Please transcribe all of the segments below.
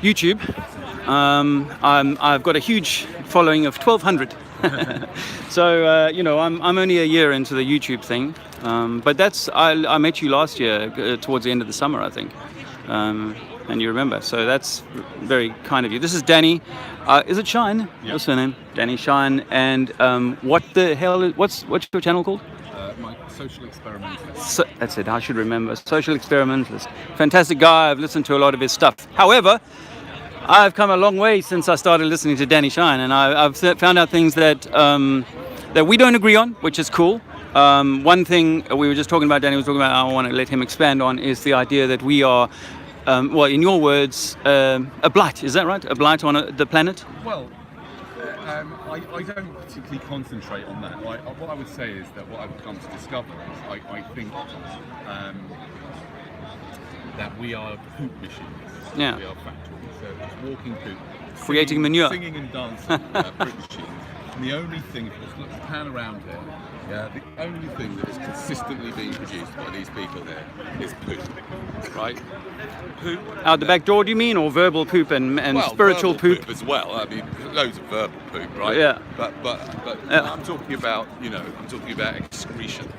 YouTube. I've got a huge following of 1,200. So I'm only a year into the YouTube thing, but I met you last year towards the end of the summer, I think, and you remember. So that's very kind of you. This is Danny. Is it Shine? Yeah. What's her name? Danny Shine. And what the hell is what's your channel called? My Social Experimentalist. So, that's it. I should remember. Social Experimentalist. Fantastic guy. I've listened to a lot of his stuff. However, I've come a long way since I started listening to Danny Shine, and I've found out things that we don't agree on, which is cool. One thing we were just talking about, Danny was talking about, I want to let him expand on, is the idea that we are, in your words, a blight. Is that right? A blight on the planet? Well, I don't particularly concentrate on that. What I would say is that what I've come to discover is I think that we are poop machines. Yeah. We are factories. So it's walking poop. Creating manure. Singing and dancing poop machines. And the only thing, if you look pan around here, the only thing that is consistently being produced by these people here is poop. Right? Poop. Out the back door, do you mean, or verbal poop and spiritual poop? As well. I mean, loads of verbal poop, right? Yeah. But I'm talking about, excretion.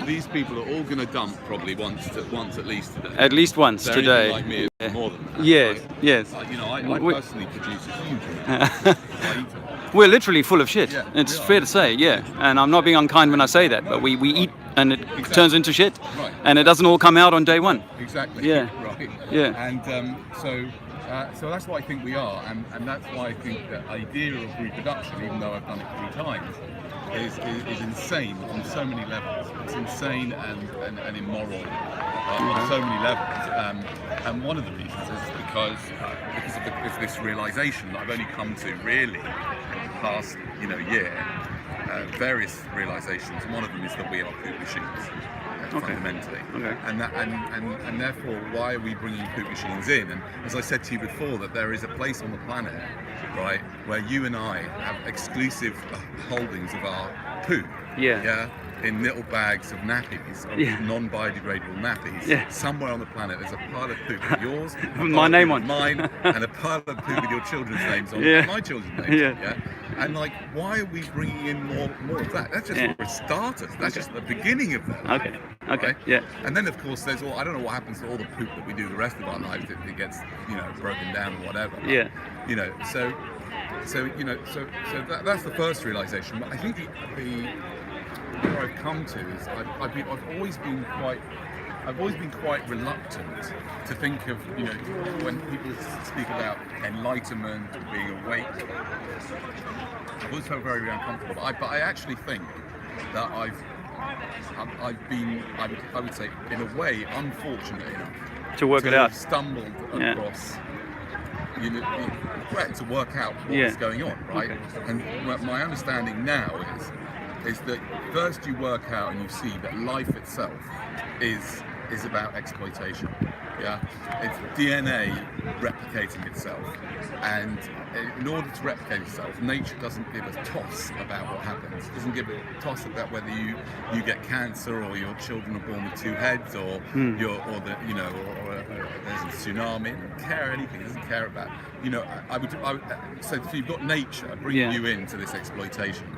These people are all going to dump probably once at least today. At least once They're today. Like me, it's more than that. Yes, right? yes. I personally produce a huge amount. We're literally full of shit. Yeah, It's fair to say, yeah. And I'm not being unkind when I say that, but we eat and it turns into shit. Right. And it doesn't all come out on day one. Exactly. Yeah. Right. Yeah. And so that's what I think we are, and that's why I think the idea of reproduction, even though I've done it 3 times, is insane on so many levels. It's insane and immoral on so many levels. And one of the reasons is because of this realization that I've only come to really in the past year. Various realizations. One of them is that we are poop machines. Fundamentally, and therefore, why are we bringing poop machines in? And as I said to you before, that there is a place on the planet, right, where you and I have exclusive holdings of our poop. Yeah. In little bags of nappies, non-biodegradable nappies. Yeah. Somewhere on the planet, there's a pile of poop with yours, my name on, mine, and a pile of poop with your children's names on, Yeah. my children's names. Yeah. On, yeah. And why are we bringing in more of that? That's just for a starters. That's just the beginning of that. Okay. Right? Yeah. And then of course there's all, I don't know what happens to all the poop that we do the rest of our lives if it gets broken down or whatever. Yeah. So that's the first realization. But I think where I've come to is I've always been quite reluctant to think of, when people speak about enlightenment or being awake. I've always felt very, very uncomfortable. But I actually think that I've been, I would say, in a way, unfortunate enough To work it out. Stumbled across. To work out what's going on, right? Okay. And my understanding now is that first you work out and you see that life itself is about exploitation. Yeah, it's DNA replicating itself, and in order to replicate itself, nature doesn't give a toss about what happens. It doesn't give a toss about whether you get cancer or your children are born with 2 heads or there's a tsunami. It doesn't care anything. It doesn't care about. I would so if you've got nature bringing you into this exploitation.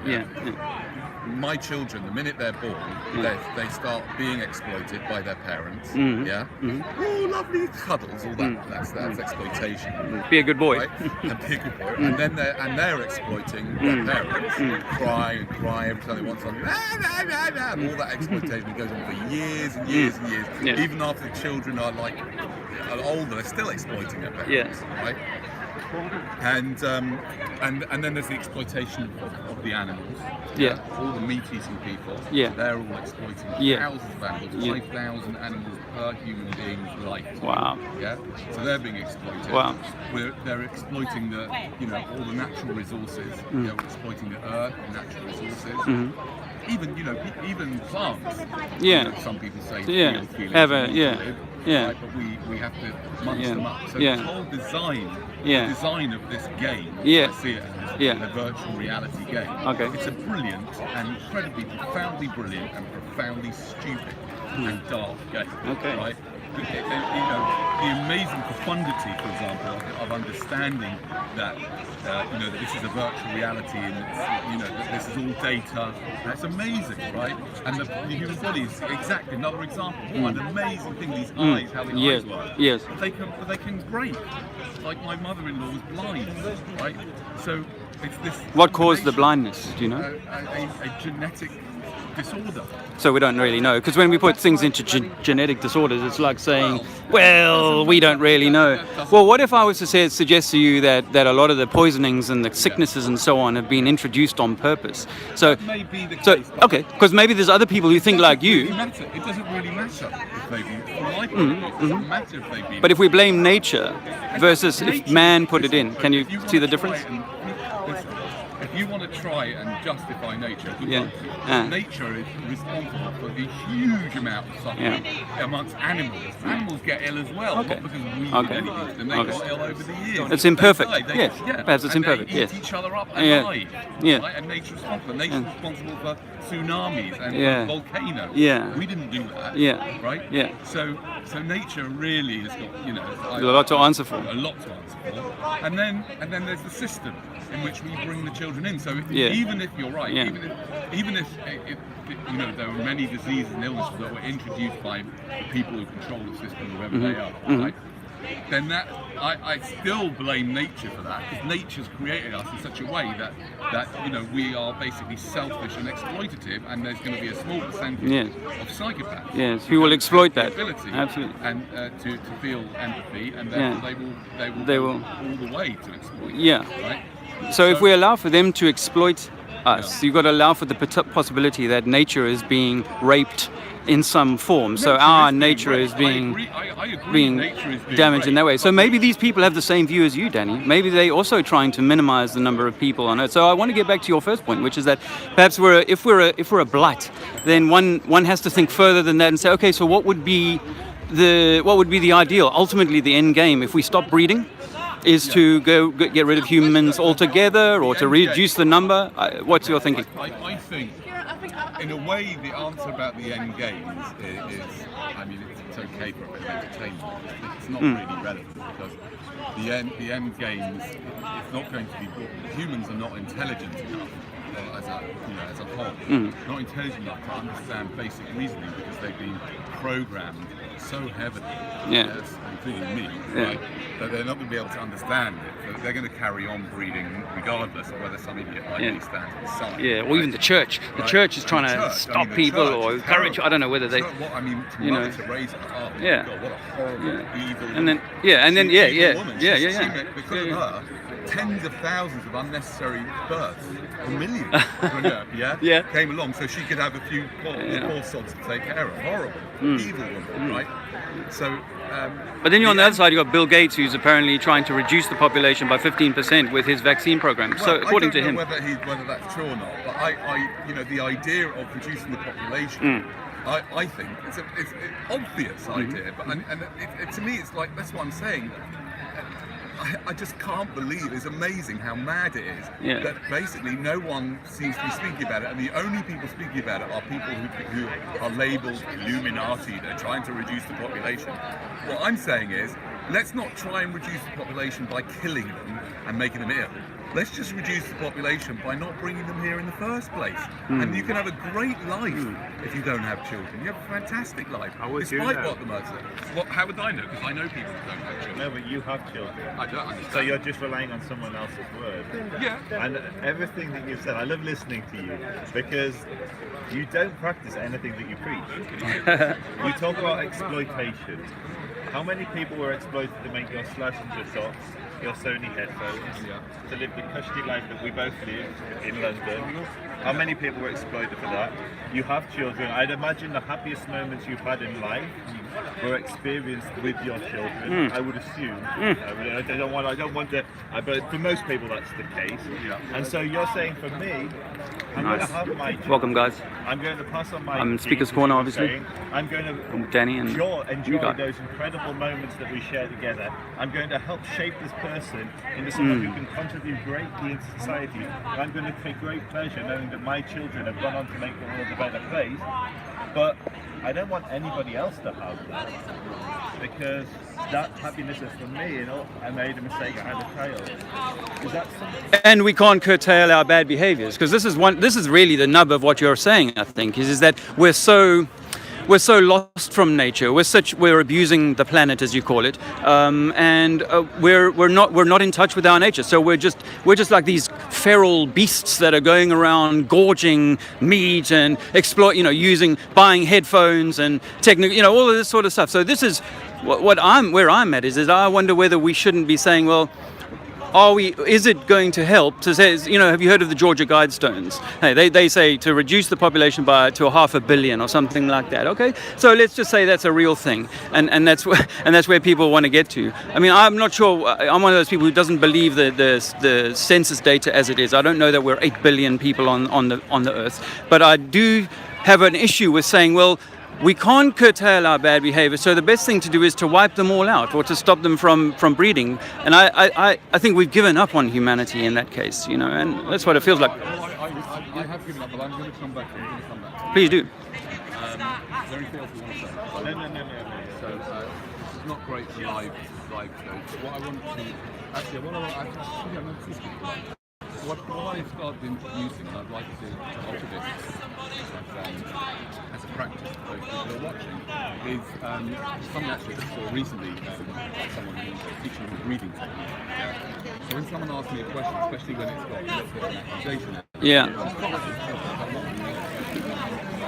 My children, the minute they're born, they start being exploited by their parents. Oh, lovely cuddles, all that. That's exploitation. Be a good boy. Right? And be a good boy. And then they're exploiting their parents, cry every time they want something. And all that exploitation goes on for years and years and years. Yeah. Even after the children are older, they're still exploiting their parents. Right? And then there's the exploitation of the animals. All the meat-eating people. They're all exploiting thousands of animals, 5,000 animals per human being's life. Wow. Yeah. So they're being exploited. Wow. They're exploiting all the natural resources. They're exploiting the earth, the natural resources. Even plants. Some people say right, but we have to munch them up. So the whole design of this game, I see it as a virtual reality game. Okay. It's a brilliant and incredibly profoundly brilliant and profoundly stupid and dark game. Okay. Right? the amazing profundity, for example, of understanding that that this is a virtual reality and that this is all data. That's amazing, right? And the human body is exactly another example. What an amazing thing! These eyes, how the eyes work. Yes. They can break. Like my mother-in-law was blind, right? So it's this. What caused the blindness? Do you know? A genetic disorder. So we don't really know, because when we put things into genetic disorders, it's like saying, well, we don't really know. Well, what if I was to suggest to you that a lot of the poisonings and the sicknesses and so on have been introduced on purpose? So, that may be the case. Okay, because maybe there's other people who think like you. It doesn't really matter if they've been. It doesn't matter if they've been. But if we blame nature versus if man put it in, can you see the difference? If you want to try and justify nature, nature is responsible for the huge amount of suffering amongst animals. Animals get ill as well, not because we did anything to them. They got ill over the years. It's imperfect. Perhaps it's imperfect. They eat each other up and die. Yeah. Right? And nature's responsible. Nature's responsible for tsunamis and volcanoes. Yeah. We didn't do that. Yeah. Right. Yeah. So nature really has got a lot to answer for. A lot to answer for. And then there's the system in which we bring the children in. So even if you're right, even if there were many diseases and illnesses that were introduced by the people who control the system, whoever they are, right? Then I still blame nature for that, because nature's created us in such a way that we are basically selfish and exploitative, and there's going to be a small percentage of psychopaths who will exploit that ability absolutely and to feel empathy, and therefore they will all the way to exploit. Right? So if we allow for them to exploit us, you've got to allow for the possibility that nature is being raped in some form. So our nature is being damaged in that way. So maybe these people have the same view as you, Danny. Maybe they're also trying to minimize the number of people on Earth. So I want to get back to your first point, which is that perhaps if we're a blight, then one has to think further than that and say, okay, so what would be the ideal? Ultimately, the end game, if we stop breeding, is to get rid of humans altogether, or to reduce the number. What's your thinking? I think, in a way, the answer about the end game is it's okay for a bit of entertainment. It's not really relevant, because the end game is not going to be. Humans are not intelligent enough as a whole, not intelligent enough to understand basic reasoning, because they've been programmed so heavily, including me, right, that they're not going to be able to understand it. So they're going to carry on breeding regardless of whether some idiot like me stands on the side. Yeah, or even the church. The church is trying to stop people or encourage. I don't know whether they. To Mother Teresa, God, what a horrible, evil. And then, woman. Because of her, tens of thousands of unnecessary births, or millions, came along so she could have a few poor sods to take care of. Horrible, evil woman, right? So. But then you're on the other side, you've got Bill Gates, who's apparently trying to reduce the population by 15% with his vaccine program. Well, so according to him, I don't know whether that's true or not. But the idea of reducing the population. I think it's an obvious idea, but to me it's like, that's what I'm saying. I just can't believe, it's amazing how mad it is that basically no one seems to be speaking about it, and the only people speaking about it are people who are labelled Illuminati. They're trying to reduce the population. What I'm saying is, let's not try and reduce the population by killing them and making them ill. Let's just reduce the population by not bringing them here in the first place. And you can have a great life if you don't have children. You have a fantastic life, despite what the mother says. How would I know? Because I know people who don't have children. No, but you have children. I don't understand. So you're just relying on someone else's word. Yeah. And everything that you've said, I love listening to you, because you don't practice anything that you preach. You talk about exploitation. How many people were exploited to make your Schlesinger socks, your Sony headphones, to live the cushy life that we both live in London? How many people were exploited for that? You have children. I'd imagine the happiest moments you've had in life were experienced with your children. I would assume. I don't want to. But for most people, that's the case. And so you're saying, for me, I'm going to have my children. Welcome, guys. I'm going to pass on my. I'm in Speaker's Corner, obviously. I'm going to Danny and enjoy those incredible moments that we share together. I'm going to help shape this person into someone who can contribute greatly into society. I'm going to take great pleasure knowing that my children have gone on to make the world a better place. But I don't want anybody else to have that, because that happiness is for me. I made a mistake, I had a child. Is that something? And we can't curtail our bad behaviors, because this is really the nub of what you're saying, I think, is that we're so lost from nature. We're abusing the planet, as you call it, and we're not in touch with our nature. So we're just like these feral beasts that are going around gorging meat and buying headphones and all of this sort of stuff. So this is where I'm at is I wonder whether we shouldn't be saying, well, is it going to help to say, have you heard of the Georgia Guidestones? Hey, they say to reduce the population to 500 million or something like that. Okay, so let's just say that's a real thing, and that's where people want to get to. I mean, I'm not sure. I'm one of those people who doesn't believe the census data as it is. I don't know that we're 8 billion people on the earth, but I do have an issue with saying, well, we can't curtail our bad behavior, so the best thing to do is to wipe them all out or to stop them from breeding. And I think we've given up on humanity in that case, and that's what it feels like. Well, I have given up, but I'm going to come back. Please do. Is there anything else you want to say? No. So this is not great for live shows. What I want I've started introducing, and I'd like to alter this as a practice for those people who are watching, is something actually I saw recently, like someone who's teaching me reading technique. So when someone asks me a question, especially when it's got a little bit of an accusation,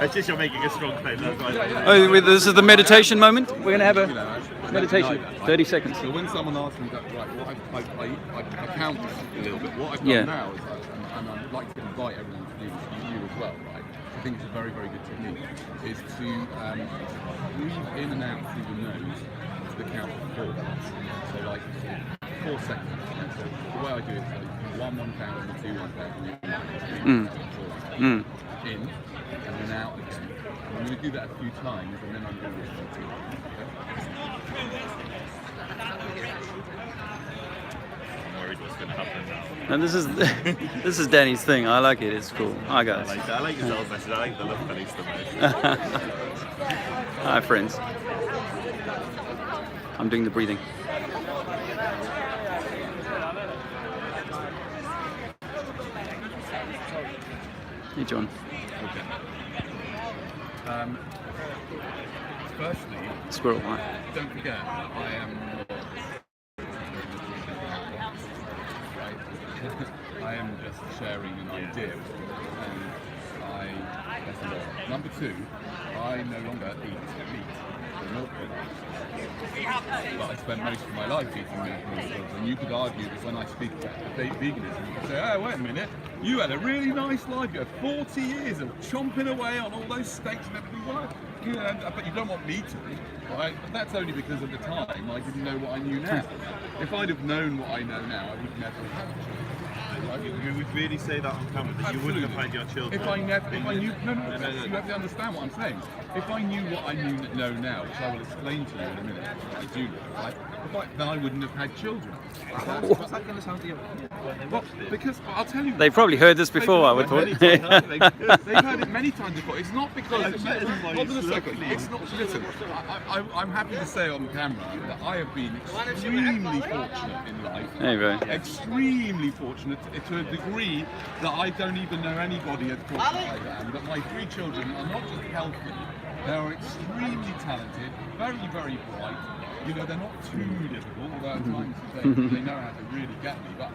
It's just you're making a strong claim. That's why. Oh, this is the meditation moment. We're going to have a meditation. 30 seconds. So when someone asks me that, right, well, I count a little bit. What I've done now is, and I'd like to invite everyone to do this, you as well, right? I think it's a very, very good technique, is to breathe in and out through the nose to the count of 4. So like 4 seconds. So the way I do it is like 1 count, 2 1 count, in and then out again. And I'm going to do that a few times, and then I'm going to repeat it. I'm worried what's going to happen now. And this is Danny's thing. I like it. It's cool. Hi guys. I like his old message. I like the look police the most. Hi friends. I'm doing the breathing. Hey John. Okay. Firstly, Squirrel. Hi. don't forget, I am. I am just sharing an idea, and that's a lot. Number 2, I no longer eat meat or milk products. But I spent most of my life eating meat and milk products, and you could argue that when I speak about veganism, you could say, oh, wait a minute, you had a really nice life, you had 40 years of chomping away on all those steaks and everything, but you don't want me to, right? But that's only because at the time I didn't know what I knew now. If I'd have known what I know now, I would never have had children. You would really say that on camera, that you wouldn't have had your children? If I knew, you have to understand what I'm saying. If I knew what I know now, which I will explain to you in a minute, I do know, right? Then I wouldn't have had children. What's that going to sound to you when they watch this? Because I'll tell you. They've probably heard this before, I would thought. They've heard it many times before. It's not because. Hold on a second. It's not. Listen, I'm happy to say on camera that I have been extremely fortunate in life. There you go. Extremely fortunate to a degree that I don't even know anybody as fortunate as I am. But my 3 children are not just healthy, they are extremely talented, very, very bright. They're not too difficult, although at times they know how to really get me. But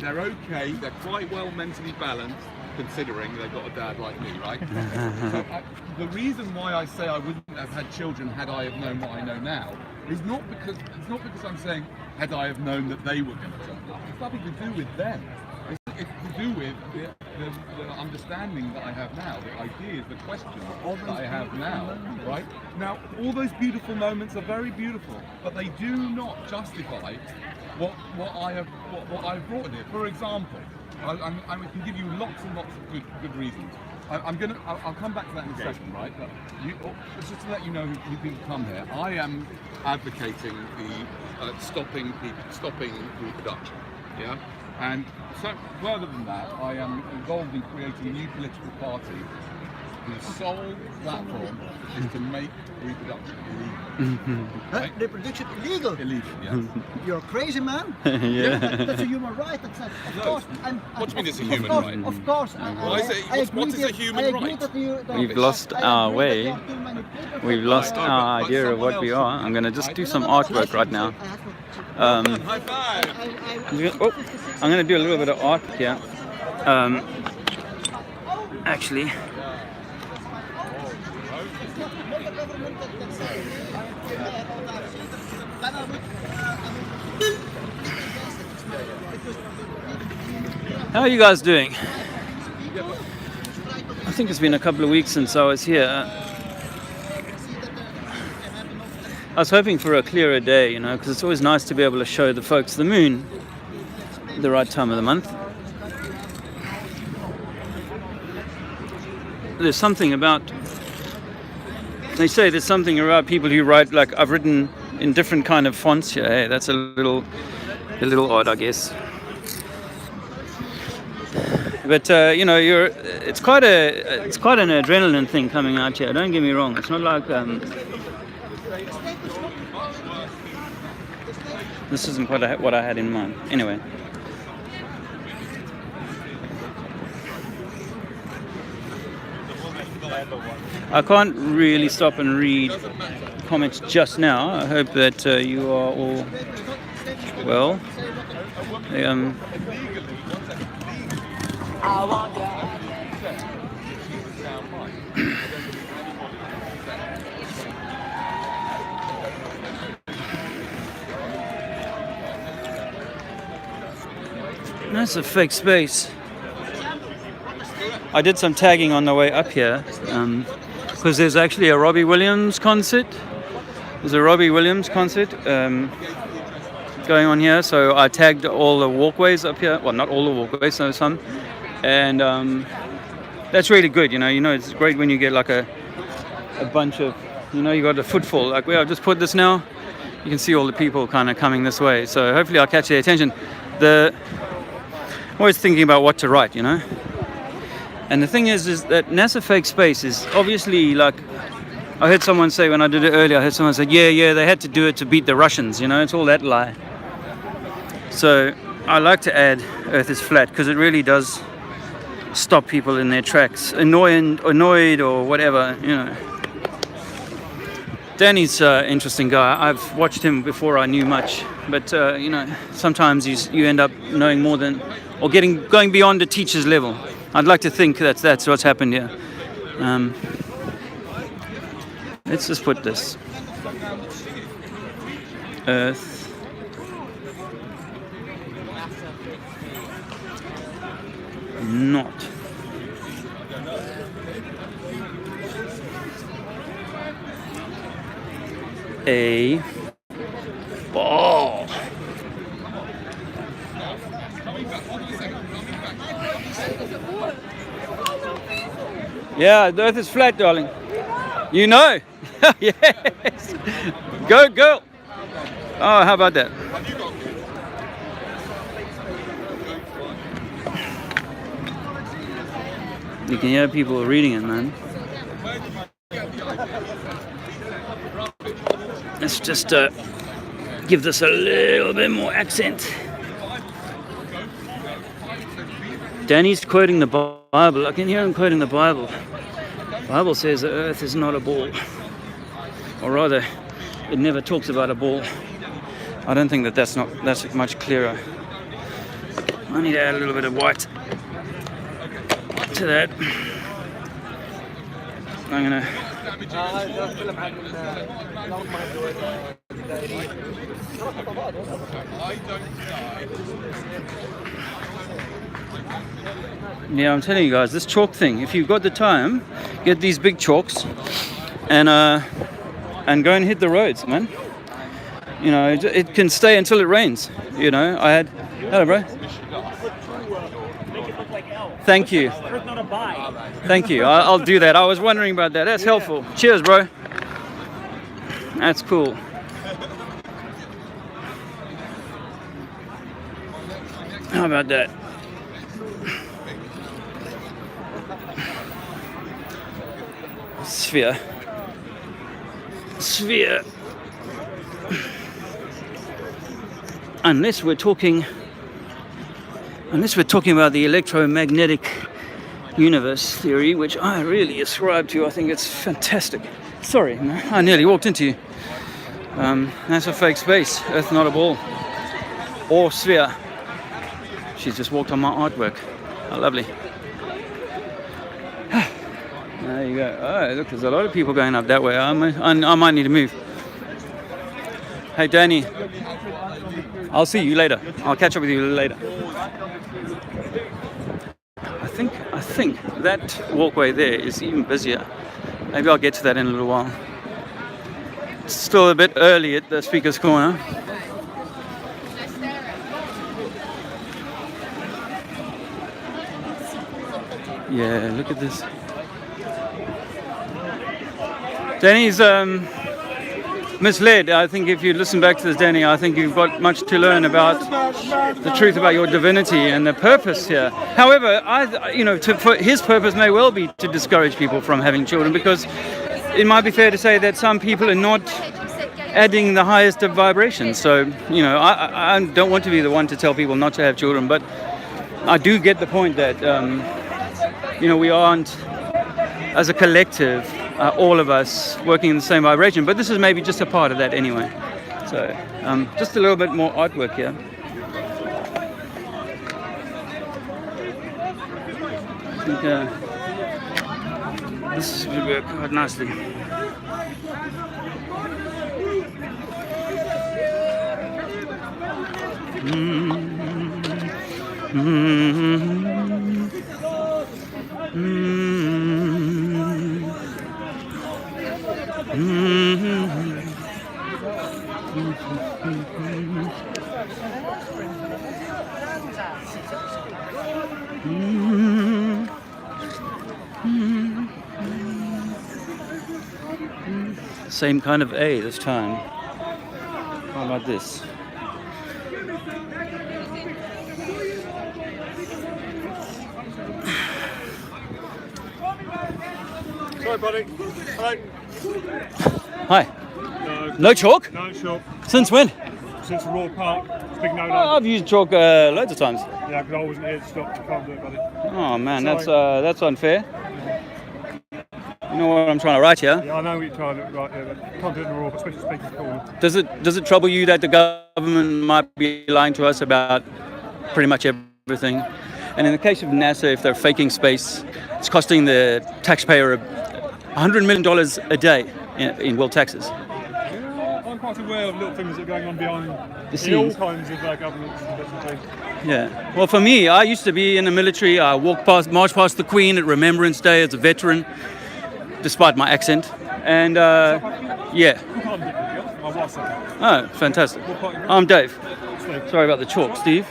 they're okay. They're quite well mentally balanced, considering they've got a dad like me, right? So the reason why I say I wouldn't have had children had I have known what I know now is not because I'm saying had I have known that they were going to turn up. It's nothing to do with them. It's to do with the understanding that I have now, the ideas, the questions that I have now, right? Now, all those beautiful moments are very beautiful, but they do not justify what I've brought in here. For example, I can give you lots and lots of good reasons. I'll come back to that in a second, right? But just to let you know who people come here, I am advocating the stopping reproduction. Yeah. And so, further than that, I am involved in creating a new political party whose sole platform is to make reproduction illegal. Huh? Reproduction illegal. Illegal, yes. You're a crazy man. Yeah. That's a human right. That's of course. What do you mean it's a of human course, right? Of course. Why is it- I what agree is a that- human I agree right? that We've lost our way. We've lost No, our but idea of what someone we else- are. I'm going to just do some artwork right now. High five! Oh, I'm going to do a little bit of art here. Actually, how are you guys doing? I think it's been a couple of weeks since I was here. I was hoping for a clearer day, you know, because it's always nice to be able to show the folks the moon at the right time of the month. There's something about, they say there's something about people who write, like I've written in different kind of fonts here. Hey, that's a little odd, I guess. But you know, it's quite an adrenaline thing coming out here. Don't get me wrong. It's not like this isn't quite what I had in mind. Anyway. I can't really stop and read comments just now. I hope that you are all well. That's a fake space. I did some tagging on the way up here because there's actually a Robbie Williams concert. There's a Robbie Williams concert going on here, so I tagged all the walkways up here. Well, not all the walkways, so some. And that's really good, you know, it's great when you get like a bunch of, you got a footfall. Like where I've just put this now, you can see all the people kind of coming this way. So hopefully I'll catch their attention. I'm always thinking about what to write, you know. And the thing is that NASA Fake Space is obviously like, I heard someone say when I did it earlier, I heard someone say, yeah, they had to do it to beat the Russians, it's all that lie. So I like to add Earth is flat because it really does stop people in their tracks, annoyed or whatever, Danny's an interesting guy. I've watched him before I knew much, but sometimes you end up knowing more than, or going beyond a teacher's level. I'd like to think that's what's happened here. Let's just put this. Earth. Not. A ball. Yeah, the Earth is flat, darling. You know. Yes. Go, girl. Oh, how about that? You can hear people reading it, man. Let's just give this a little bit more accent. Danny's quoting the Bible. I can hear him quoting the Bible. The Bible says the earth is not a ball. Or rather, it never talks about a ball. I don't think that's much clearer. I need to add a little bit of white to that. I'm gonna yeah, I'm telling you guys, this chalk thing, if you've got the time, get these big chalks and go and hit the roads, man. It can stay until it rains. Hello, bro. Thank you. Thank you. I'll do that. I was wondering about that. That's helpful. Cheers, bro. That's cool. How about that? sphere. Unless we're talking about the electromagnetic universe theory, which I really ascribe to. I think it's fantastic. Sorry, I nearly walked into you. That's a fake space. Earth not a ball. Or sphere. She's just walked on my artwork. Oh, lovely. There you go. Oh, look, there's a lot of people going up that way. I might need to move. Hey, Danny. I'll see you later. I'll catch up with you later. I think that walkway there is even busier. Maybe I'll get to that in a little while. It's still a bit early at the Speaker's Corner. Yeah, look at this. Danny's misled. I think if you listen back to this, Danny, I think you've got much to learn about the truth about your divinity and the purpose here. However, for his purpose may well be to discourage people from having children, because it might be fair to say that some people are not adding the highest of vibrations. So, I don't want to be the one to tell people not to have children, but I do get the point that, we aren't, as a collective, all of us working in the same vibration, but this is maybe just a part of that anyway. So just a little bit more artwork here. I think this will work quite nicely. Same kind of A this time. How about this? Sorry, buddy. Hello. Hi. No chalk? No chalk. Since when? Since the Royal Park. It's a big no-no. Oh, I've used chalk loads of times. Yeah, because I wasn't here to stop. I can't do it, buddy. Oh man, Sorry. that's unfair. You know what I'm trying to write here? Yeah, I know what you're trying to write there, but can't do it in the Royal, especially Speaker's Corner. Does it trouble you that the government might be lying to us about pretty much everything? And in the case of NASA, if they're faking space, it's costing the taxpayer $100 million a day in world taxes. Yeah, I'm quite aware of little things that are going on behind The in all scenes. kinds of governments and bits and pieces. Yeah. Well, for me, I used to be in the military. I marched past the Queen at Remembrance Day as a veteran, despite my accent. And yeah. What part of it did you? My wife's up. Oh, fantastic. What part are you? I'm Dave. Steve. Sorry about the chalk, Steve.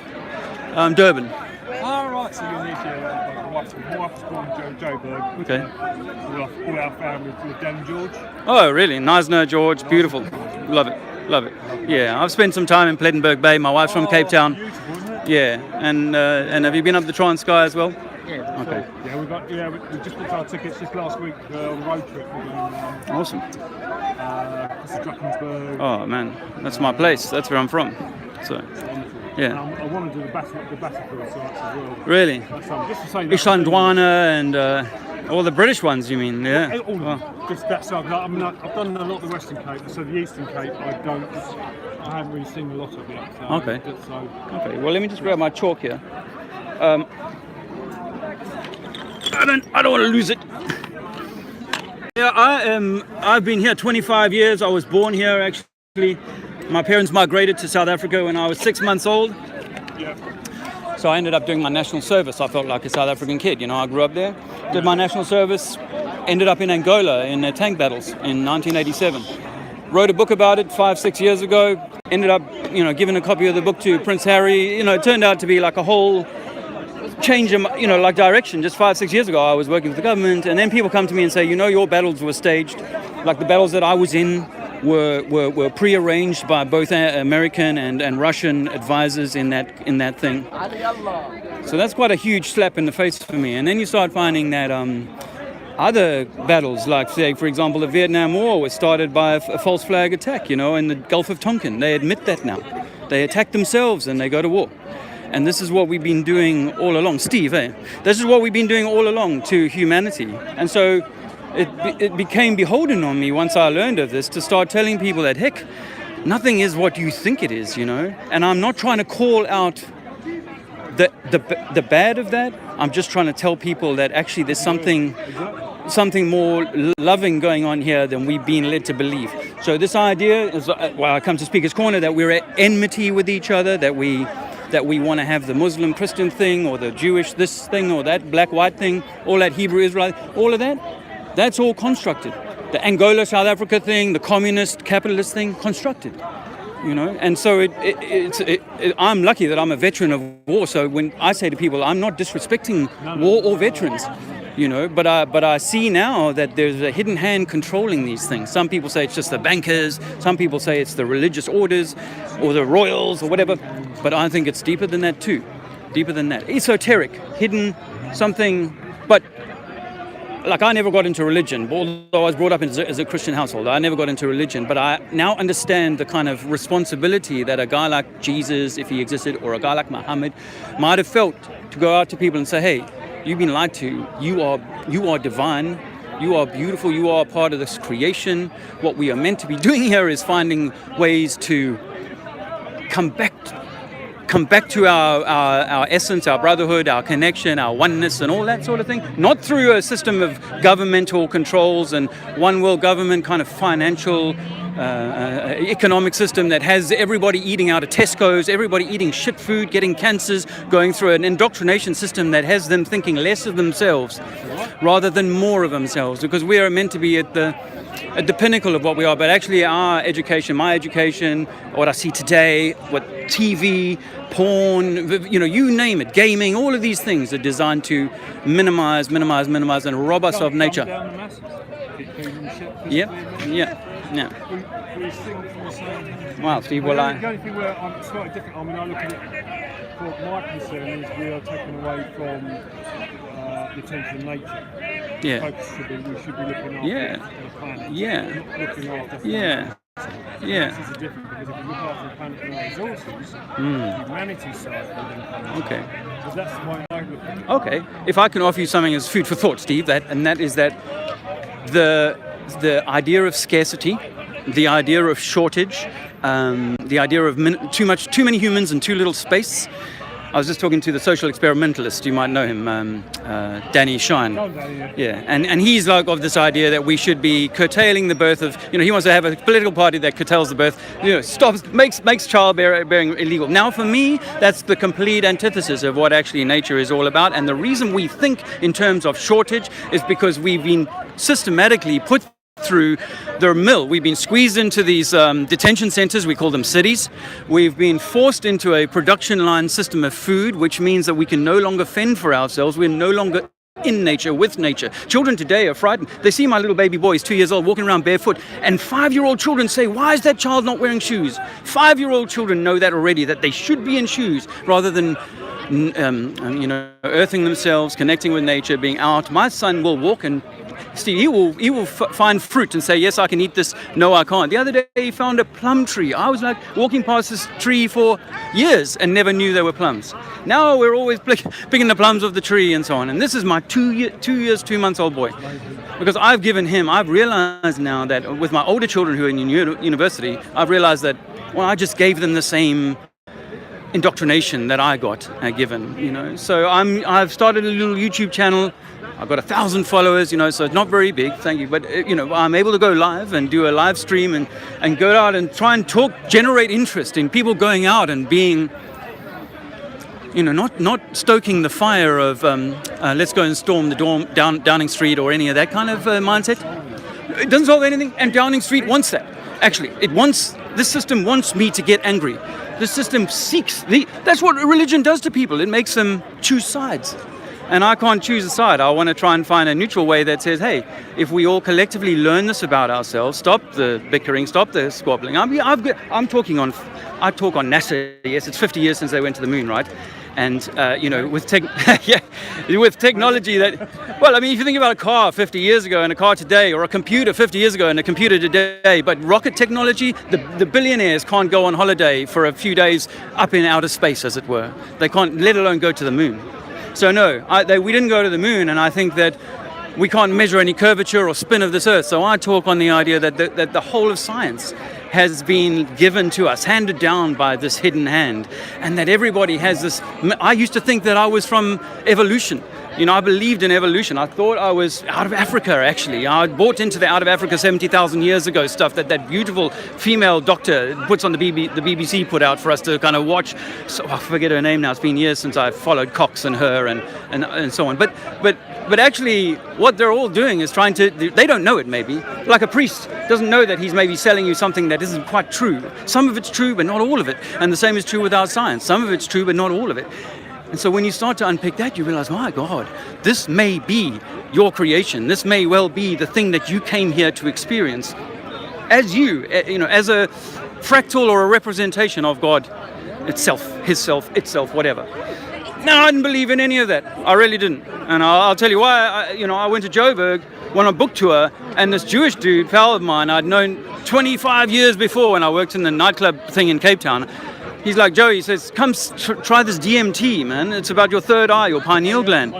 Durban. Oh, right, so you're near to my wife's born Joburg. Okay. All our family live down in George. Oh, really? Neisner, George, beautiful. Love it. Love it. Yeah, I've spent some time in Plettenberg Bay. My wife's from Cape Town. Beautiful, isn't it? Yeah, and have you been up the Transkei as well? Yeah. Okay. Yeah, we just booked our tickets just last week on a road trip. We're doing Awesome. Drakensberg. Oh man, that's my place. That's where I'm from. So, yeah. I want to do the battlefield sites as well. Really? Just to say that. Islandwana and all the British ones, you mean? Yeah. Oh. Just that side. I've done a lot of the Western Cape, so the Eastern Cape I haven't really seen a lot of yet. So Okay. Okay. Well, let me just grab my chalk here. I don't want to lose it. Yeah, I've been here 25 years. I was born here actually. My parents migrated to South Africa when I was 6 months old. Yeah. So I ended up doing my national service. I felt like a South African kid. I grew up there, did my national service, ended up in Angola in the tank battles in 1987. Wrote a book about it 5-6 years ago. Ended up, giving a copy of the book to Prince Harry. It turned out to be like a whole change in, like direction. Just 5-6 years ago, I was working with the government, and then people come to me and say, your battles were staged. Like the battles that I was in were pre-arranged by both American and Russian advisors in that thing. So that's quite a huge slap in the face for me. And then you start finding that other battles, like, say, for example, the Vietnam War was started by a false flag attack, you know, in the Gulf of Tonkin. They admit that now. They attack themselves and they go to war. And this is what we've been doing all along. Steve, this is what we've been doing all along to humanity. And so it became beholden on me once I learned of this to start telling people that, heck, nothing is what you think it is, you know. And I'm not trying to call out the bad of that. I'm just trying to tell people that actually there's something more loving going on here than we've been led to believe. So this idea is, well, I come to Speaker's Corner, that we're at enmity with each other, that we want to have the Muslim Christian thing, or the Jewish this thing, or that black white thing, all that Hebrew Israelite, all of that, that's all constructed. The Angola South Africa thing, the communist capitalist thing, constructed. You know, and so I'm lucky that I'm a veteran of war. So when I say to people, I'm not disrespecting war or veterans, you know, but I see now that there's a hidden hand controlling these things. Some people say it's just the bankers. Some people say it's the religious orders or the royals or whatever. But I think it's deeper than that too. Deeper than that. Esoteric, hidden, something. But like, I never got into religion, although I was brought up as a Christian household. I never got into religion, but I now understand the kind of responsibility that a guy like Jesus, if he existed, or a guy like Muhammad, might have felt to go out to people and say, hey, you've been lied to. You are divine. You are beautiful. You are part of this creation. What we are meant to be doing here is finding ways to come back to our essence, our brotherhood, our connection, our oneness, and all that sort of thing. Not through a system of governmental controls and one world government kind of financial economic system that has everybody eating out of Tesco's, everybody eating shit food, getting cancers, going through an indoctrination system that has them thinking less of themselves rather than more of themselves, because we are meant to be at the pinnacle of what we are. But actually our education, my education, what I see today, what TV, porn, you know, you name it, gaming, all of these things are designed to minimize and rob us of nature. Yeah. We sing from the same. Wow, Steve, The well, only thing where I'm slightly different, I mean, I look at it, what my concern is we are taken away from the attention of nature. Yeah. Focus should be, we should be looking after Yeah. the planet. Yeah. Not looking after Yeah. Yeah. This is different, because if you look after the planet and our resources, humanity's side will then come. Okay. Because that's the way I look at it. Okay. If I can offer you something as food for thought, Steve, that is that the idea of scarcity, the idea of shortage, the idea of too many humans and too little space. I was just talking to the social experimentalist, you might know him, Danny Shine. Yeah, and he's like of this idea that we should be curtailing the birth of, you know, he wants to have a political party that curtails the birth, you know, makes childbearing illegal. Now for me, that's the complete antithesis of what actually nature is all about. And the reason we think in terms of shortage is because we've been systematically put through the mill. We've been squeezed into these detention centers, we call them cities. We've been forced into a production line system of food, which means that we can no longer fend for ourselves. We're no longer in nature, with nature. Children today are frightened. They see my little baby boy, he's 2 years old, walking around barefoot, and 5-year-old children say, why is that child not wearing shoes? 5-year-old children know that already, that they should be in shoes rather than you know, earthing themselves, connecting with nature, being out. My son will walk and Steve, he will find fruit and say, yes, I can eat this. No, I can't. The other day he found a plum tree. I was like walking past this tree for years and never knew there were plums. Now we're always picking the plums off the tree and so on. And this is my 2 years, 2 months old boy. Because I've realized now that with my older children who are in university, I've realized that, well, I just gave them the same indoctrination that I got given, you know. So I've started a little YouTube channel. I've got 1,000 followers, you know, so it's not very big, thank you. But, you know, I'm able to go live and do a live stream and go out and try and generate interest in people going out and being, you know, not stoking the fire of let's go and storm the Downing Street or any of that kind of mindset. It doesn't solve anything, and Downing Street wants that. Actually, this system wants me to get angry. The system that's what religion does to people. It makes them choose sides. And I can't choose a side. I want to try and find a neutral way that says, hey, if we all collectively learn this about ourselves, stop the bickering, stop the squabbling. I talk on NASA. Yes, it's 50 years since they went to the moon, right? And with with technology well, I mean, if you think about a car 50 years ago and a car today, or a computer 50 years ago and a computer today, but rocket technology, the billionaires can't go on holiday for a few days up in outer space, as it were. They can't, let alone go to the moon. So no, we didn't go to the moon, and I think that we can't measure any curvature or spin of this earth. So I talk on the idea that the whole of science has been given to us, handed down by this hidden hand, and that everybody has this. I used to think that I was from evolution. I believed in evolution. I thought I was out of Africa, actually. I bought into the out of Africa 70,000 years ago stuff that beautiful female doctor puts on the BBC put out for us to kind of watch. So I forget her name now. It's been years since I followed Cox and her and so on. But actually, what they're all doing is trying to. They don't know it, maybe. Like a priest doesn't know that he's maybe selling you something that isn't quite true. Some of it's true, but not all of it. And the same is true with our science. Some of it's true, but not all of it. And so when you start to unpick that, you realize, my God, this may be your creation. This may well be the thing that you came here to experience as as a fractal or a representation of God itself, his self, itself, whatever. No, I didn't believe in any of that. I really didn't. And I'll tell you why. I went to Joburg on a book tour, and this Jewish dude, pal of mine, I'd known 25 years before when I worked in the nightclub thing in Cape Town. He's like, Joe, he says, come try this DMT, man. It's about your third eye, your pineal gland.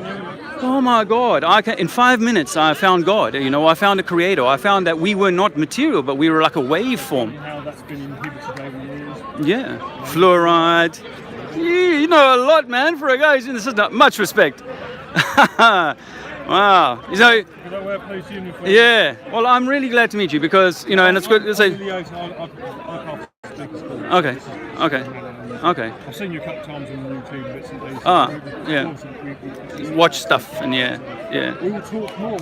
Oh my God. In 5 minutes, I found God. I found a creator. I found that we were not material, but we were like a waveform. How that's been inhibited over the years. Yeah. Fluoride. You know a lot, man, for a guy who's in the system. Much respect. Wow. So, yeah. Well, I'm really glad to meet you because, and it's good to say. Okay. I've seen you a couple of times on YouTube, bits and pieces. Yeah. Watch stuff and yeah. We will talk more.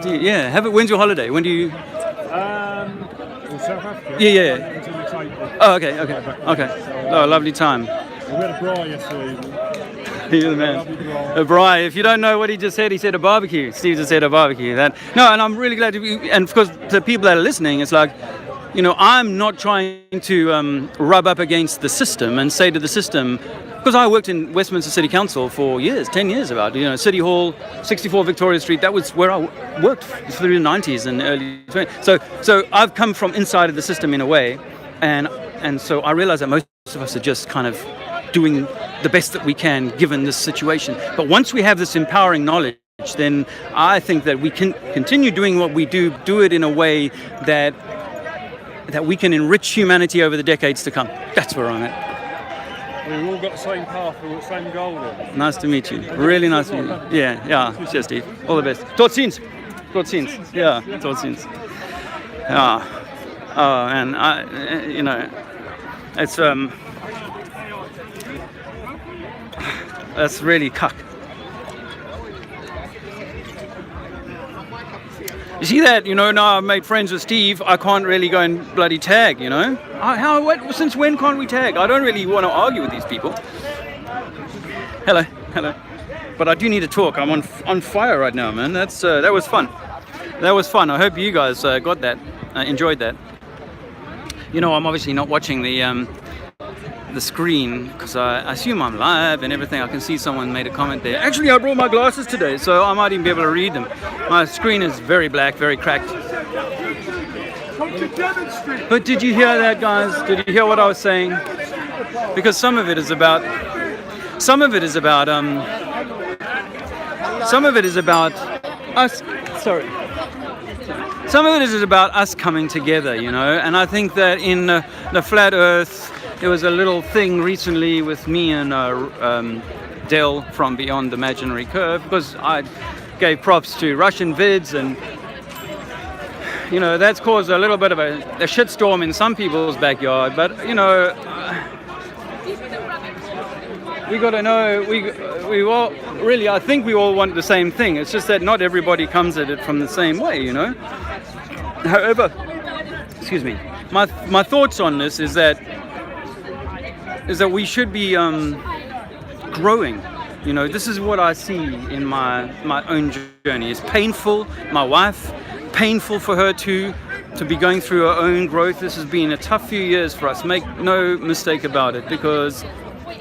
Yeah. When's your holiday? When do you? South Africa. Yeah. Until next April. Oh, okay. Oh, lovely time. We had a braai yesterday. You're the man. A braai. If you don't know what he just said, he said a barbecue. Steve just said a barbecue. And I'm really glad to be. And of course, the people that are listening, it's like, I'm not trying to rub up against the system and say to the system, because I worked in Westminster City Council for years, 10 years about, City Hall, 64 Victoria Street. That was where I worked through the 90s and early 20s. So I've come from inside of the system in a way, and so I realize that most of us are just kind of doing the best that we can given this situation. But once we have this empowering knowledge, then I think that we can continue doing what we do it in a way that we can enrich humanity over the decades to come. That's where I'm at. We've all got the same path, we've got the same goal. Nice to meet you. Really nice to meet you. Yeah. Cheers, Steve. All the best. Tot ziens. Yeah, tot ziens. Yeah. Oh, and it's that's really cuck. You see that, now I've made friends with Steve, I can't really go and bloody tag, Since when can't we tag? I don't really want to argue with these people. Hello. But I do need to talk. I'm on fire right now, man. That was fun. I hope you guys got that, enjoyed that. I'm obviously not watching the screen because I assume I'm live and everything. I can see someone made a comment there. Actually, I brought my glasses today, so I might even be able to read them. My screen is very black, very cracked. But did you hear that, guys? Did you hear what I was saying? Because some of it is about us. Sorry. Some of it is about us coming together, and I think that in the flat earth, there was a little thing recently with me and Dell from Beyond the Imaginary Curve, because I gave props to Russian vids, and that's caused a little bit of a shitstorm in some people's backyard. But we got to know, we all really, I think we all want the same thing. It's just that not everybody comes at it from the same way, However, excuse me, my thoughts on this is that we should be growing. This is what I see in my own journey. It's painful. My wife, painful for her to be going through her own growth. This has been a tough few years for us. Make no mistake about it, because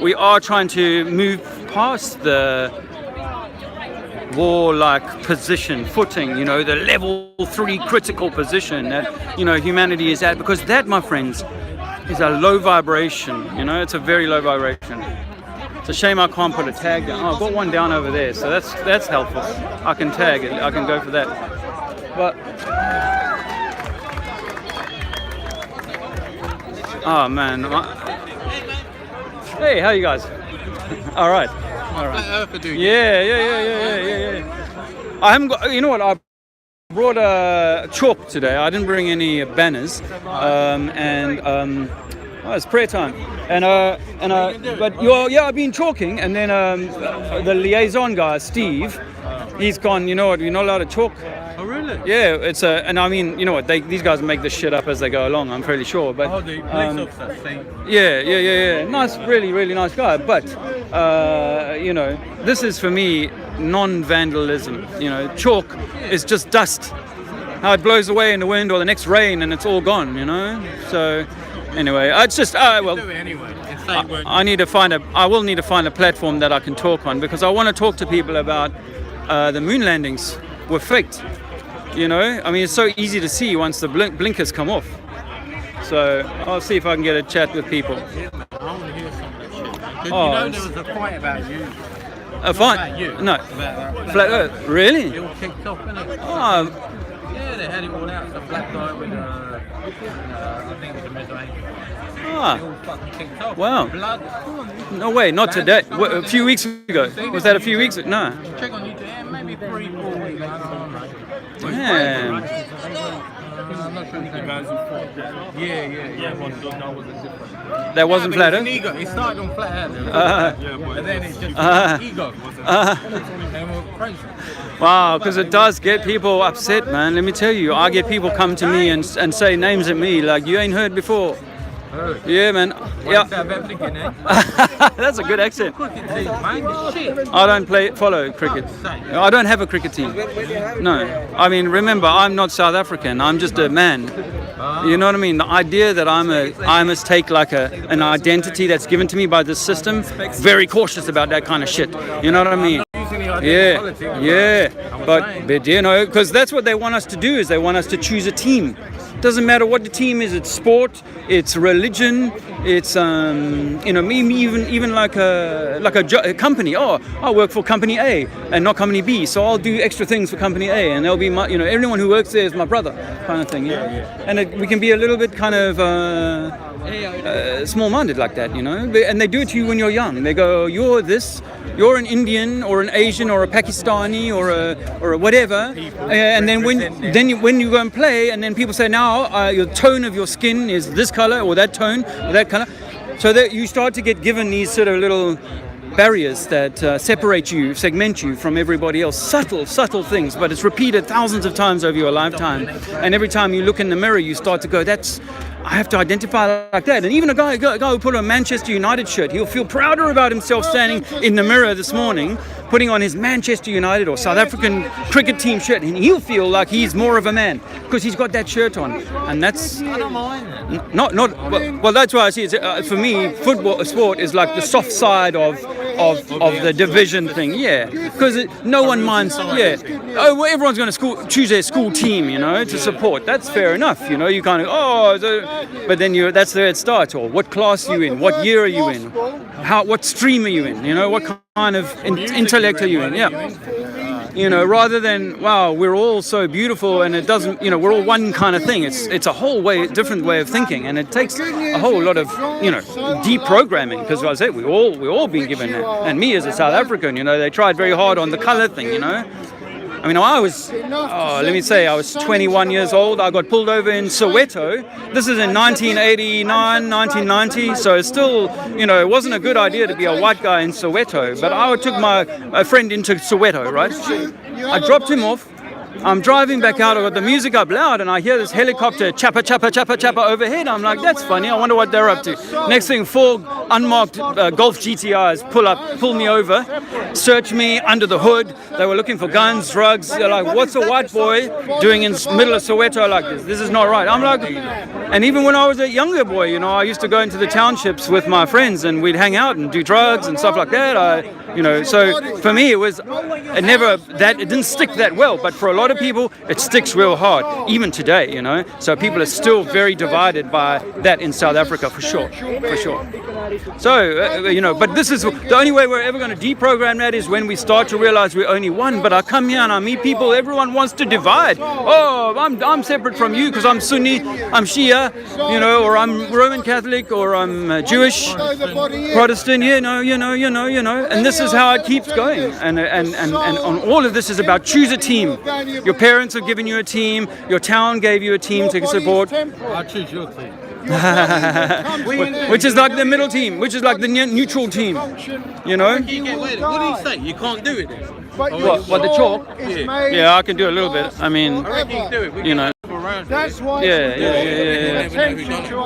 we are trying to move past the war-like position, footing, you know, the level 3 critical position that, you know, humanity is at, because that, my friends, is a low vibration, you know, it's a very low vibration. It's a shame I can't put a tag down. Oh, I've got one down over there, so that's helpful. I can tag it, I can go for that. But, oh man. Hey, how you guys? All right. Yeah. I haven't got, you know what, I brought a chalk today. I didn't bring any banners. It's prayer time. I've been chalking, and then the liaison guy, Steve, he's gone, you know what, you're not allowed to chalk. Oh, really? Yeah, and I mean, you know what, these guys make this shit up as they go along, I'm fairly sure. But the police officer thing. Yeah. Nice, really, really nice guy. But, you know, this is for me non-vandalism. You know, chalk is just dust. How it blows away in the wind or the next rain and it's all gone, you know? So, anyway, it's just, well, Do it anyway. I will need to find a platform that I can talk on, because I want to talk to people about the moon landings were faked. You know, I mean, it's so easy to see once the blinkers come off. So I'll see if I can get a chat with people. I want to hear some of that shit. Because Oh, you know there was a fight about you. A fight? About you. No. About Flat Earth? Really? It all kicked off, innit? Oh, Yeah, they had it all out. Some black guy with I think it was a Mizrahi. It ah, all fucking kicked off. Wow. Blood. no way, not today. A few weeks ago. Was that a few weeks ago? No. Check on YouTube. Yeah, maybe 3-4 weeks. I don't know. Damn. I'm not sure the guys who fought. Yeah. One don't know was different. That wasn't Flat It's an Earth? ego. It started on Flat Earth. And then it just ego. And we're crazy. Wow, because it does get people upset, man. Let me tell you, I get people come to me and say names at me like, you ain't heard before. Yeah, man. Yeah. That's a good accent. I don't follow cricket. I don't have a cricket team. No. I mean, remember, I'm not South African. I'm just a man. You know what I mean? The idea that I must take like an identity that's given to me by this system, very cautious about that kind of shit. You know what I mean? Yeah. But you know, because that's what they want us to do, is they want us to choose a team. Doesn't matter what the team is. It's sport, it's religion, it's you know, even like a company. Oh, I work for company A and not company B, so I'll do extra things for company A, and they'll be my, you know, everyone who works there is my brother, kind of thing. Yeah. And we can be a little bit kind of small-minded like that, you know. And they do it to you when you're young. They go, you're this. You're an Indian or an Asian or a Pakistani or a whatever, and then when you go and play, and then people say now your tone of your skin is this color or that tone or that color, so that you start to get given these sort of little barriers that separate you, segment you from everybody else. Subtle things, but it's repeated thousands of times over your lifetime. And every time you look in the mirror, you start to go, I have to identify like that. And even a guy who put on a Manchester United shirt, he'll feel prouder about himself standing in the mirror this morning, putting on his Manchester United or South African cricket team shirt, and he'll feel like he's more of a man because he's got that shirt on. And that's well, that's why I see it. For me, sport is like the soft side of the division thing. Yeah, because no one minds. Yeah, well, everyone's going to choose their school team, you know, to support. That's fair enough. You know, you kind of but then that's where it starts. Or what class are you in? What year are you in? What stream are you in? You know, what kind of intellect are you in? Yeah. You know, rather than, wow, we're all so beautiful and it doesn't, you know, we're all one kind of thing. It's a whole different way of thinking, and it takes a whole lot of, you know, deprogramming, because as I said, we all been given that. And me as a South African, you know, they tried very hard on the color thing, you know. I mean, I was 21 years old. I got pulled over in Soweto. This is in 1989, 1990. So it's still, you know, it wasn't a good idea to be a white guy in Soweto. But I took a friend into Soweto, right? I dropped him off. I'm driving back out, I've got the music up loud, and I hear this helicopter chappa, chappa, chappa, chappa overhead. I'm like, that's funny, I wonder what they're up to. Next thing, 4 unmarked Golf GTIs pull me over, search me under the hood. They were looking for guns, drugs. They're like, what's a white boy doing in the middle of Soweto like this? This is not right. I'm like, and even when I was a younger boy, you know, I used to go into the townships with my friends and we'd hang out and do drugs and stuff like that. So for me, it didn't stick that well, but for a lot of people, it sticks real hard, even today, you know. So people are still very divided by that in South Africa, for sure. So, but this is the only way we're ever going to deprogram that is when we start to realize we're only one. But I come here and I meet people, everyone wants to divide. Oh, I'm separate from you because I'm Sunni, I'm Shia, or I'm Roman Catholic, or I'm Jewish, Protestant, and this is how it keeps going. And on all of this is about choose a team. Your parents have given you a team, your town gave you a team to support. I'll choose your team. Which is like the middle team, which is like the neutral team, you know? What do you say? You can't do it then? What, the chalk? Yeah, I can do a little bit. I mean, I reckon you can do it. you know. That's why Yeah.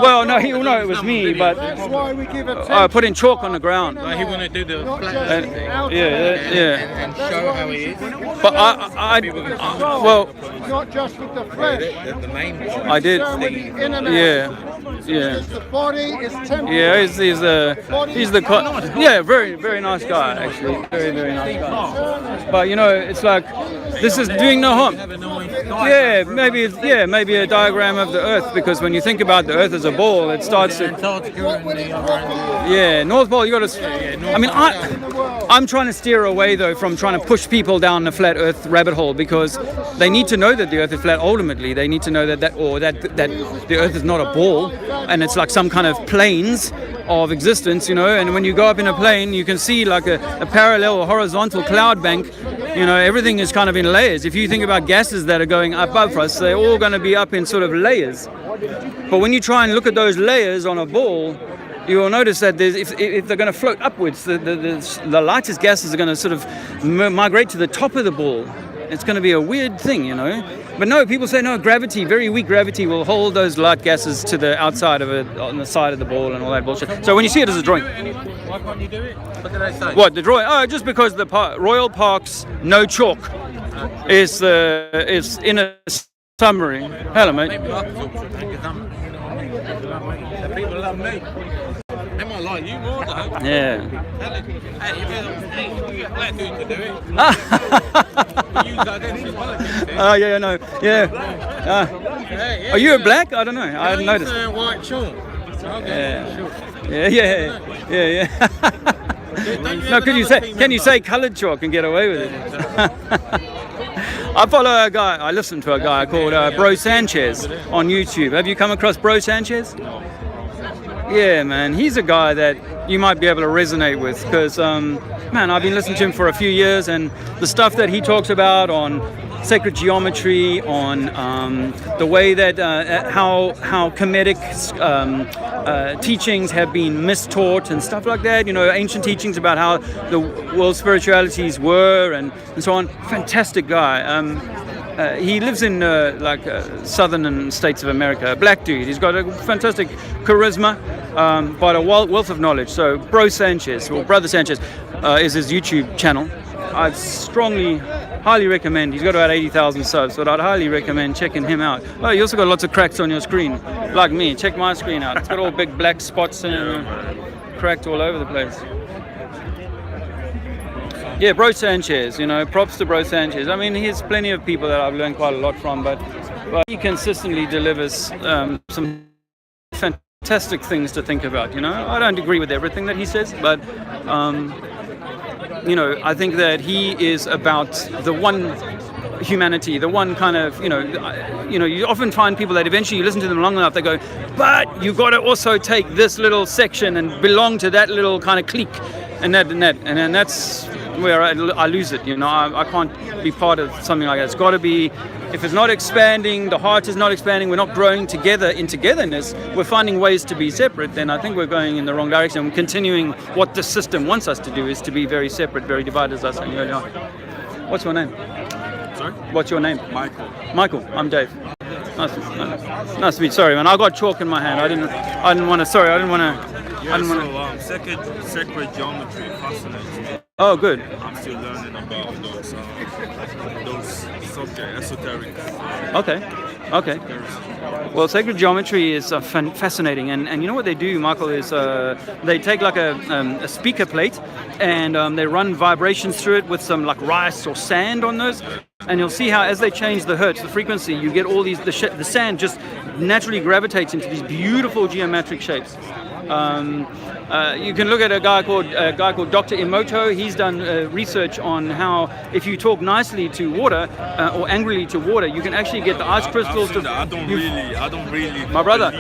Well, no, he'll know it was me, but that's why we give I put in chalk on the ground. Like he want to do the flat Yeah. and show how he is. But well, not just with the flesh. The main I did. So with the inner man. Yeah. The body is temporary. Yeah, he's the very, very nice guy, actually. Very, very nice guy. But it's like this is doing no harm. Yeah, maybe a diagram of the Earth, because when you think about the Earth as a ball, it starts to. Yeah, North Pole. You got to. I mean, I'm trying to steer away though from trying to push people down the flat Earth rabbit hole, because they need to know that the Earth is flat. Ultimately, they need to know that the Earth is not a ball, and it's like some kind of planes of existence, and when you go up in a plane, you can see like a parallel or horizontal cloud bank. Everything is kind of in layers. If you think about gases that are going above us, they're all going to be up in sort of layers. But when you try and look at those layers on a ball, you will notice that if they're going to float upwards, the lightest gases are going to sort of migrate to the top of the ball. It's going to be a weird thing, But no, people say no, gravity, very weak gravity, will hold those light gases to the outside of it, on the side of the ball and all that bullshit. So when you see it as a drawing. Why can't you do it? What did I say? What, the drawing? Oh, just because the Royal Park's no chalk is in a summary. Hello, mate. Maybe I can talk to them. People love me. They might like you more though. Yeah. Hey, you get black dude to do it. You identity politics. Oh, yeah, no. Yeah. Are you a black? I don't know. I hadn't noticed. White chalk. Okay, sure. Yeah. No, can you say coloured chalk and get away with it? I follow a guy, I listen to a guy called Bro Sanchez on YouTube. Have you come across Bro Sanchez? Yeah, man, he's a guy that you might be able to resonate with, because, I've been listening to him for a few years, and the stuff that he talks about on sacred geometry, on the way that how Kemetic teachings have been mistaught and stuff like that, ancient teachings about how the world spiritualities were and so on. Fantastic guy. He lives in southern states of America. A black dude. He's got a fantastic charisma, but a wealth of knowledge. So Bro Sanchez, or Brother Sanchez, is his YouTube channel. I'd highly recommend. He's got about 80,000 subs, but I'd highly recommend checking him out. Oh, you also got lots of cracks on your screen, like me. Check my screen out. It's got all big black spots and cracked all over the place. Yeah, Bro Sanchez, props to Bro Sanchez. I mean, he's plenty of people that I've learned quite a lot from, but he consistently delivers some fantastic things to think about, I don't agree with everything that he says, but, I think that he is about the one humanity, the one kind of, you often find people that eventually you listen to them long enough, they go, but you got to also take this little section and belong to that little kind of clique and that's where I lose it, I can't be part of something like that. It's got to be, if it's not expanding, the heart is not expanding, we're not growing together in togetherness, we're finding ways to be separate, then I think we're going in the wrong direction. We're continuing what the system wants us to do, is to be very separate, very divided, as I said earlier on. What's your name? Sorry? What's your name? Michael. Michael. I'm Dave. Nice to meet. Sorry, man. I got chalk in my hand. I didn't want to. Sorry, I didn't want to. Yeah, so sacred geometry fascinates me. Oh, good. I'm still learning about those subjects, esoteric. Okay. Well, sacred geometry is fascinating, and you know what they do, Michael, is they take like a speaker plate and they run vibrations through it with some like rice or sand on those, and you'll see how as they change the hertz, the frequency, you get all these the sand just naturally gravitates into these beautiful geometric shapes. You can look at a guy called Dr. Emoto. He's done research on how if you talk nicely to water or angrily to water, you can actually get the ice crystals. I don't really. My brother.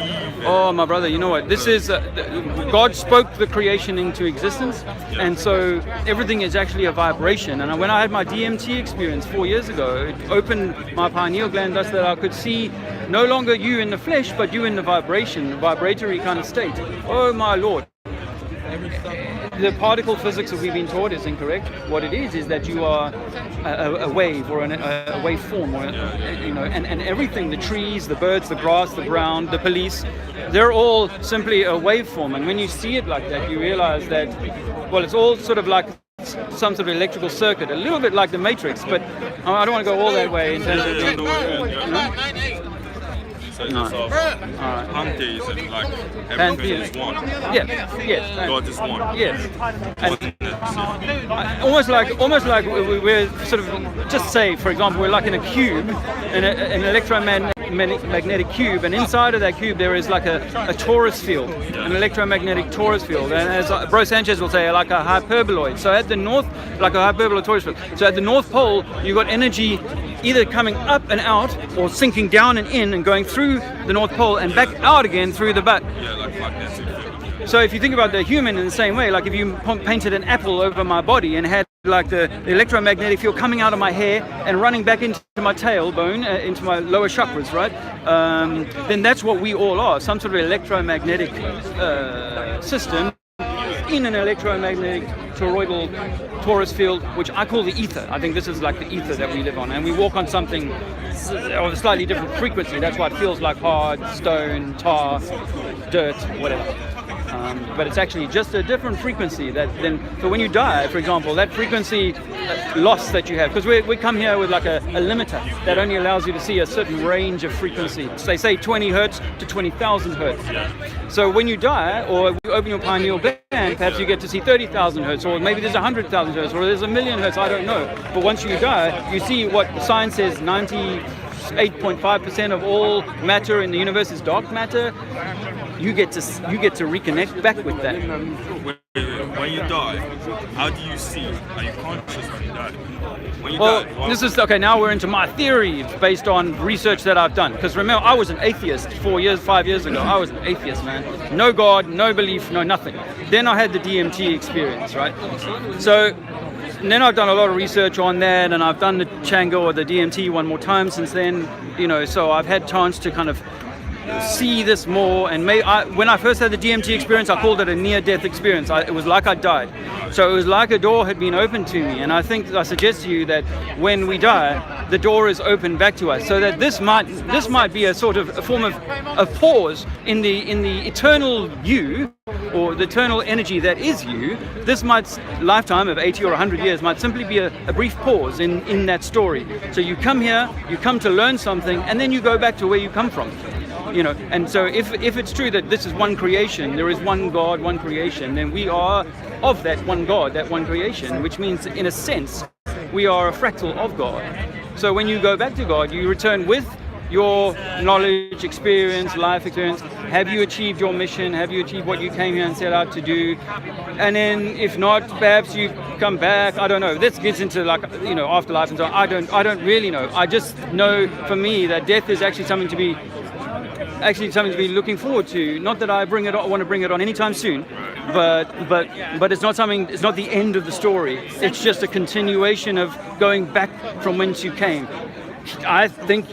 Oh, my brother. You know what? This is God spoke the creation into existence, and so everything is actually a vibration. And when I had my DMT experience 4 years ago, it opened my pineal gland thus that I could see no longer you in the flesh, but you in the vibration, vibratory kind of state. Oh my Lord. The particle physics that we've been taught is incorrect. What it is that you are a wave or a waveform, or and everything, the trees, the birds, the grass, the ground, the police, they're all simply a waveform. And when you see it like that, you realize that, well, it's all sort of like some sort of electrical circuit, a little bit like the Matrix, but I don't want to go all that way in terms of So it's sort of pantheism, like everything is one. Yes. God is one. Yes. And almost like we're sort of, just say, for example, we're like in a cube, an electromagnetic cube, and inside of that cube there is like a torus field, an electromagnetic torus field, and as Bro Sanchez will say, like a hyperboloid. So at the north, like a hyperboloid torus field. So at the North Pole, you've got energy either coming up and out, or sinking down and in and going through the North Pole and back out again through the butt. Yeah, like magnetic field. So if you think about the human in the same way, like if you painted an apple over my body and had like the electromagnetic field coming out of my hair and running back into my tailbone, into my lower chakras, right? Then that's what we all are, some sort of electromagnetic system in an electromagnetic toroidal torus field, which I call the ether. I think this is like the ether that we live on, and we walk on something of a slightly different frequency. That's why it feels like hard, stone, tar, dirt, whatever. But it's actually just a different frequency so when you die, for example, that frequency loss that you have, because we come here with like a limiter that only allows you to see a certain range of frequency. So they say 20 hertz to 20,000 hertz. So when you die, or you open your pineal gland, perhaps you get to see 30,000 hertz, or maybe there's 100,000 hertz, or there's 1,000,000 hertz, I don't know. But once you die, you see what science says, 98.5% of all matter in the universe is dark matter. You get to reconnect back with that. When you die, how do you see? Are you conscious when you die? When you Well, die, this is okay. Now we're into my theory based on research that I've done. Because remember, I was an atheist 5 years ago. I was an atheist, man. No God, no belief, no nothing. Then I had the DMT experience, right? So then I've done a lot of research on that, and I've done the Chango or the DMT one more time since then. So I've had chance to kind of see this more, and when I first had the DMT experience, I called it a near-death experience. It was like I died. So it was like a door had been opened to me, and I suggest to you that when we die, the door is opened back to us, so that this might be a sort of a form of a pause in the eternal you, or the eternal energy that is you. This lifetime of 80 or 100 years might simply be a brief pause in that story. So you come here, you come to learn something, and then you go back to where you come from. And so if it's true that this is one creation, there is one God, one creation, then we are of that one God, that one creation, which means in a sense we are a fractal of God. So when you go back to God, you return with your knowledge, experience, life experience. Have you achieved your mission? Have you achieved what you came here and set out to do? And then if not, perhaps you come back. I don't know. This gets into afterlife and so on. I don't really know. I just know for me that death is actually something to be looking forward to. Not that I want to bring it on anytime soon, but it's not something. It's not the end of the story. It's just a continuation of going back from whence you came. I think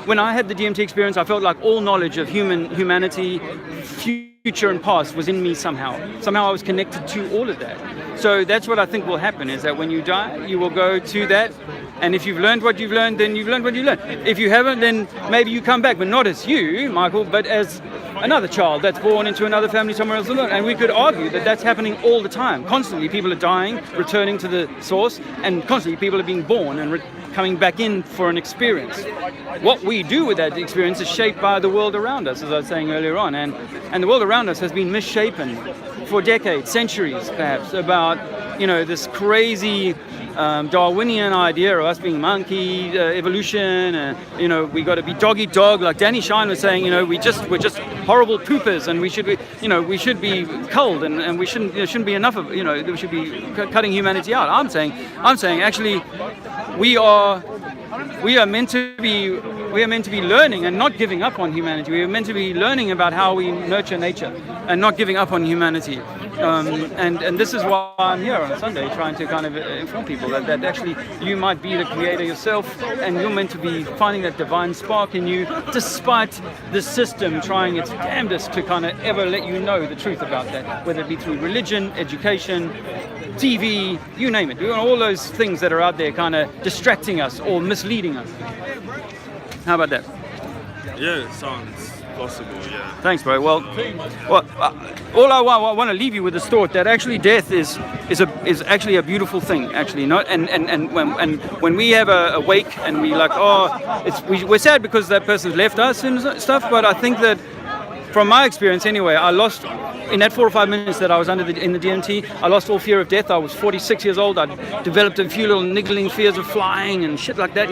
when I had the DMT experience, I felt like all knowledge of humanity, future and past was in me somehow. Somehow I was connected to all of that. So that's what I think will happen, is that when you die, you will go to that And if you've learned what you've learned, then you've learned what you learned. If you haven't, then maybe you come back, but not as you, Michael, but as another child that's born into another family somewhere else. And we could argue that that's happening all the time. Constantly, people are dying, returning to the source, and constantly people are being born and coming back in for an experience. What we do with that experience is shaped by the world around us, as I was saying earlier on. And the world around us has been misshapen for decades, centuries perhaps, about, this crazy Darwinian idea of us being monkey evolution, we got to be dog eat dog, like Danny Shine was saying. We're just horrible poopers, and we should be culled, and we shouldn't there shouldn't be enough of we should be cutting humanity out. I'm saying actually we are meant to be learning and not giving up on humanity. We are meant to be learning about how we nurture nature and not giving up on humanity. And this is why I'm here on a Sunday, trying to kind of inform people that actually you might be the creator yourself, and you're meant to be finding that divine spark in you, despite the system trying its damnedest to kind of ever let you know the truth about that, whether it be through religion, education, TV, you name it. All those things that are out there kind of distracting us or misleading us. How about that? Yeah, it sounds possible, yeah. Thanks, bro. Well, all I want to leave you with is thought that actually death is actually a beautiful thing, actually. Not and when we have a wake and we like, we're sad because that person's left us and stuff. But I think that, from my experience anyway, I lost, in that 4 or 5 minutes that I was in the DMT, I lost all fear of death. I was 46 years old. I developed a few little niggling fears of flying and shit like that,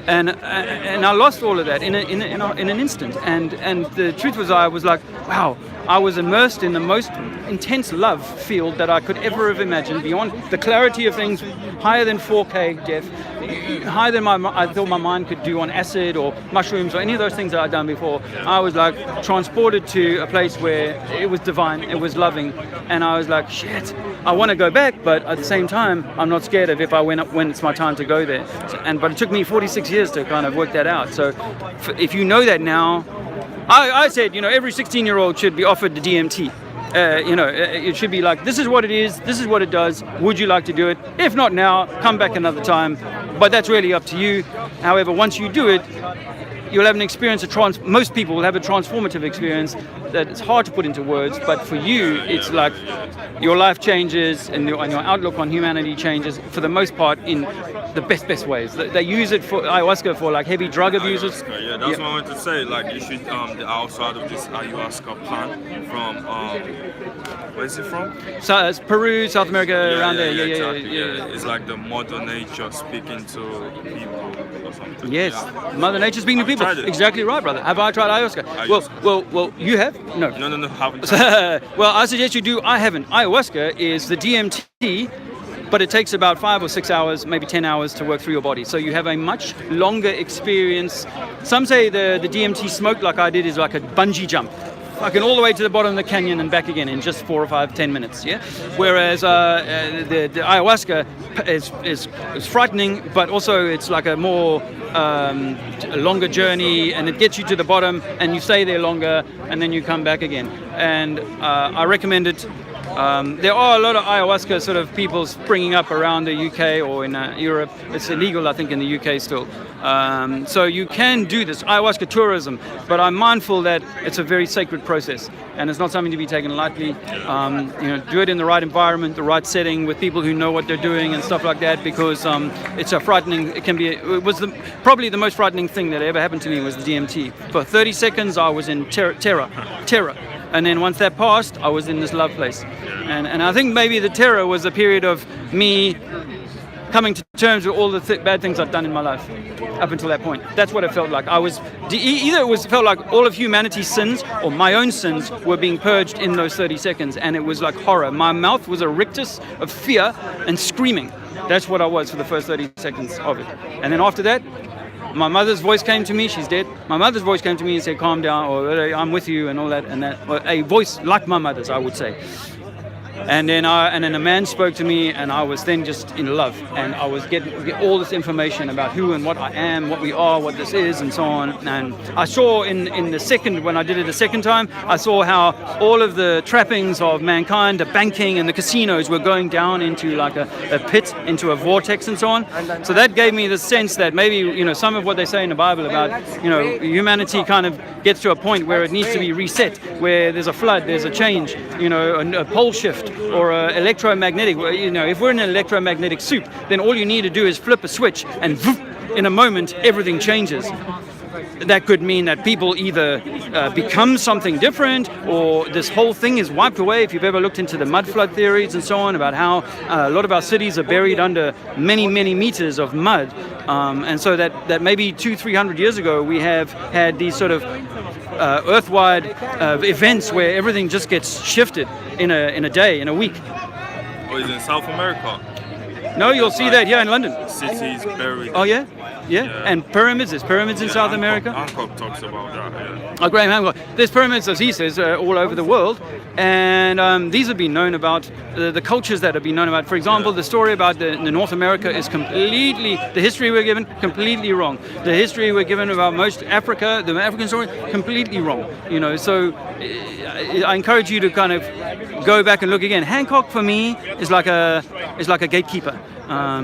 and I lost all of that in an instant. And the truth was, I was like, wow, I was immersed in the most intense love field that I could ever have imagined, beyond the clarity of things, higher than 4K, Jeff, higher than I thought my mind could do on acid or mushrooms or any of those things that I'd done before. I was like transported to a place where it was divine, it was loving, and I was like, shit, I want to go back, but at the same time, I'm not scared of if I went up when it's my time to go there. But it took me 46 years to kind of work that out. So if you know that now, I said, every 16-year-old should be offered the DMT. It should be like, this is what it is, this is what it does, would you like to do it? If not now, come back another time, but that's really up to you. However, once you do it, you'll have an experience, most people will have a transformative experience that it's hard to put into words, but for you, it's like your life changes and your outlook on humanity changes, for the most part, in the best ways. They use it for ayahuasca for like heavy drug abusers. Yeah, that's what I wanted to say. Like, you should, the outside of this ayahuasca plant from, where is it from? So it's Peru, South America, around there. Yeah. It's like the Mother Nature speaking to people or something. Yes, yeah. Mother Nature speaking to people. Exactly right, brother. Have I tried ayahuasca? Well, you have? No. No, haven't. Well, I suggest you do. I haven't. Ayahuasca is the DMT, but it takes about 5 or 6 hours, maybe 10 hours to work through your body. So you have a much longer experience. Some say the DMT smoke, like I did, is like a bungee jump. Fucking all the way to the bottom of the canyon and back again in just 4 or 5, 10 minutes, yeah? Whereas the ayahuasca is frightening, but also it's like a more a longer journey, and it gets you to the bottom, and you stay there longer, and then you come back again. And I recommend it. There are a lot of ayahuasca sort of people springing up around the UK or in Europe. It's illegal, I think, in the UK still. So you can do this, ayahuasca tourism, but I'm mindful that it's a very sacred process, and it's not something to be taken lightly. Do it in the right environment, the right setting, with people who know what they're doing and stuff like that, because it's a frightening. It was probably the most frightening thing that ever happened to me was the DMT. For 30 seconds, I was in terror. And then once that passed, I was in this love place. And I think maybe the terror was a period of me coming to terms with all the bad things I've done in my life up until that point. That's what it felt like. I was felt like all of humanity's sins or my own sins were being purged in those 30 seconds, and it was like horror. My mouth was a rictus of fear and screaming. That's what I was for the first 30 seconds of it. And then after that, my mother's voice came to me. She's dead. My mother's voice came to me and said, calm down, or I'm with you, and all that, and that. A voice like my mother's, I would say. And then a man spoke to me, and I was then just in love, and I was getting all this information about who and what I am, what we are, what this is, and so on. And I saw in the second, when I did it the second time, I saw how all of the trappings of mankind, the banking and the casinos, were going down into like a pit, into a vortex, and so on. So that gave me the sense that maybe, you know, some of what they say in the Bible about, you know, humanity kind of gets to a point where it needs to be reset, where there's a flood, there's a change, you know, a pole shift, or electromagnetic. You know, if we're in an electromagnetic soup, then all you need to do is flip a switch, and in a moment everything changes. That could mean that people either become something different, or this whole thing is wiped away. If you've ever looked into the mud flood theories and so on, about how a lot of our cities are buried under many, many meters of mud, and so that maybe 200-300 years ago we have had these sort of earth-wide events where everything just gets shifted in a day, in a week. Or is it in South America? No, you'll see that here in London. Cities buried. Oh yeah? Yeah, and pyramids. There's pyramids in South America. Hancock talks about that. Yeah. Oh, Graham Hancock. There's pyramids, as he says, all over the world, and these have been known about. The cultures that have been known about. For example, the story about the North America is completely, the history we're given, completely wrong. The history we're given about most Africa, the African story, completely wrong. You know, so I encourage you to kind of go back and look again. Hancock, for me, is like a gatekeeper.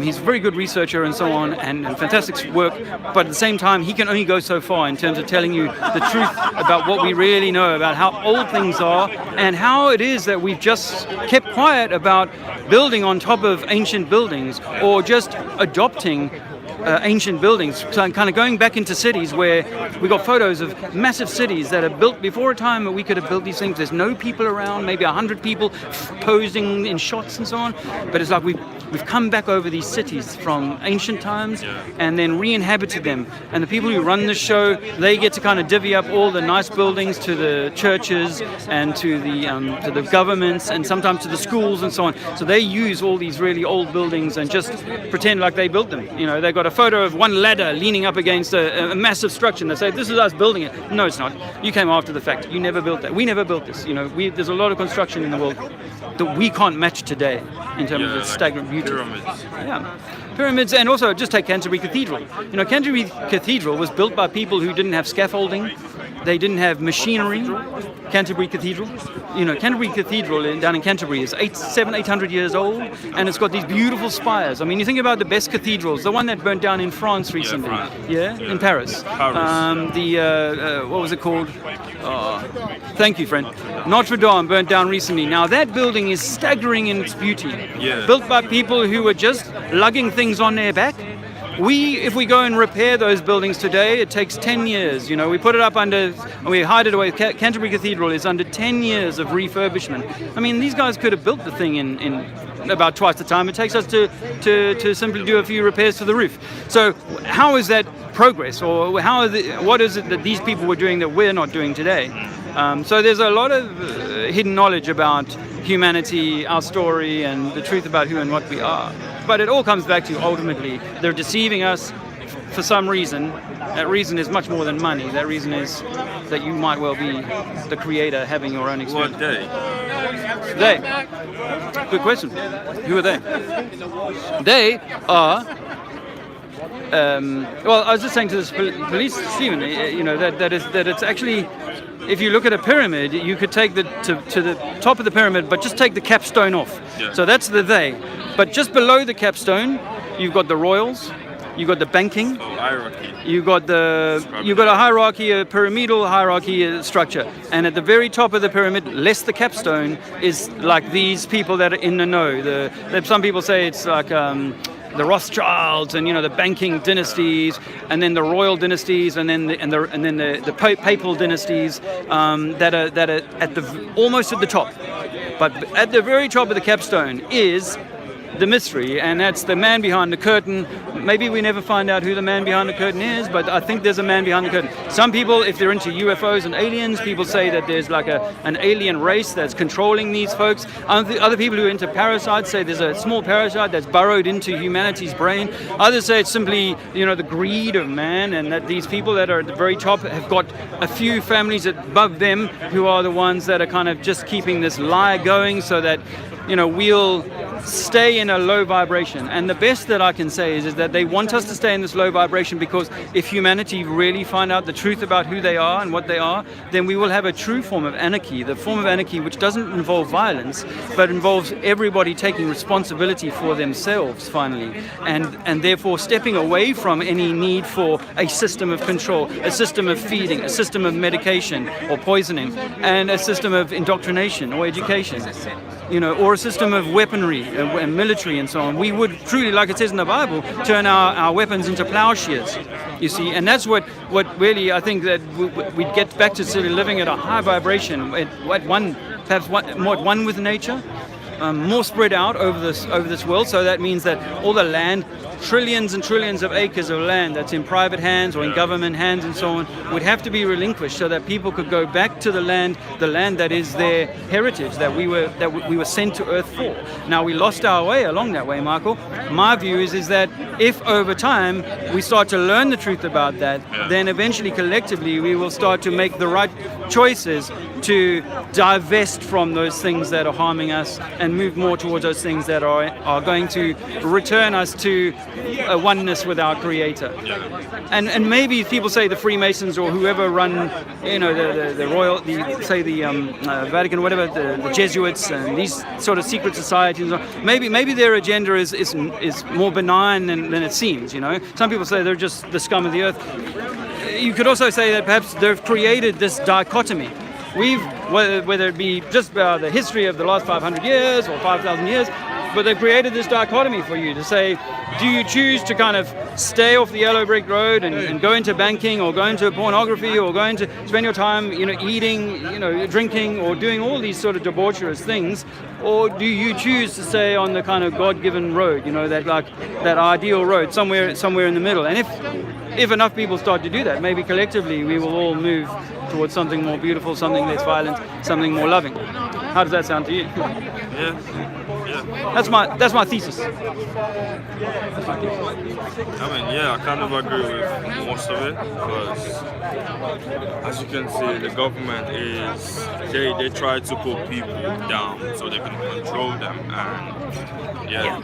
He's a very good researcher and so on, and fantastic work, but at the same time he can only go so far in terms of telling you the truth about what we really know about how old things are, and how it is that we've just kept quiet about building on top of ancient buildings, or just adopting ancient buildings. So I'm kind of going back into cities where we got photos of massive cities that are built before a time that we could have built these things. There's no people around, maybe 100 people posing in shots and so on, but it's like we've come back over these cities from ancient times and then re-inhabited them. And the people who run the show, they get to kind of divvy up all the nice buildings to the churches and to the governments and sometimes to the schools and so on. So they use all these really old buildings and just pretend like they built them. You know, they've got a photo of one ladder leaning up against a massive structure, and they say, this is us building it. No, it's not. You came after the fact. You never built that. We never built this. You know, there's a lot of construction in the world that we can't match today in terms of its stagnant beauty. Pyramids. Yeah. Pyramids, and also just take Canterbury Cathedral. You know, Canterbury Cathedral was built by people who didn't have scaffolding. They didn't have machinery. Canterbury Cathedral. You know, Canterbury Cathedral down in Canterbury is 800 years old, and it's got these beautiful spires. I mean, you think about the best cathedrals. The one that burnt down in France recently. In Paris. What was it called? Thank you, friend. Notre Dame burnt down recently. Now that building is staggering in its beauty. Yeah. Built by people who were just lugging things on their back. If we go and repair those buildings today, it takes 10 years. You know, we put it up we hide it away. Canterbury Cathedral is under 10 years of refurbishment. I mean, these guys could have built the thing in about twice the time it takes us to simply do a few repairs to the roof. So how is that progress, or what is it that these people were doing that we're not doing today? So there's a lot of hidden knowledge about humanity, our story, and the truth about who and what we are. But it all comes back to, ultimately, they're deceiving us for some reason. That reason is much more than money. That reason is that you might well be the creator, having your own experience. What day? They? Good question. Who are they? They are... well, I was just saying to this police, Stephen, you know, that it's actually... If you look at a pyramid, you could take to the top of the pyramid, but just take the capstone off. Yeah. So that's the they. But just below the capstone, you've got the royals, you've got the banking, Hierarchy. you've got a hierarchy, a pyramidal hierarchy structure, and at the very top of the pyramid, less the capstone, is like these people that are in the know. Some people say it's like the Rothschilds, and you know, the banking dynasties, and then the royal dynasties, and then the papal dynasties that are almost at the top. But at the very top of the capstone is the mystery, and that's the man behind the curtain. Maybe we never find out who the man behind the curtain is, but I think there's a man behind the curtain. Some people, if they're into UFOs and aliens, people say that there's like an alien race that's controlling these folks. Other people who are into parasites say there's a small parasite that's burrowed into humanity's brain. Others say it's simply, you know, the greed of man, and that these people that are at the very top have got a few families above them who are the ones that are kind of just keeping this lie going, so that we'll stay in a low vibration. And the best that I can say is that they want us to stay in this low vibration, because if humanity really find out the truth about who they are and what they are, then we will have a true form of anarchy, the form of anarchy which doesn't involve violence, but involves everybody taking responsibility for themselves finally, and therefore stepping away from any need for a system of control, a system of feeding, a system of medication or poisoning, and a system of indoctrination or education, or a system of weaponry and military and so on. We would truly, like it says in the Bible, turn our weapons into plowshares, you see. And that's what really, I think that we'd get back to sort of living at a high vibration, at one with nature, more spread out over this world. So that means that all the land, trillions and trillions of acres of land that's in private hands or in government hands and so on, would have to be relinquished so that people could go back to the land that is their heritage, that we were sent to earth for. Now, we lost our way along that way, Michael. My view is that if over time we start to learn the truth about that, then eventually collectively we will start to make the right choices to divest from those things that are harming us and move more towards those things that are going to return us to a oneness with our Creator. And maybe people say the Freemasons or whoever run, the royal, the Vatican or whatever, the Jesuits and these sort of secret societies. Maybe their agenda is more benign than it seems. Some people say they're just the scum of the earth. You could also say that perhaps they've created this dichotomy. Whether it be just the history of the last 500 years or 5,000 years, but they've created this dichotomy for you to say, do you choose to kind of stay off the yellow brick road and go into banking or go into pornography or going to spend your time, eating, drinking or doing all these sort of debaucherous things, or do you choose to stay on the kind of God-given road, that ideal road, somewhere in the middle? And if enough people start to do that, maybe collectively we will all move towards something more beautiful, something less violent, something more loving. How does that sound to you? Yeah. That's my thesis. I kind of agree with most of it, because as you can see, the government they try to put people down so they can control them, and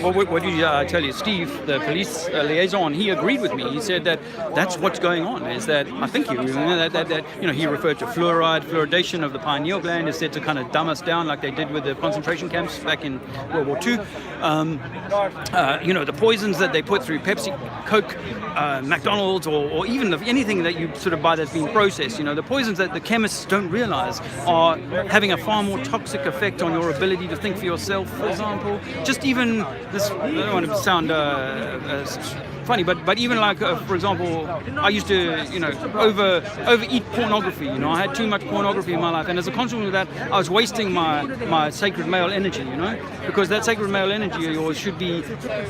Well, what did I tell you? Steve, the police liaison, he agreed with me. He said that that's what's going on. Is that I think you remember that he referred to fluoridation of the pineal gland is said to kind of dumb us down like they did with the concentration camps back in World War II. The poisons that they put through Pepsi, Coke, McDonald's, or even anything that you sort of buy that's been processed. The poisons that the chemists don't realize are having a far more toxic effect on your ability to think for yourself, for example. Just even this, I don't want to sound funny, but even for example, I used to overeat pornography. I had too much pornography in my life, and as a consequence of that, I was wasting my sacred male energy. Because that sacred male energy of yours should be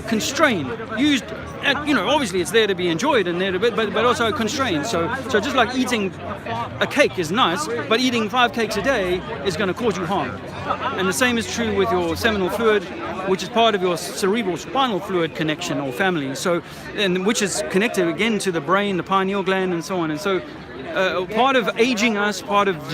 constrained, used. Obviously it's there to be enjoyed and there to but also constrained. So just like eating a cake is nice, but eating 5 cakes a day is going to cause you harm. And the same is true with your seminal fluid, which is part of your cerebral spinal fluid connection or family. So, and which is connected again to the brain, the pineal gland, and so on. And so, part of aging us, part of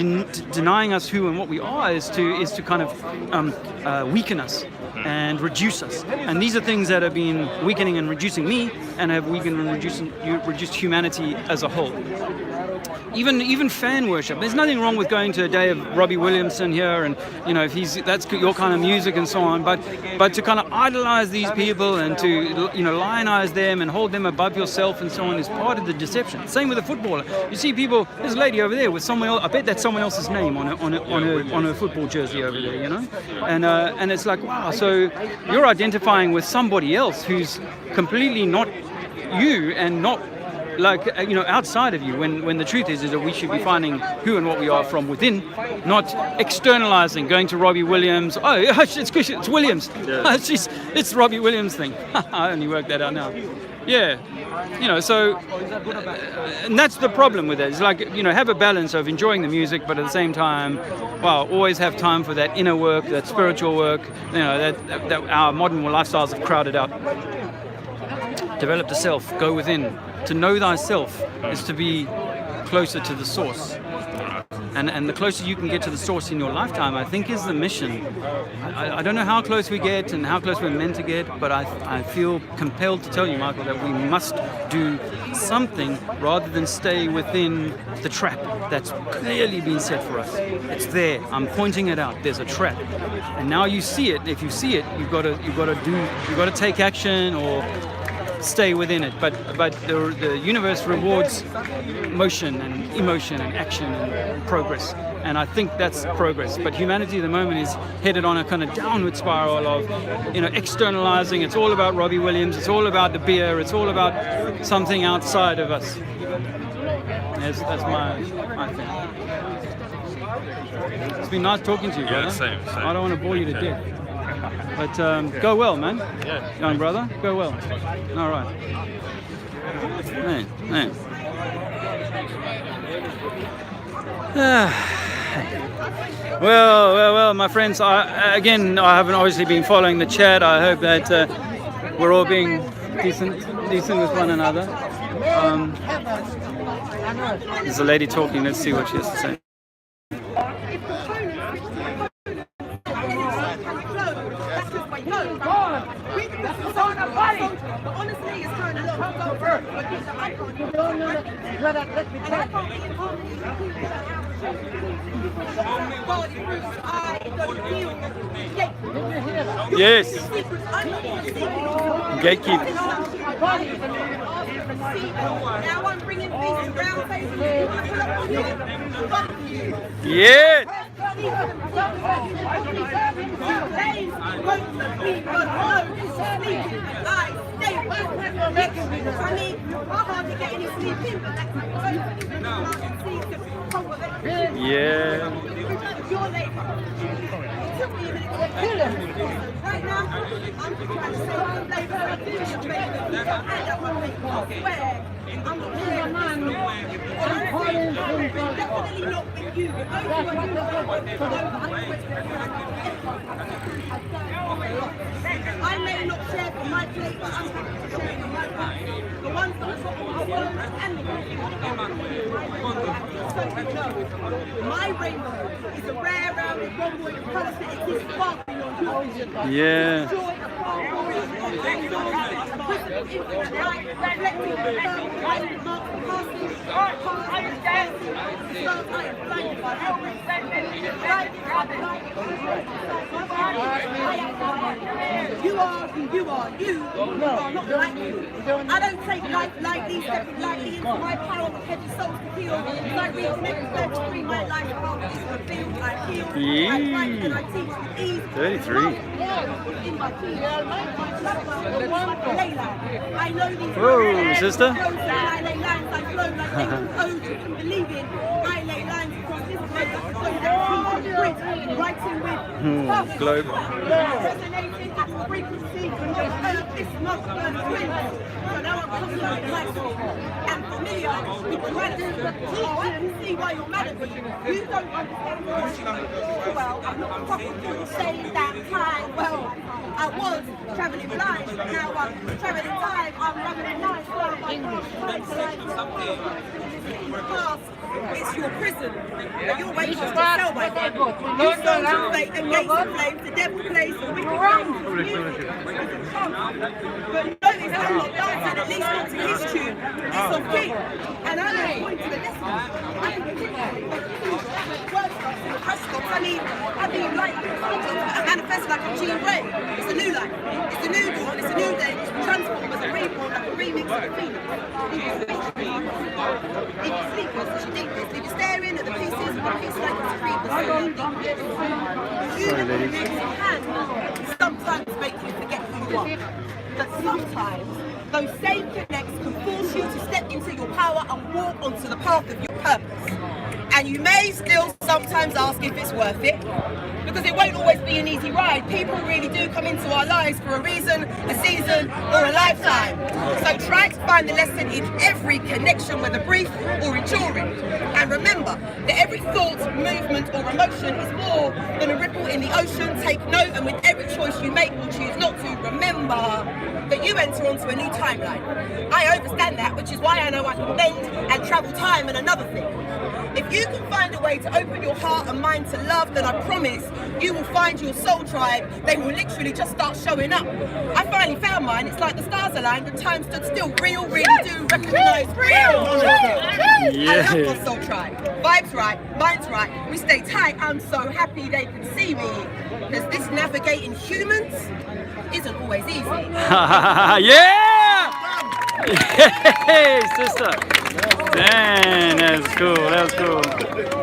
denying us who and what we are, is to kind of weaken us and reduce us. And these are things that have been weakening and reducing me, and have weakened and reduced humanity as a whole. Even fan worship. There's nothing wrong with going to a day of Robbie Williamson here, and if that's your kind of music and so on. But to kind of idolize these people and to lionize them and hold them above yourself and so on is part of the deception. Same with a footballer. You see people. There's a lady over there with someone else. I bet that's someone else's name on her football jersey over there. And it's like, wow. So you're identifying with somebody else who's completely not you and not outside of you, when the truth is that we should be finding who and what we are from within, not externalizing, going to Robbie Williams. Oh, it's Williams. Yeah. It's Robbie Williams thing. I only worked that out now. Yeah. So and that's the problem with it. It's like, have a balance of enjoying the music, but at the same time, always have time for that inner work, that spiritual work, that our modern lifestyles have crowded out. Develop the self, go within. To know thyself is to be closer to the source. And the closer you can get to the source in your lifetime, I think, is the mission. I don't know how close we get and how close we're meant to get, but I feel compelled to tell you, Michael, that we must do something rather than stay within the trap that's clearly been set for us. It's there. I'm pointing it out. There's a trap, and now you see it. If you see it, you've got to take action or stay within it. But the universe rewards motion and emotion and action and progress, and I think that's progress. But humanity at the moment is headed on a kind of downward spiral of, externalizing. It's all about Robbie Williams. It's all about the beer. It's all about something outside of us. That's my thing. It's been nice talking to you, brother. Same. I don't want to bore you to death. But go well, man. Young brother, go well. All right. Man. Well, my friends. I haven't obviously been following the chat. I hope that we're all being decent with one another. There's a lady talking. Let's see what she has to say. Yes. Gatekeep. Now I'm bringing these brown faces. Yes. Yeah. Right now, I'm just trying to say I'm not definitely not with you. I may not share from my plate, but I'm happy to share from my plate. The ones that are top of my phone and my rainbow is a rare, rounded, rhomboid colour that exists sparkling on yours. Yeah. You are who you are. You are not like you. I don't take life lightly, step lightly into my power of heavy souls to heal. I reconnect with them to bring my life out. It's revealed. I heal. I write and I teach with ease. 33. In my teeth. I know these. Whoa, sister. I lay lines, I flow like they can code you can believe in. I lay lines across this road that flow down writing with globe. resonating at the frequency of earth, this month burns twins. So now I'm coming like a light and familiar with the reality. Oh, I can see why you're mad at me. You don't understand what I'm doing. Well, I'm not properly saying that time. Well, I was travelling blind, but now I'm travelling time. I'm travelling life. It's your prison that you're waiting to sell by them. You sold your fate, the gates of flames, the devil plays, the wicked wrongs. But notice I'm not dancing, at least not to his tune. It's of king. And I'm not going to the lesson. I can predict I mean, like, a manifest like a Jean Grey. It's a new life. It's a new dawn. It's a new day. It's transformed as a reborn, like a remix of the Phoenix. If you sleepless, it's deepest. If you're staring at the pieces, one piece like it's creepers. Human connects can sometimes make you forget who you are. But sometimes those same connects can force you to step into your power and walk onto the path of your purpose. And you may still sometimes ask if it's worth it, because it won't always be an easy ride. People really do come into our lives for a reason, a season, or a lifetime. So try to find the lesson in every connection, whether brief or enduring. And remember that every thought, movement, or emotion is more than a ripple in the ocean. Take note, and with every choice you make or choose not to, remember that you you enter onto a new timeline. I understand that, which is why I know I can bend and travel time and another thing. If you can find a way to open your heart and mind to love, then I promise you will find your soul tribe. They will literally just start showing up. I finally found mine. It's like the stars aligned and time stood still. Real, really do recognise real. I love my soul tribe. Vibes right, mind's right. We stay tight. I'm so happy they can see me. Because this navigating humans isn't always easy. Yeah! Hey, sister. Damn, that was cool. That was cool.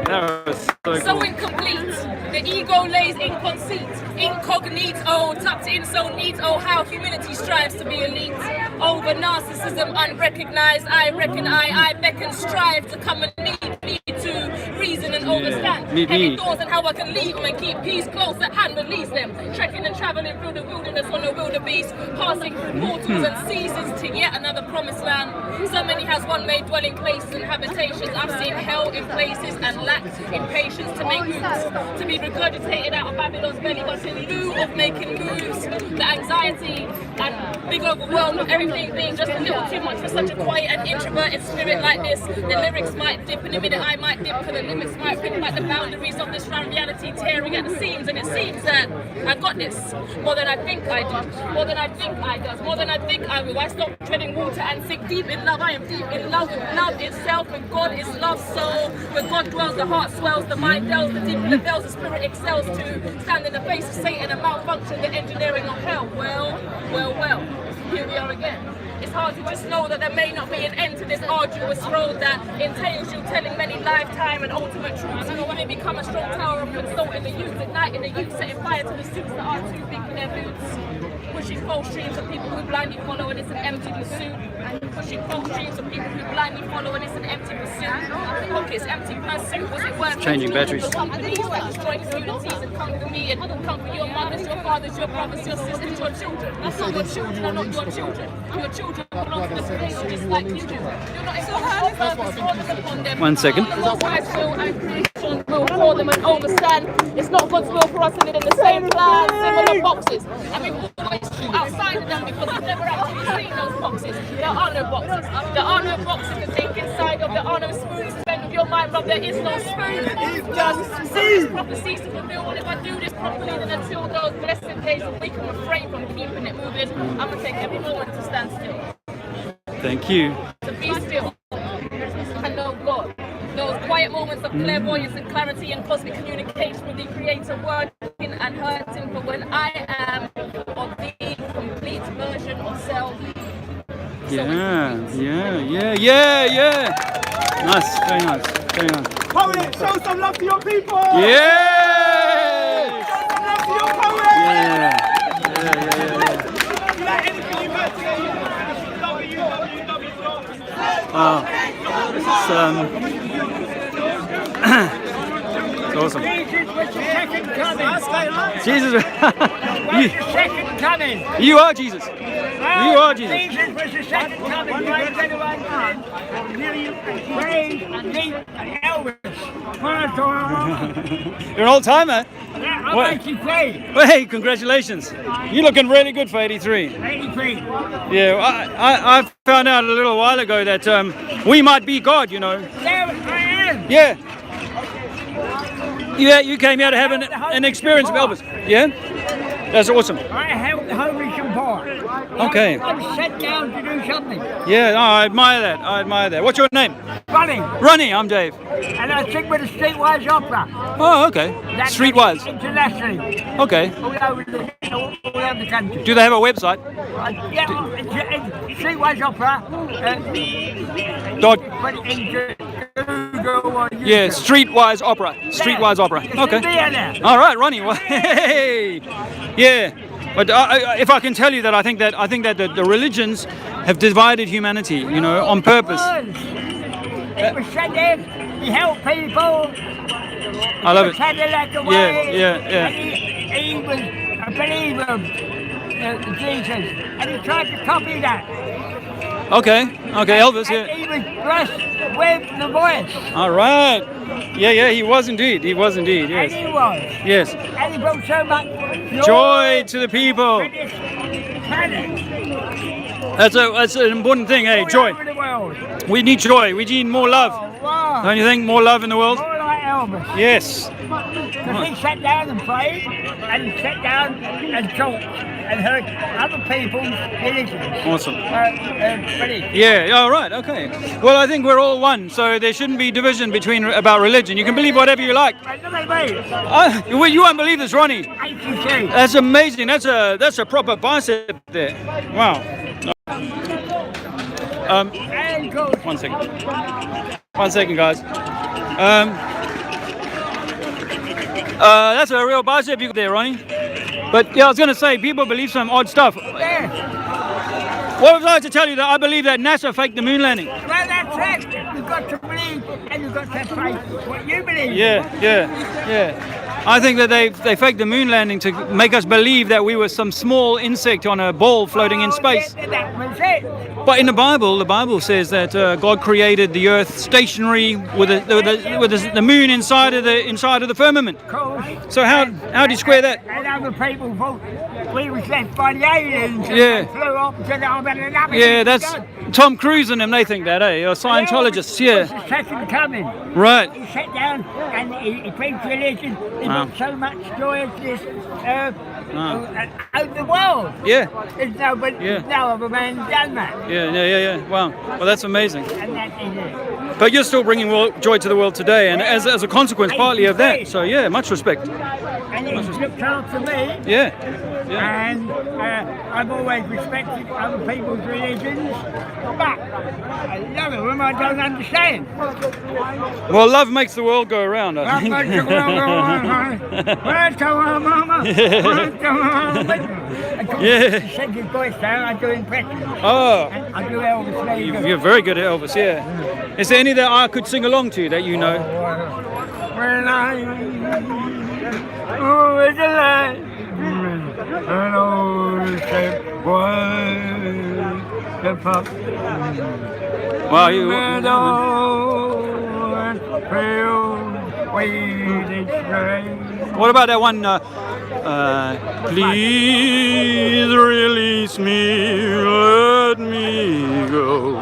That was so cool. So incomplete. The ego lays in conceit. Incognito, tucked in so neat. Oh, how humility strives to be elite. Over narcissism unrecognized. I reckon I beckon, strive to come and lead me to reason and understand. Heavy doors and how I can leave them and keep peace close at hand, release them. Trekking and traveling through the wilderness on a wildebeest, passing through portals and seasons to yet another promised land. So many has one made dwelling places and habitations. I've seen hell in places and lacked impatience to make moves, to be regurgitated out of Babylon's belly, but in lieu of making moves, the anxiety and big overwhelm of everything being just a little too much for such a quiet and introverted spirit like this. The lyrics might dip in a minute, I might dip, for the limits might rip like the boundaries of this round reality tearing at the seams, and it seems that I got this more than I think I do, more than I think I does, more than I think I will. I stop treading water and sink deep in love. I am deep in love with love itself, and God is love. So where God dwells, the heart swells, the mind delves, the deep in the bells, the spirit excels to stand in the face of Satan and malfunction the engineering of hell. Well, here we are again. It's hard to just know that there may not be an end to this arduous road that entails you telling many lifetime and ultimate truths. You know, when it become a strong tower of consulting the youth, igniting the youth, setting fire to the suits that are too big for their boots. Pushing false streams of people who blindly follow and it's an empty pursuit. Pushing false streams of people who blindly follow and it's an empty pursuit. Pockets empty pursuit. Was it worth Changing batteries. The companies that destroy communities and come to me and come for your mothers, your fathers, your brothers, your sisters, your children. That's not your children are not your children. Your children belong to the place just like you do. You're not so hard purpose upon them. 1 second. God's will and creation will for them and overstand. It's not God's will for us to live in the same plan, similar boxes. And we've always fought outside of them because we've never actually seen those boxes. There are no boxes. There are no boxes to think inside of. There are no spoons to spend with your mind, Rob. There is no spoon. Just see prophecies to fulfill. And if I do this properly, then until those blessed days that we can refrain from keeping it moving, I'm going to take every moment to stand still. Thank you. To be still and know God. Those quiet moments of clairvoyance and clarity and cosmic communication with the Creator, working and hurting for when I am of the complete version of self. Yeah. Nice, very nice, very nice. Poet, show some love to your people! Yeah! Show some love to your poet! Yeah. Like anything you've heard today, Wow. It's awesome. Jesus was the second coming. You are Jesus. You are Jesus. Jesus was the second coming. Why does anyone praise Elvis? You're an old timer. Yeah, I like you play. Well, hey, congratulations. You're looking really good for 83. 83. Yeah, I found out a little while ago that we might be God, you know. There I am. Yeah. Yeah, you came here to have an experience with Elvis. Yeah? That's awesome. I helped the homeless and poor. Okay. I was set down to do something. Yeah, no, I admire that. What's your name? Ronnie. Ronnie, I'm Dave. And I sing with the Streetwise Opera. Oh, okay. That's Streetwise. Internationally. Okay. All over the country. Do they have a website? Yeah, it's Streetwise Opera. Dot. Put it into Google or YouTube. Yeah, Streetwise Opera. Streetwise Opera. Okay. All right, Ronnie. Well, hey. Yeah. But if I can tell you that I think that the religions have divided humanity, you know, on purpose. It was said there, he helped people. I love it. Yeah. Yeah. He was a believer of Jesus, and he tried to copy that. Okay, Elvis, and yeah. he was blessed with the voice. All right. Yeah, he was indeed, yes. And he was. Yes. And he brought so much Joy to the people. British planet. That's an important thing, eh? All Joy. over the world. We need joy. We need more love. Wow. Don't you think? More love in the world? More like Elvis. Yes. Because he sat down and prayed, and he sat down and talked, and heard other people's religions. Awesome. Beliefs. Yeah. Oh, right. Okay. Well, I think we're all one, so there shouldn't be division about religion. You can believe whatever you like. Right, look at me. Well, you won't believe this, Ronnie. ATC. That's amazing. That's a proper bicep there. Wow. And good. 1 second. 1 second, guys. That's a real bicep you got there, Ronnie. But yeah, I was going to say, people believe some odd stuff. Yeah. What would I like to tell you that I believe that NASA faked the moon landing? Well, that's it. You've got to believe, and you've got to pray what you believe. Yeah. I think that they faked the moon landing to make us believe that we were some small insect on a ball floating in space. Yeah, that was it. But in the Bible says that God created the Earth stationary with the moon inside of the firmament. Cool. So how do you square that? And other people thought we was left by the aliens. And Yeah. they flew up and said, "I'm better than nothing." Yeah, that's Tom Cruise and them. They think that, eh? Or Scientologists, It yeah. was the second coming. Right. He sat down and he preached religion. He Wow. brought so much joy to this over the world. Yeah. There's nobody, Yeah. no other man done that. Yeah. Wow. Well, that's amazing. And that is it. But you're still bringing joy to the world today, and as a consequence, partly of that. So yeah, much respect. And he's looked after me. Yeah. And I've always respected other people's religions, but a lot of them I don't understand. Well, love makes the world go around, I think. Yeah. He sent his voice down, I do impressions. Oh. And I do Elvis very good. You're very good at Elvis, yeah. Is there any that I could sing along to that you know? When I was alive, an old ship was the pup. Wow, you. What about that one? Please release me, let me go.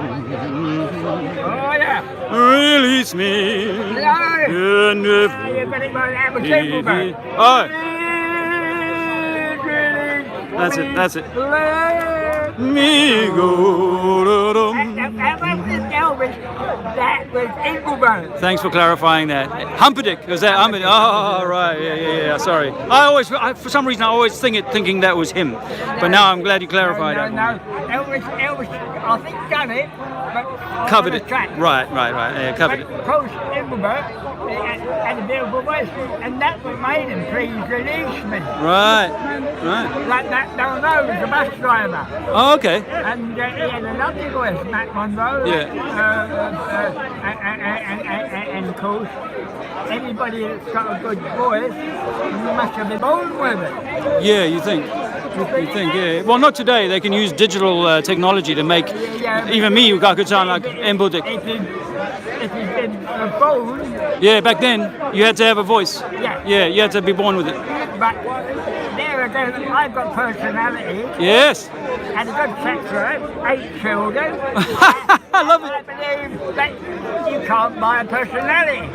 Oh yeah. Release me. Yeah. And if oh, that's it. Let Me go. That wasn't Elvis. That was Engelbert. Thanks for clarifying that. Humperdinck, was that Humperdinck? Oh, right, yeah. Sorry. For some reason, I always thinking that was him. But now I'm glad you clarified that. No. Elvis, I think done it, but Covered on it. the track. Right. Yeah, covered it. Post Engelbert had a beautiful voice, and that what made him please release me. Right. Like that Monroe was a bus driver. Oh, okay. And he had a lovely voice, Matt Monroe. Yeah. And of course, anybody that's got a good voice must have been born with it. Yeah, you think? Yeah. Well, not today. They can use digital technology to make even me, I could sound like Engelbert. If he'd been born. Yeah, back then you had to have a voice. Yeah. You had to be born with it. But there again, I've got personality. Yes. And a good sex life, 8 children. I love it. I believe that you can't buy a personality.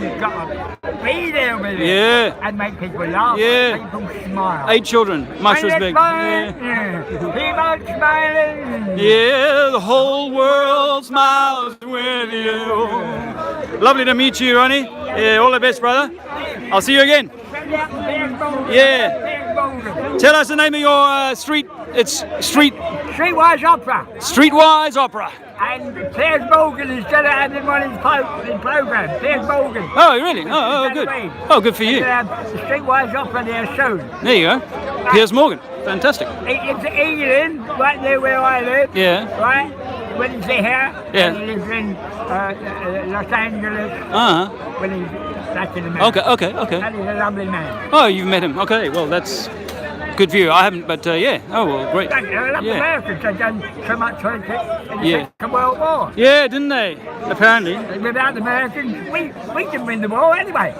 You've got to be there with it. Yeah. And make people laugh. Yeah. Make people smile. 8 children. Much When respect. it's fine, people smiling. Yeah, the whole world smiles with you. Lovely to meet you, Ronnie. Yeah, all the best, brother. I'll see you again. Yeah. Tell us the name of your street. It's Streetwise Opera. Streetwise Opera. And Piers Morgan is going to have him on his program. Piers Morgan. Oh, really? Oh, good. Oh, good for you. The Streetwise Opera there soon. There you go. Piers Morgan. Fantastic. It's England, right there where I live. Yeah. Right? When he's here, Yeah. he lives in Los Angeles. When he's back in America. Okay. And he's a lovely man. Oh, you've met him. Okay, well, that's good view. I haven't, but yeah. Oh well, great. The Yeah. Americans have done so much for it in the Yeah. Second World War. Yeah, didn't they? Apparently. Without the Americans, we didn't win the war anyway.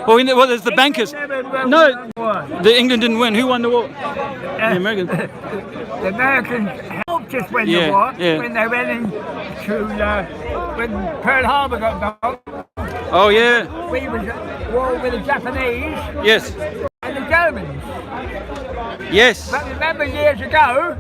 Well, there's the bankers. No, the England didn't win. Who won the war? The Americans. The Americans helped us win Yeah, the war yeah. when they went into when Pearl Harbor got bombed. Oh yeah. We was at war with the Japanese Yes. and the Germans. Yes. But remember years ago,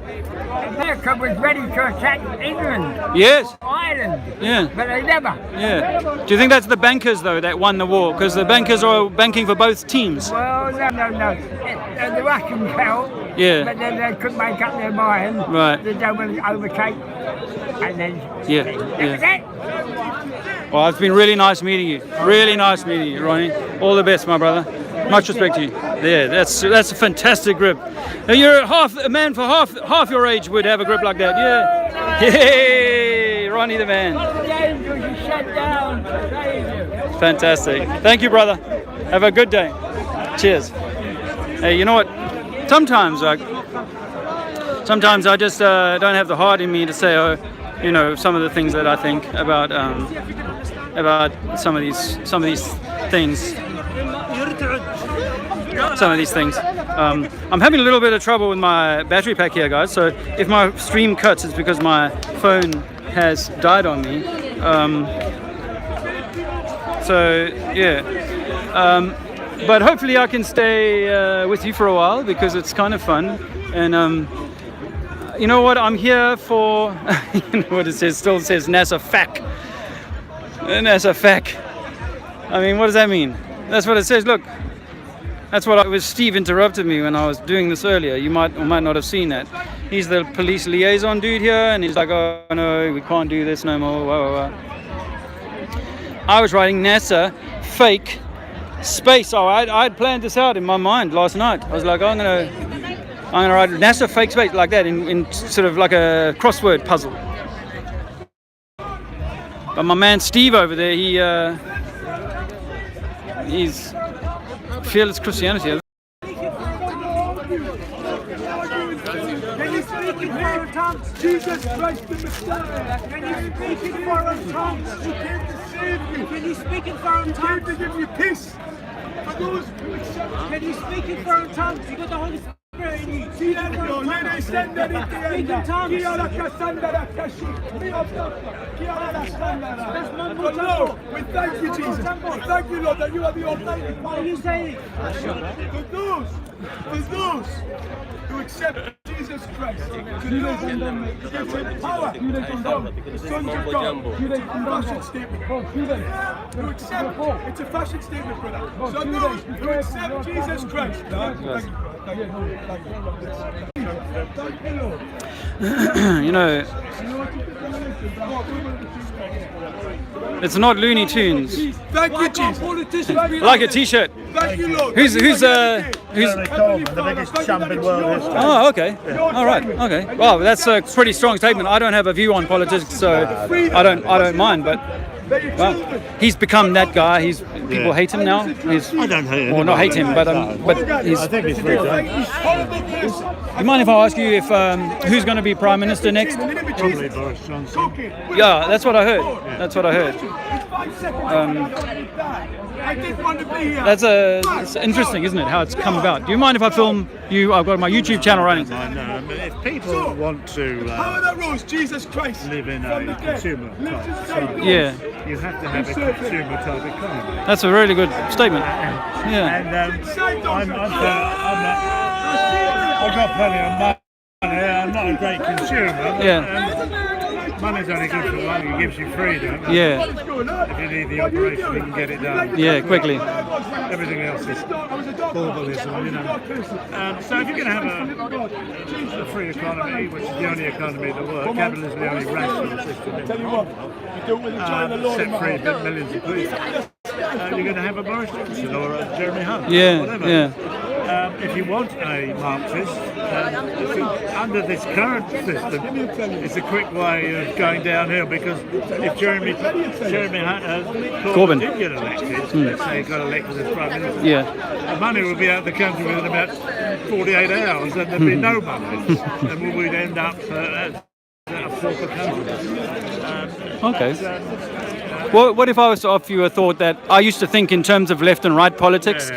America was ready to attack England, Yes. Ireland, Yeah. but they never. Yeah. Do you think that's the bankers though that won the war? Because the bankers are banking for both teams. Well, no. The Russians helped, Yeah. but then they couldn't make up their mind. Right. The Germans overtake, and then Yeah. that was Yeah. it. Well, it's been really nice meeting you. Really nice meeting you, Ronnie. All the best, my brother. Much respect to you. Yeah, that's a fantastic grip. Now, you're a man for half your age would have a grip like that. Yeah. Hey, Ronnie the man. The angels are shut down to save you. Fantastic. Thank you, brother. Have a good day. Cheers. Hey, you know what? Sometimes I just don't have the heart in me to say, some of the things that I think about some of these things. Some of these things. I'm having a little bit of trouble with my battery pack here, guys. So if my stream cuts, it's because my phone has died on me. But hopefully I can stay with you for a while because it's kind of fun. And you know what? I'm here for. You know what it says? Still says NASA FAC. NASA FAC. I mean, what does that mean? That's what it says. Look. That's what Steve interrupted me when I was doing this earlier. You might or might not have seen that. He's the police liaison dude here, and he's like, oh no, we can't do this no more. Whoa. I was writing NASA fake space. Oh, I'd planned this out in my mind last night. I was like, I'm gonna write NASA fake space like that in sort of like a crossword puzzle. But my man Steve over there, he's fearless Christianity. Can you speak in foreign tongues? Jesus Christ the Messiah. Can you speak in foreign tongues? He came to save you. Can you speak in foreign tongues? He came to give you peace. For those who accept. Can you speak in foreign tongues? You got the Holy Spirit in you. Speak in tongues. That's mumbo jumbo. We thank you, Jesus. We thank you, Lord, that you are the Almighty. What are you saying? For those who accept Jesus Christ, to live in them, gives him power, sons of God, fashion statement. Who accept, it's a fashion statement, brother. So those who accept Jesus Christ, You know, it's not Looney Tunes. Thank you, Jesus. Like a T-shirt. Thank you, Lord. Who's Jeremy Coleman, the biggest champ in world history. Oh, okay. All right. Okay. Well, that's a pretty strong statement. I don't have a view on politics, so I don't mind. But well, he's become that guy. People hate him now. I don't hate him. Or not hate him, but he's. I think he's really good. You mind if I ask you if who's going to be prime minister next? Probably Boris Johnson. Yeah, that's what I heard. That's what I heard. I didn't want to be here. It's interesting, isn't it? How it's come about. Do you mind if I film you? I've got my YouTube channel running. No, but if people want to How that rose Jesus Christ live in a consumer type society, Yeah, you have to have a consumer type economy. that's a really good statement. Yeah. And I've got plenty of money. I'm not a great consumer. Yeah. Money's only good for money. It gives you freedom. Yeah. If you need the operation, you can get it done. Yeah, quickly. Everything else is globalism, you know. So if you're going to have a free economy, which is the only economy that works, capitalism is the only rational system in the world, set free millions of people, you're going to have a Boris Johnson or a Jeremy Hunt, Yeah, or whatever. yeah. If you want a Marxist, under this current system, it's a quick way of going downhill, because if Jeremy Corbyn did get elected, let's say he got elected as Prime Minister, Yeah. the money will be out of the country within about 48 hours and there'd be no money, and we'd end up at a pauper country. Okay. Well, what if I was to offer you a thought that I used to think in terms of left and right politics,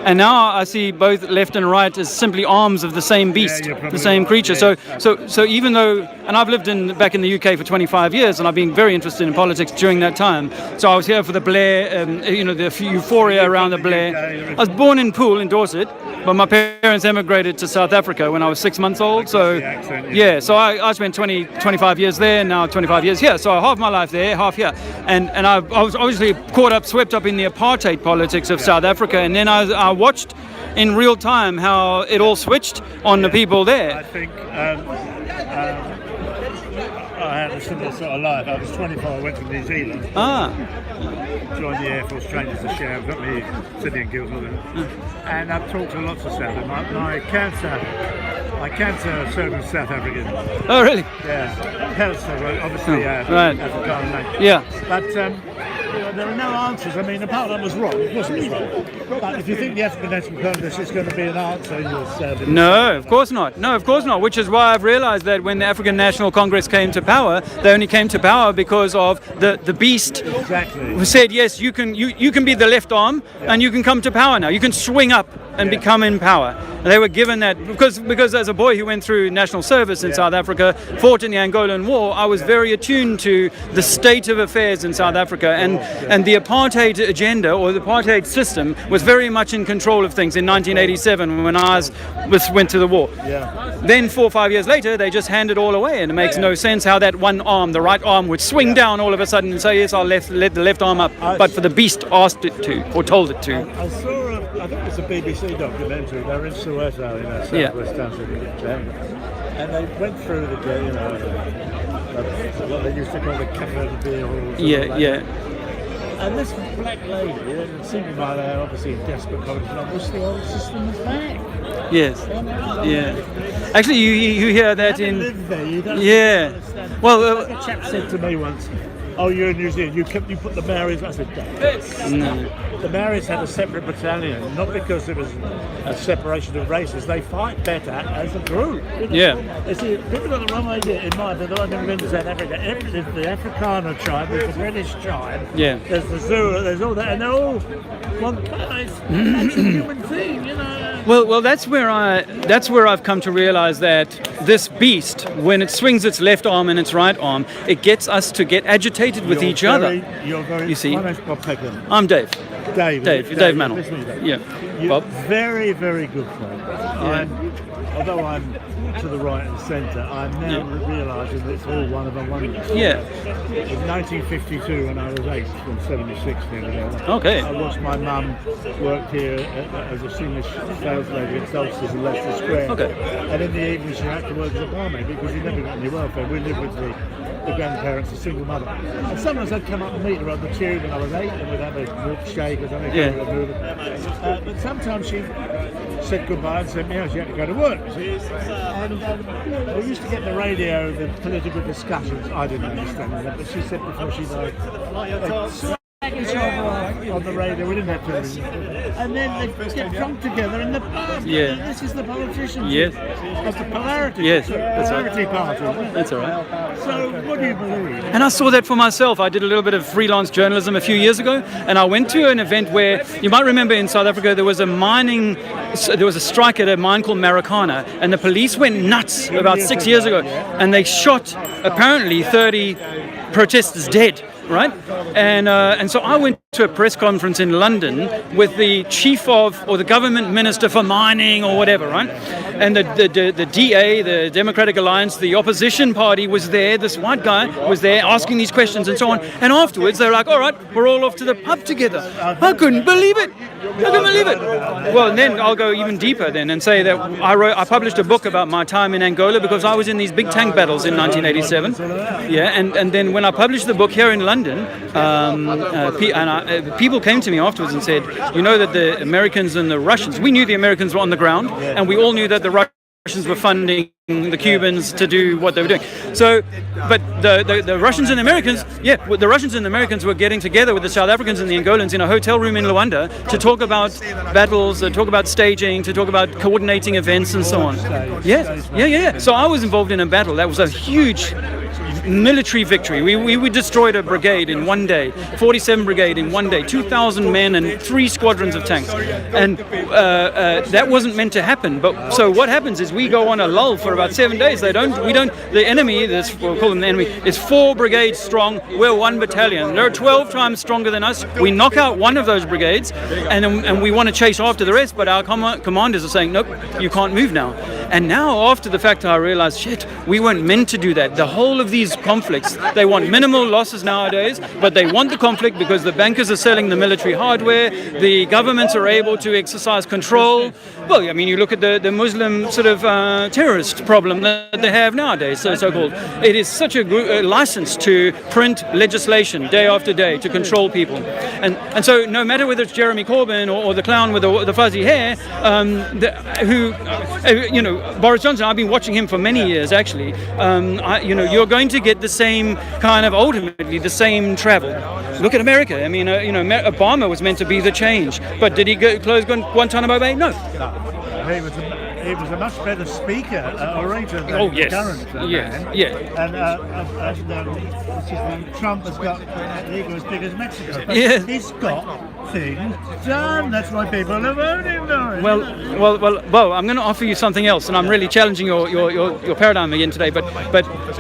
and now I see both left and right as simply arms of the same beast, the same creature. So even though, and I've lived back in the UK for 25 years, and I've been very interested in politics during that time. So I was here for the Blair, the euphoria around the Blair. I was born in Poole in Dorset, but my parents emigrated to South Africa when I was 6 months old. So yeah, so I spent 25 years there, now 25 years here. So half my life there, half here, and I was obviously swept up in the apartheid politics of South Africa, and then I watched in real time how it all switched on the people there. I think I had a similar sort of life. I was 24, I went to New Zealand. Joined the Air Force Trainers to share, got me City and Guilds, and I've talked to lots of South Africans. My cancer surgeon South African. Oh, really? Yeah, cancer, obviously, right. African name. Yeah. But there are no answers. I mean, the part that was wrong, of course it was wrong. But if you think the African National Congress is going to be an answer, you'll serve. No, of course not. No, of course not. Which is why I've realised that when the African National Congress came to power, they only came to power because of the beast who said, yes, you can be the left arm and you can come to power now. You can swing up and become in power. And they were given that because as a boy who went through national service in South Africa, fought in the Angolan War, I was very attuned to the state of affairs in South Africa, and the apartheid agenda or the apartheid system was very much in control of things in 1987 when I went to the war. Then 4 or 5 years later, they just hand it all away, and it makes no sense how that one arm, the right arm, would swing down all of a sudden and say, yes, I'll let the left arm up, but for the beast asked it to, or told it to. I saw I think it's a BBC documentary. They're in Soweto, in a southwest country, and they went through the what they used to call the cafe of the beer halls. And this black lady, a single mother, obviously in desperate condition, I wish the old system was back. Yes. Yeah. Actually, you hear that in. Live there, you don't understand. Well, like a chap said to me once, "Oh, you're in New Zealand. You put the Maoris." I said, "No." The Maoris had a separate battalion, not because it was a separation of races. They fight better as a group. Yeah. You see, people got the wrong idea in mind. That I've never been to South Africa. There's the Afrikaner tribe, there's the British tribe, there's the Zulu, there's all that, and they're all one place. That's a human thing, you know. Well, that's where I've come to realise that this beast, when it swings its left arm and its right arm, it gets us to get agitated with each other. You see, my name's Bob Peckham. I'm Dave. Dave Mannell. Yeah. Bob. Very, very good friend. Although I'm to the right and centre, I'm now realising that it's all one of a oneness. Yeah. In 1952, when I was 8, from 76 okay. I watched my mum work here as a senior sales lady at Solstice in Leicester Square. Okay. And in the evening, she had to work as a barmaid because she never got any welfare. We lived with the grandparents, a single mother. And sometimes I'd come up and meet her on the tube when I was 8, and we'd have a milkshake or something. But sometimes she said goodbye and sent me out. She had to go to work. And we used to get the radio, the political discussions. I didn't understand that, but she said before she died, on the radio, we didn't have television, and then they get drunk together in the pub. Yeah. This is the politicians. Yes. That's the polarity. Yes, that's polarity right. Party. That's all right. So, what do you believe? And I saw that for myself. I did a little bit of freelance journalism a few years ago, and I went to an event where, you might remember in South Africa, there was a strike at a mine called Marikana, and the police went nuts about 6 years ago, and they shot apparently 30 protesters dead. Right, and so I went to a press conference in London with the chief of, or the government minister for mining or whatever, right? And the DA, the Democratic Alliance, the opposition party was there. This white guy was there asking these questions and so on. And afterwards, they were like, "All right, we're all off to the pub together." I couldn't believe it. I couldn't believe it. Well, and then I'll go even deeper then and say that I published a book about my time in Angola because I was in these big tank battles in 1987. Yeah, and then when I published the book here in London, people came to me afterwards and said, you know that the Americans and the Russians, we knew the Americans were on the ground, and we all knew that the Russians were funding the Cubans to do what they were doing. So, but the Russians and the Americans, the Russians and the Americans were getting together with the South Africans and the Angolans in a hotel room in Luanda to talk about battles, to talk about staging, to talk about coordinating events and so on. Yeah. So I was involved in a battle that was a huge military victory. We destroyed a brigade in one day, 47 Brigade in one day, 2,000 men and 3 squadrons of tanks. And that wasn't meant to happen. But so what happens is we go on a lull for about 7 days. The enemy, we'll call them the enemy, is 4 brigades strong. We're 1 battalion. They're 12 times stronger than us. We knock out one of those brigades, and we want to chase after the rest. But our commanders are saying, nope, you can't move now. And now, after the fact, I realized, shit, we weren't meant to do that. The whole of these conflicts, they want minimal losses nowadays, but they want the conflict because the bankers are selling the military hardware, the governments are able to exercise control. Well, I mean, you look at the Muslim sort of terrorist problem that they have nowadays, so-called. It is such a license to print legislation day after day to control people. And so no matter whether it's Jeremy Corbyn or the clown with the fuzzy hair, Boris Johnson, I've been watching him for many years, actually. You're going to get the same kind of, ultimately, the same travel. Look at America. I mean, Obama was meant to be the change, but did he close Guantanamo Bay? No. He was a much better speaker, orator than the current man. And Trump has got an ego as big as Mexico. But he's got things done. That's why people are voting for him. Well, I'm going to offer you something else, and I'm really challenging your paradigm again today. But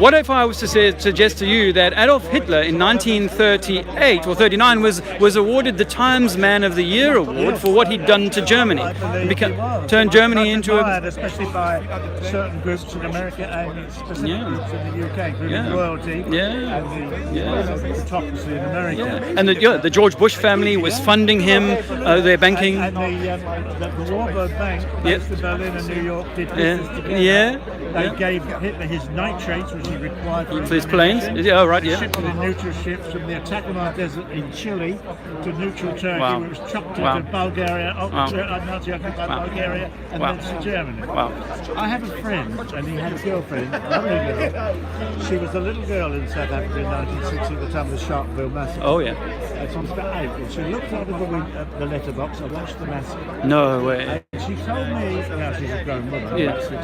what if I was to suggest to you that Adolf Hitler in 1938 or 39 was awarded the Times Man of the Year award for what he'd done to Germany, turned Germany into a, especially by certain groups in America and specific groups in the UK, including royalty and the autocracy in America. And the George Bush family was funding him, their banking. And the Warburg Bank, based in Berlin and New York, did business together. They gave Hitler his nitrates, which he required for his planes. Shipped in neutral ships from the Atacama Desert in Chile to neutral Turkey, where it was chucked into Bulgaria, Nazi-occupied Bulgaria, and then to Germany. I have a friend, and he had a girlfriend, lovely girl. She was a little girl in South Africa in 1960 at the time of the Sharpeville massacre. Oh, yeah. And she was about 8, and she looked out of the letterbox and watched the massacre. No way. And she told me, now she's a grown woman, about 60,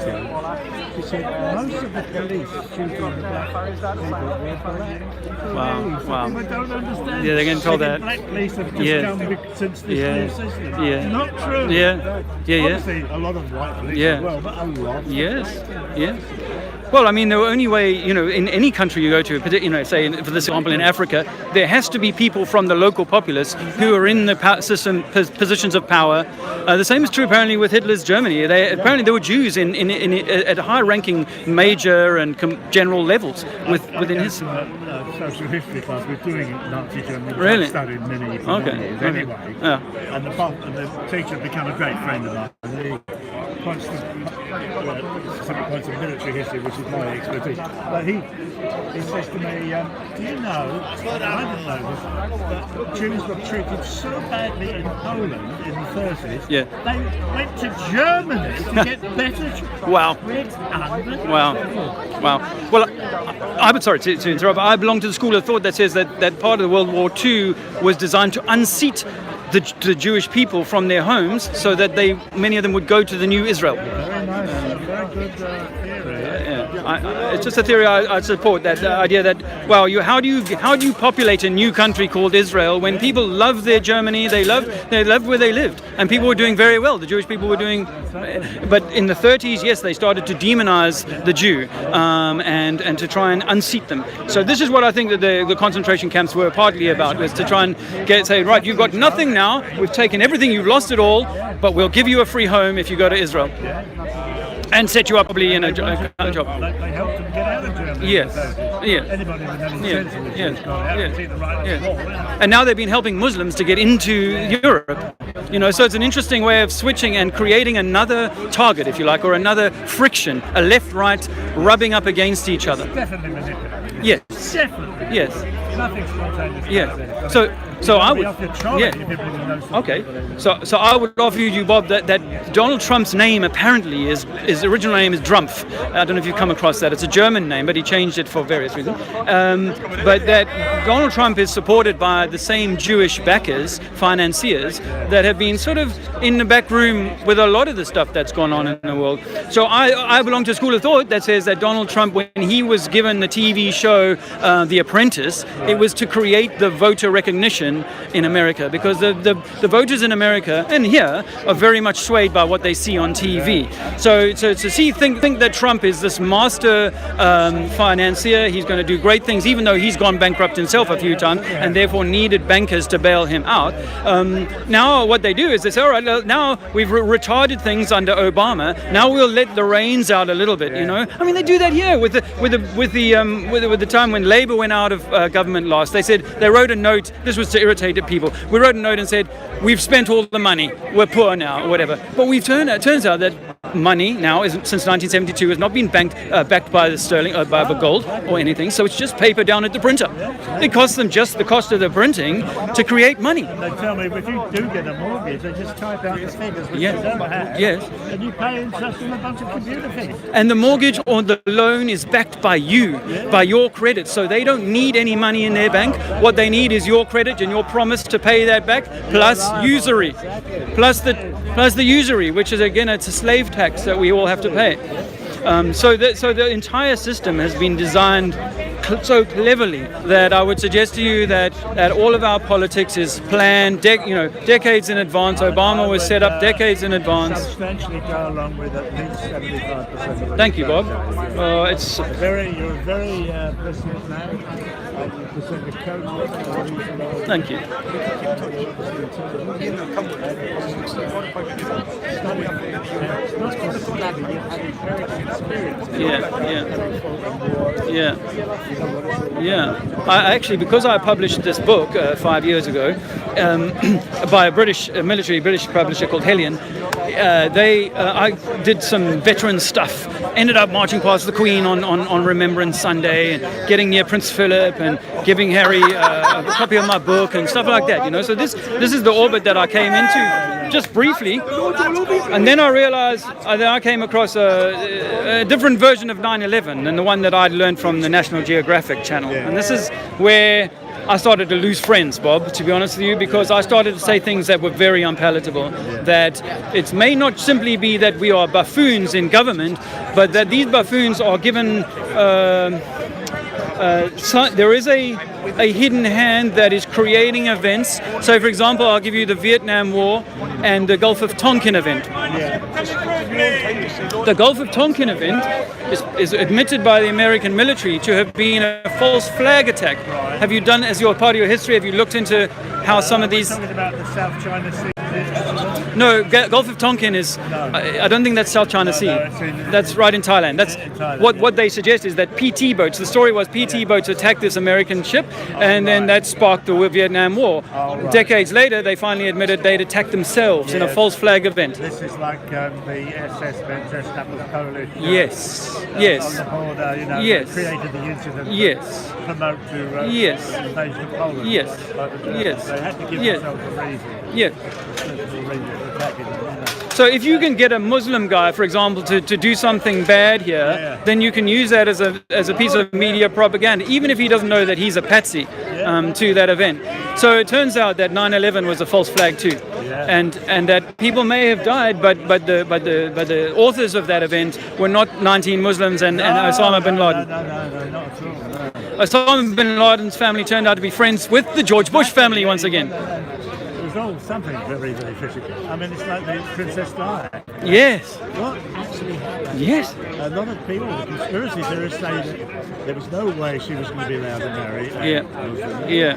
she said most of the police shooting the black people were black. Wow. People don't understand. Yeah, they're getting told that. Black police have just come since this new system. Not true. Obviously, a lot of white police as well, but a lot. Yes. Well, I mean, the only way, in any country you go to, say, for example, in Africa, there has to be people from the local populace who are in the positions of power. The same is true, apparently, with Hitler's Germany. Apparently, there were Jews at high-ranking major and general levels within his... social history class, we're doing Nazi Germany. Really? I've studied many years anyway. And the teacher became a great friend of mine. He points to military history, which is my expertise. But he says to me, do you know, I didn't know this, that Jews were treated so badly in Poland in the 30s, they went to Germany to get better Wow. Well, I'm sorry to interrupt. I belong to the school of thought that says that part of World War II was designed to unseat the Jewish people from their homes so that many of them would go to the new Israel. Very nice, very good theory. It's just a theory I support, that idea that, how do you populate a new country called Israel when people love their Germany, they loved where they lived, and people were doing very well. The Jewish people were doing, but in the 30s, yes, they started to demonize the Jew and to try and unseat them. So this is what I think that the concentration camps were partly about, was to try and say, right, you've got nothing now, we've taken everything, you've lost it all, but we'll give you a free home if you go to Israel. And set you up probably in a job. They helped them get out of Germany. Yes. Anybody with any sense of it got out and see the writing on the wall. And now they've been helping Muslims to get into Europe. So it's an interesting way of switching and creating another target, if you like, or another friction, a left-right rubbing up against each other. It's definitely manipulated. Yes. Definitely. Yes. Nothing spontaneous. Yeah. So So I would, Off your trolley if people know something. Okay, so I would offer you, Bob, that Donald Trump's name apparently is his original name is Drumpf. I don't know if you've come across that. It's a German name, but he changed it for various reasons. But that Donald Trump is supported by the same Jewish backers, financiers, that have been sort of in the back room with a lot of the stuff that's gone on in the world. So I belong to a school of thought that says that Donald Trump, when he was given the TV show The Apprentice, it was to create the voter recognition in America, because the voters in America and here are very much swayed by what they see on TV. So to think that Trump is this master financier, he's going to do great things, even though he's gone bankrupt himself a few times and therefore needed bankers to bail him out. Now what they do is they say, all right, now we've retarded things under Obama. Now we'll let the reins out a little bit. You know, I mean, they do that here with the time when Labour went out of government last. They wrote a note. This was to irritate people. We wrote a note and said, we've spent all the money. We're poor now, or whatever. But it turns out that money now, since 1972, has not been backed by the sterling, by the gold or anything. So it's just paper down at the printer. It costs them just the cost of the printing to create money. They tell me if you do get a mortgage, they just type out the figures which you don't have. Yes. And you pay interest on a bunch of computer figures. And the mortgage or the loan is backed by you, by your credit. So they don't need any money in their bank. What they need is your credit and your promise to pay that back, plus usury, plus the usury, which is again, it's a slave tax that we all have to pay. So the entire system has been designed so cleverly that I would suggest to you that all of our politics is planned, decades in advance. Obama was set up decades in advance. Substantially go along with at least 75%. Thank you, Bob. You're a very brilliant man. You present a code. Thank you. Yeah. I actually, because I published this book 5 years ago by a British publisher called Hellion, I did some veteran stuff. Ended up marching past the Queen on Remembrance Sunday and getting near Prince Philip and giving Harry a copy of my book and stuff like that. So this is the orbit that I came into just briefly, and then I realized that I came across a different version of 9/11 than the one that I'd learned from the National Geographic Channel. And this is where I started to lose friends, Bob, to be honest with you, because I started to say things that were very unpalatable, that it may not simply be that we are buffoons in government, but that these buffoons are given... there is a hidden hand that is creating events. So, for example, I'll give you the Vietnam War and the Gulf of Tonkin event. The Gulf of Tonkin event is admitted by the American military to have been a false flag attack. Have you done, as your part of your history, have you looked into how some of these... Talking about the South China Sea. No, Gulf of Tonkin is... I don't think that's South China Sea. That's right in Thailand. That's what they suggest is that PT boats, the story was PT boats attacked this American ship, and then that sparked the Vietnam War. Decades later, they finally admitted they'd attacked themselves in a false flag event. This is like the SS men dressed up as Polish. Yes. On the border, created the incident. Yes. To promote to invasion of Poland. Yes. They had to give themselves a reason. Yes. So if you can get a Muslim guy, for example, to do something bad here, then you can use that as a piece of media propaganda, even if he doesn't know that he's a patsy to that event. So it turns out that 9/11 was a false flag too, and that people may have died, but the authors of that event were not 19 Muslims and Osama bin Laden. No, not at all. Osama bin Laden's family turned out to be friends with the George Bush family once again. It was all something very, very physical. I mean, it's like the Princess Di. Yes. What actually happened? Yes. A lot of people, the conspiracy theorists say that there was no way she was going to be allowed to marry. Yeah.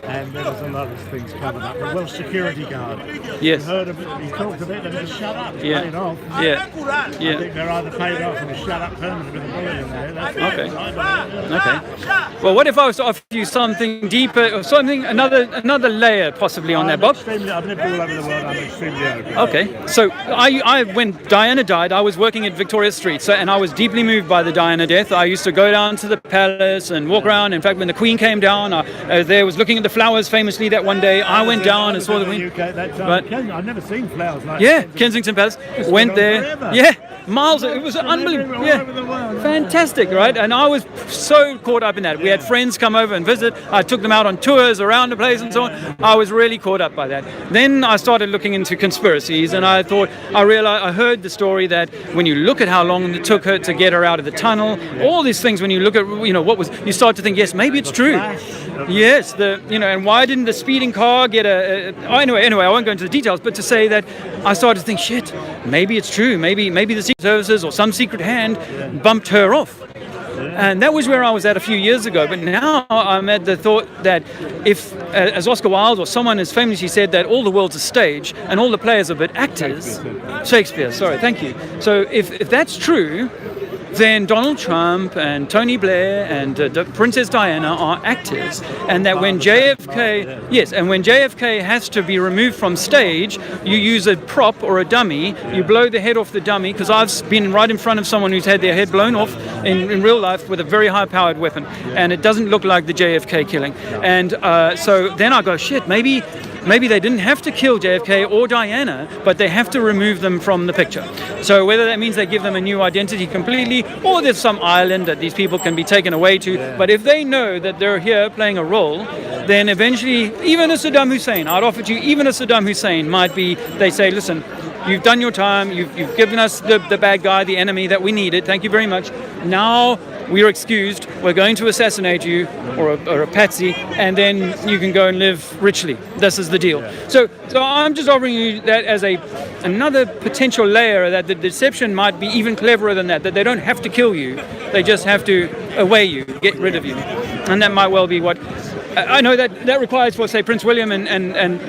And then there was a lot of things coming up. The Welsh security guard. Yes. You heard of it, he talked a bit and just shut up. Yeah. Paid off. Yeah. I think they're either paid off or shut up permanently with a bully in there. That's Okay. Okay. Well, what if I was to offer you something deeper, or something, another layer possibly on that, Bob? I've lived all over the world. I'm extremely open. Okay, so when Diana died, I was working at Victoria Street, and I was deeply moved by the Diana death. I used to go down to the palace and walk around. In fact, when the Queen came down, there was looking at the flowers famously that one day. I went down and saw the Queen. But I've never seen flowers like yeah, that. Kensington Palace. Went there. Forever. Yeah, miles. It was unbelievable. Yeah, fantastic, right? And I was so caught up in that. We had friends come over and visit. I took them out on tours around the place and so on. I was really caught up by that. Then I started looking into conspiracies, and I realized, I heard the story that when you look at how long it took her to get her out of the tunnel, all these things, when you look at, you start to think, yes, maybe it's true. Yes, and why didn't the speeding car get anyway, I won't go into the details, but to say that I started to think, shit, maybe it's true. Maybe the Secret Services or some secret hand bumped her off. And that was where I was at a few years ago. But now I'm at the thought that if, as Oscar Wilde or someone has famously said, that all the world's a stage and all the players are but actors. Shakespeare, sorry, thank you. So if that's true, then Donald Trump and Tony Blair and Princess Diana are actors, and that when JFK has to be removed from stage, you use a prop or a dummy, you blow the head off the dummy, because I've been right in front of someone who's had their head blown off in real life with a very high-powered weapon, and it doesn't look like the JFK killing. And so then I go, shit, maybe they didn't have to kill JFK or Diana, but they have to remove them from the picture. So whether that means they give them a new identity completely, or there's some island that these people can be taken away to, but if they know that they're here playing a role, then eventually, even a Saddam Hussein, I'd offer you, even a Saddam Hussein might be, they say, listen, you've done your time, you've given us the bad guy, the enemy that we needed, thank you very much. Now we're excused, we're going to assassinate you, or a patsy, and then you can go and live richly. This is the deal. So I'm just offering you that as another potential layer, that the deception might be even cleverer than that they don't have to kill you, they just have to away you, get rid of you. And that might well be what... I know that requires for, say, Prince William and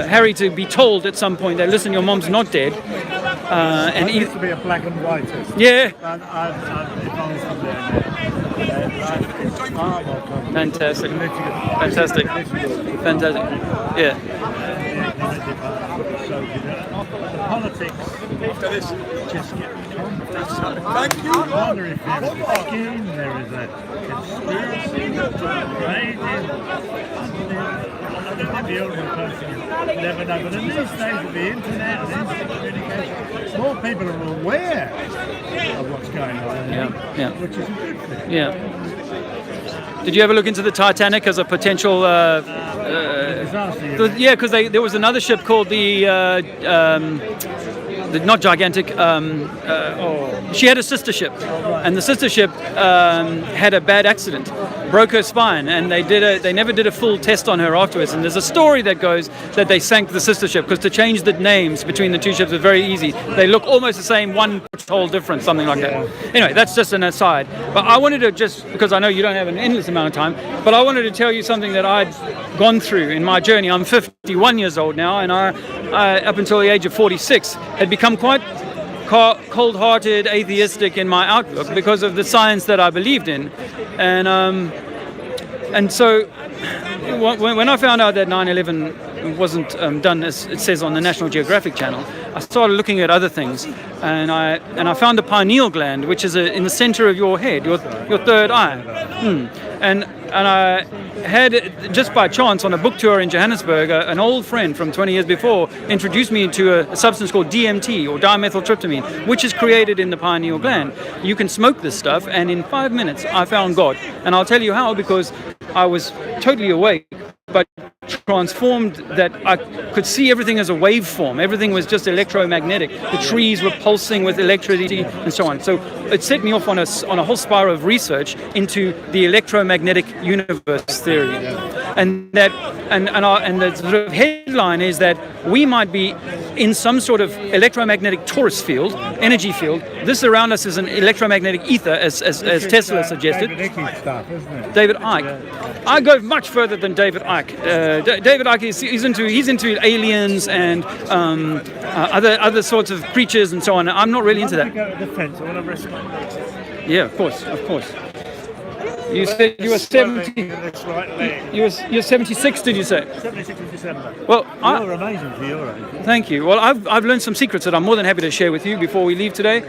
Harry to be told at some point that, listen, your mom's not dead. And it used to be a black and white test. Yeah. And I've far more complex. Fantastic. Yeah. The politics just get complicated. Thank you. I wonder if again there is a conspiracy right in the older person never know. But in these days of the internet and instant communication, more people are aware of what's going on, which is a good thing. Yeah. Did you ever look into the Titanic as a potential disaster? Yeah, because there was another ship called the not gigantic. She had a sister ship, and the sister ship had a bad accident, broke her spine, and they never did a full test on her afterwards. And there's a story that goes that they sank the sister ship because to change the names between the two ships was very easy. They look almost the same, one total difference, something like that. Anyway, that's just an aside. But I wanted to because I know you don't have an endless amount of time, but I wanted to tell you something that I'd gone through in my journey. I'm 51 years old now, and I up until the age of 46 had become quite cold-hearted, atheistic in my outlook because of the science that I believed in, and so when I found out that 9/11 wasn't done as it says on the National Geographic Channel, I started looking at other things, and I found the pineal gland, which is in the center of your head, your third eye, and I had, just by chance, on a book tour in Johannesburg, an old friend from 20 years before introduced me to a substance called DMT, or dimethyltryptamine, which is created in the pineal gland. You can smoke this stuff, and in 5 minutes I found God. And I'll tell you how, because I was totally awake, but transformed, that I could see everything as a waveform. Everything was just electromagnetic. The trees were pulsing with electricity and so on. So it set me off on a whole spiral of research into the electromagnetic universe theory. and the sort of headline is that we might be in some sort of electromagnetic torus field, energy field. This around us is an electromagnetic ether, as Tesla suggested. David Icke stuff, isn't it? David Icke. I go much further than David Icke. David Icke he's into aliens and other sorts of creatures and so on. I'm not really into that. Go to the fence. I want to risk my legs. Yeah, of course. You said you were 70. You're 76, did you say? 76 in December. Well, you're amazing for your age. Thank you. Well, I've learned some secrets that I'm more than happy to share with you before we leave today.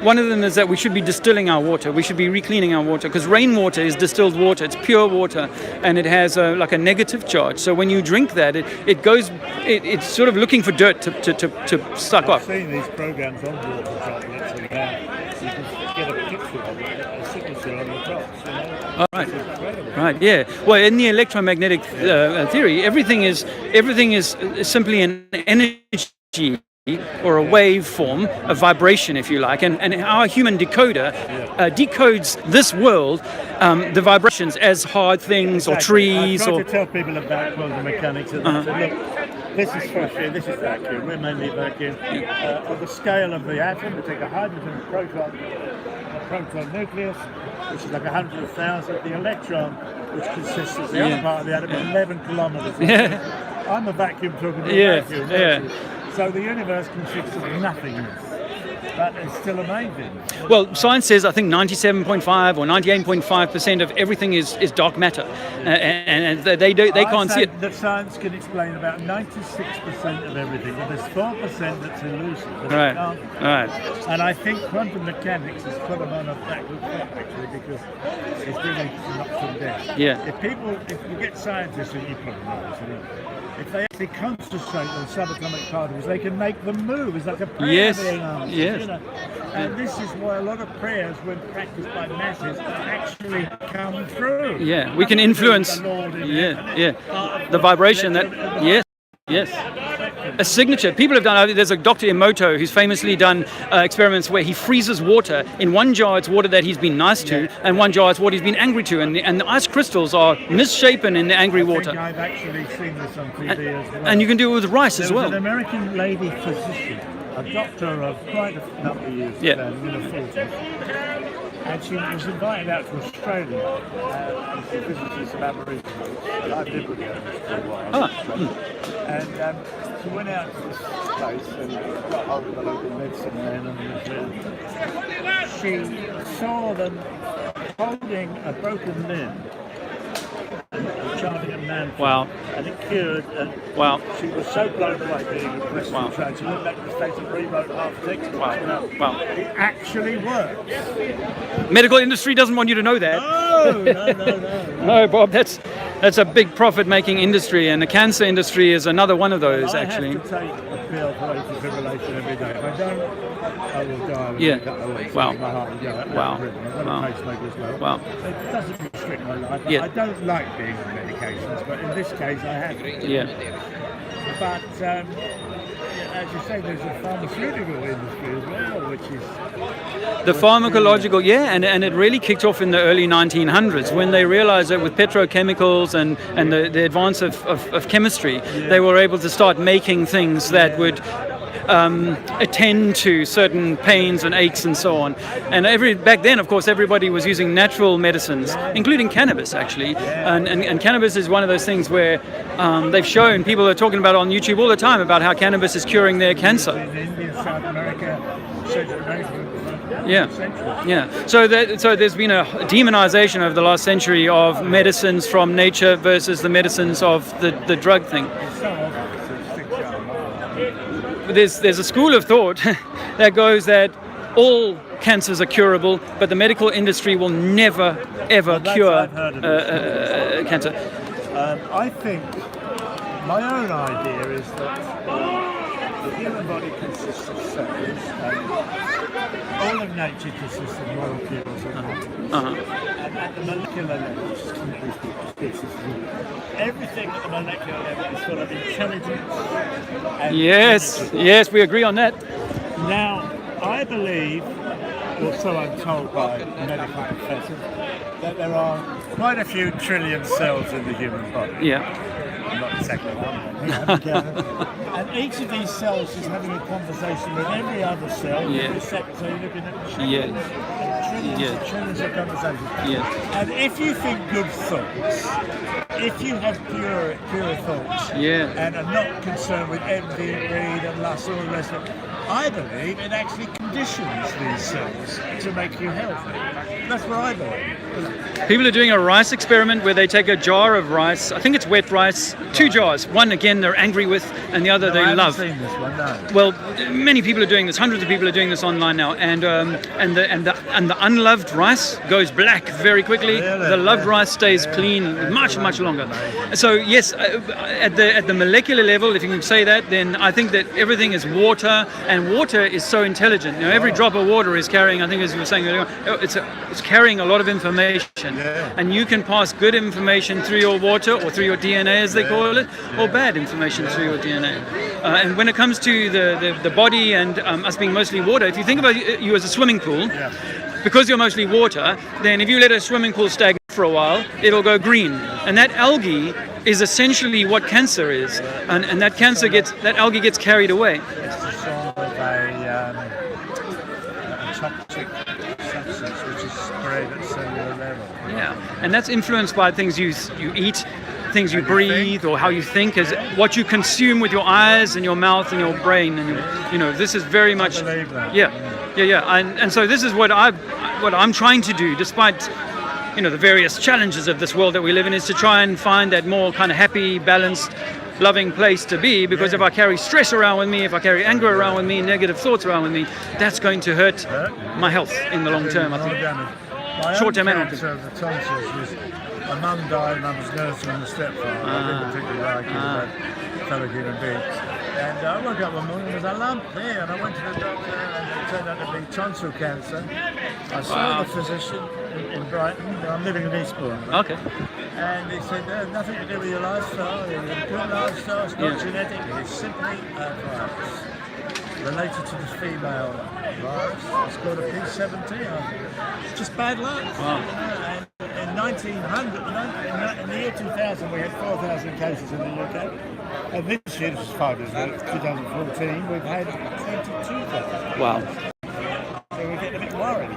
One of them is that we should be distilling our water. We should be recleaning our water because rainwater is distilled water. It's pure water, and it has like a negative charge. So when you drink that, it's sort of looking for dirt to suck off. I've seen these programs on water droplets, and you can get a picture of it, a signature on the drops. Oh, right, yeah. Well, in the electromagnetic theory, everything is simply an energy or a wave form, a vibration, if you like, and our human decoder decodes this world, the vibrations as hard things or trees. I try to tell people about quantum mechanics and look, this is freshly, this is vacuum, we're mainly vacuum. On the scale of the atom, we take a hydrogen proton nucleus, which is like 100,000. The electron, which consists of the other part of the atom, is 11 kilometers. Yeah. I'm a vacuum talking to a vacuum. So the universe consists of nothingness. But it's still amazing. Well, science says I think 97.5 or 98.5% of everything is dark matter, and they can't see it. That science can explain about 96% of everything, but there's 4% that's elusive. Right. And I think quantum mechanics has put them on a backward foot actually because it's really knocked them down. Yeah. If you get scientists, and you probably know this, if they actually concentrate on subatomic particles, they can make them move. It's like a prayer being answered. Yes. You know? And this is why a lot of prayers, when practiced by masses, actually come through. Yeah, we can influence. The vibration that. Yes. A signature. People have done. There's a Dr. Emoto who's famously done experiments where he freezes water. In one jar, it's water that he's been nice to, and one jar, it's water he's been angry to. And the ice crystals are misshapen in the angry water. I've actually seen this on TV as well. And you can do it with rice as well. There was an American lady physician, a doctor of quite a number of years, in her 40s. And she was invited out to Australia and she visited some Aboriginals. And I lived with her for a while. And she went out to this place and got hold of the local medicine men and she saw them holding a broken limb and chanting a mantra. Wow. And it cured. And she was so blown away being impressed with the trade. She went back to the States and rewrote half the text. Wow. It actually works. Medical industry doesn't want you to know that. No. No, Bob, that's a big profit-making industry, and the cancer industry is another one of those, actually. I have to take a pill for atrial fibrillation every day. If I don't, I will die. Wow. My heart will go. Wow. I've got a pacemaker as well. Wow. It doesn't restrict my life. Yeah. I don't like being on medications, but in this case, I have to. Yeah. But as you say, there's a pharmaceutical industry as well, which is the pharmacological, and it really kicked off in the early 1900s when they realized that with petrochemicals and the advance of chemistry, they were able to start making things that would attend to certain pains and aches and so on. And back then, of course, everybody was using natural medicines, including cannabis, actually. And cannabis is one of those things where they've shown, people are talking about on YouTube all the time about how cannabis is curing their cancer. in India, South America, Central America. So there's been a demonization over the last century of medicines from nature versus the medicines of the drug thing. There's a school of thought that goes that all cancers are curable, but the medical industry will never ever cure cancer. I think my own idea is that the human body consists of cells, and all of nature consists of molecules of atoms. And at the molecular level, which is completely species, everything at the molecular level is full of intelligence. And yes, we agree on that. Now, I believe or so I'm told by medical professors, that there are quite a few trillion cells in the human body. Yeah. Not exactly and each of these cells is having a conversation with every other cell. Yeah. So you're looking at Yeah. trillions and trillions of conversations. Yeah. And if you think good thoughts, if you have pure thoughts, and are not concerned with envy, greed, and lust, all the rest of it, I believe it actually conditions these cells to make you healthy. That's what I believe. People are doing a rice experiment where they take a jar of rice. I think it's wet rice. 2 jars. One again they're angry with, and the other they I love. haven't seen this one, no. Well, many people are doing this. Hundreds of people are doing this online now, and the unloved rice goes black very quickly. Really? The loved rice stays clean much longer. So yes, at the molecular level, if you can say that, then I think that everything is water, and water is so intelligent. You know, every drop of water is carrying, I think as you were saying earlier, it's carrying a lot of information, and you can pass good information through your water or through your DNA, as they call it, or bad information through your DNA. And when it comes to the body and us being mostly water, if you think about you as a swimming pool, because you're mostly water, then if you let a swimming pool stagnate for a while, it'll go green, and that algae is essentially what cancer is, and that algae gets carried away. It's a sort of a toxic substance which is sprayed at cellular level. Yeah, and that's influenced by things you eat, things you breathe, or how you think, as what you consume with your eyes and your mouth and your brain, and this is very much. I believe that. Yeah. And so this is what I'm trying to do, despite the various challenges of this world that we live in, is to try and find that more kind of happy, balanced, loving place to be. Because if I carry stress around with me, if I carry anger around with me, negative thoughts around with me, that's going to hurt my health in the long term, I think. Short term and long term. The tonsils was, my mum died and I was nursing my stepfather. I didn't particularly like him, but fellow human being. And I woke up one morning, there was a lump there, and I went to the doctor, and it turned out to be tonsil cancer. I saw the physician in Brighton. I'm living in Eastbourne. Okay. And he said, nothing to do with your lifestyle. You have a good lifestyle. It's not genetic. It's simply a virus related to the female virus. It's called a P17. It's just bad luck. Wow. And in 1900, in the year 2000, we had 4,000 cases in the UK. And this year, this is 5 years ago, 2014, we've had 22,000. Wow. So we're getting a bit worried.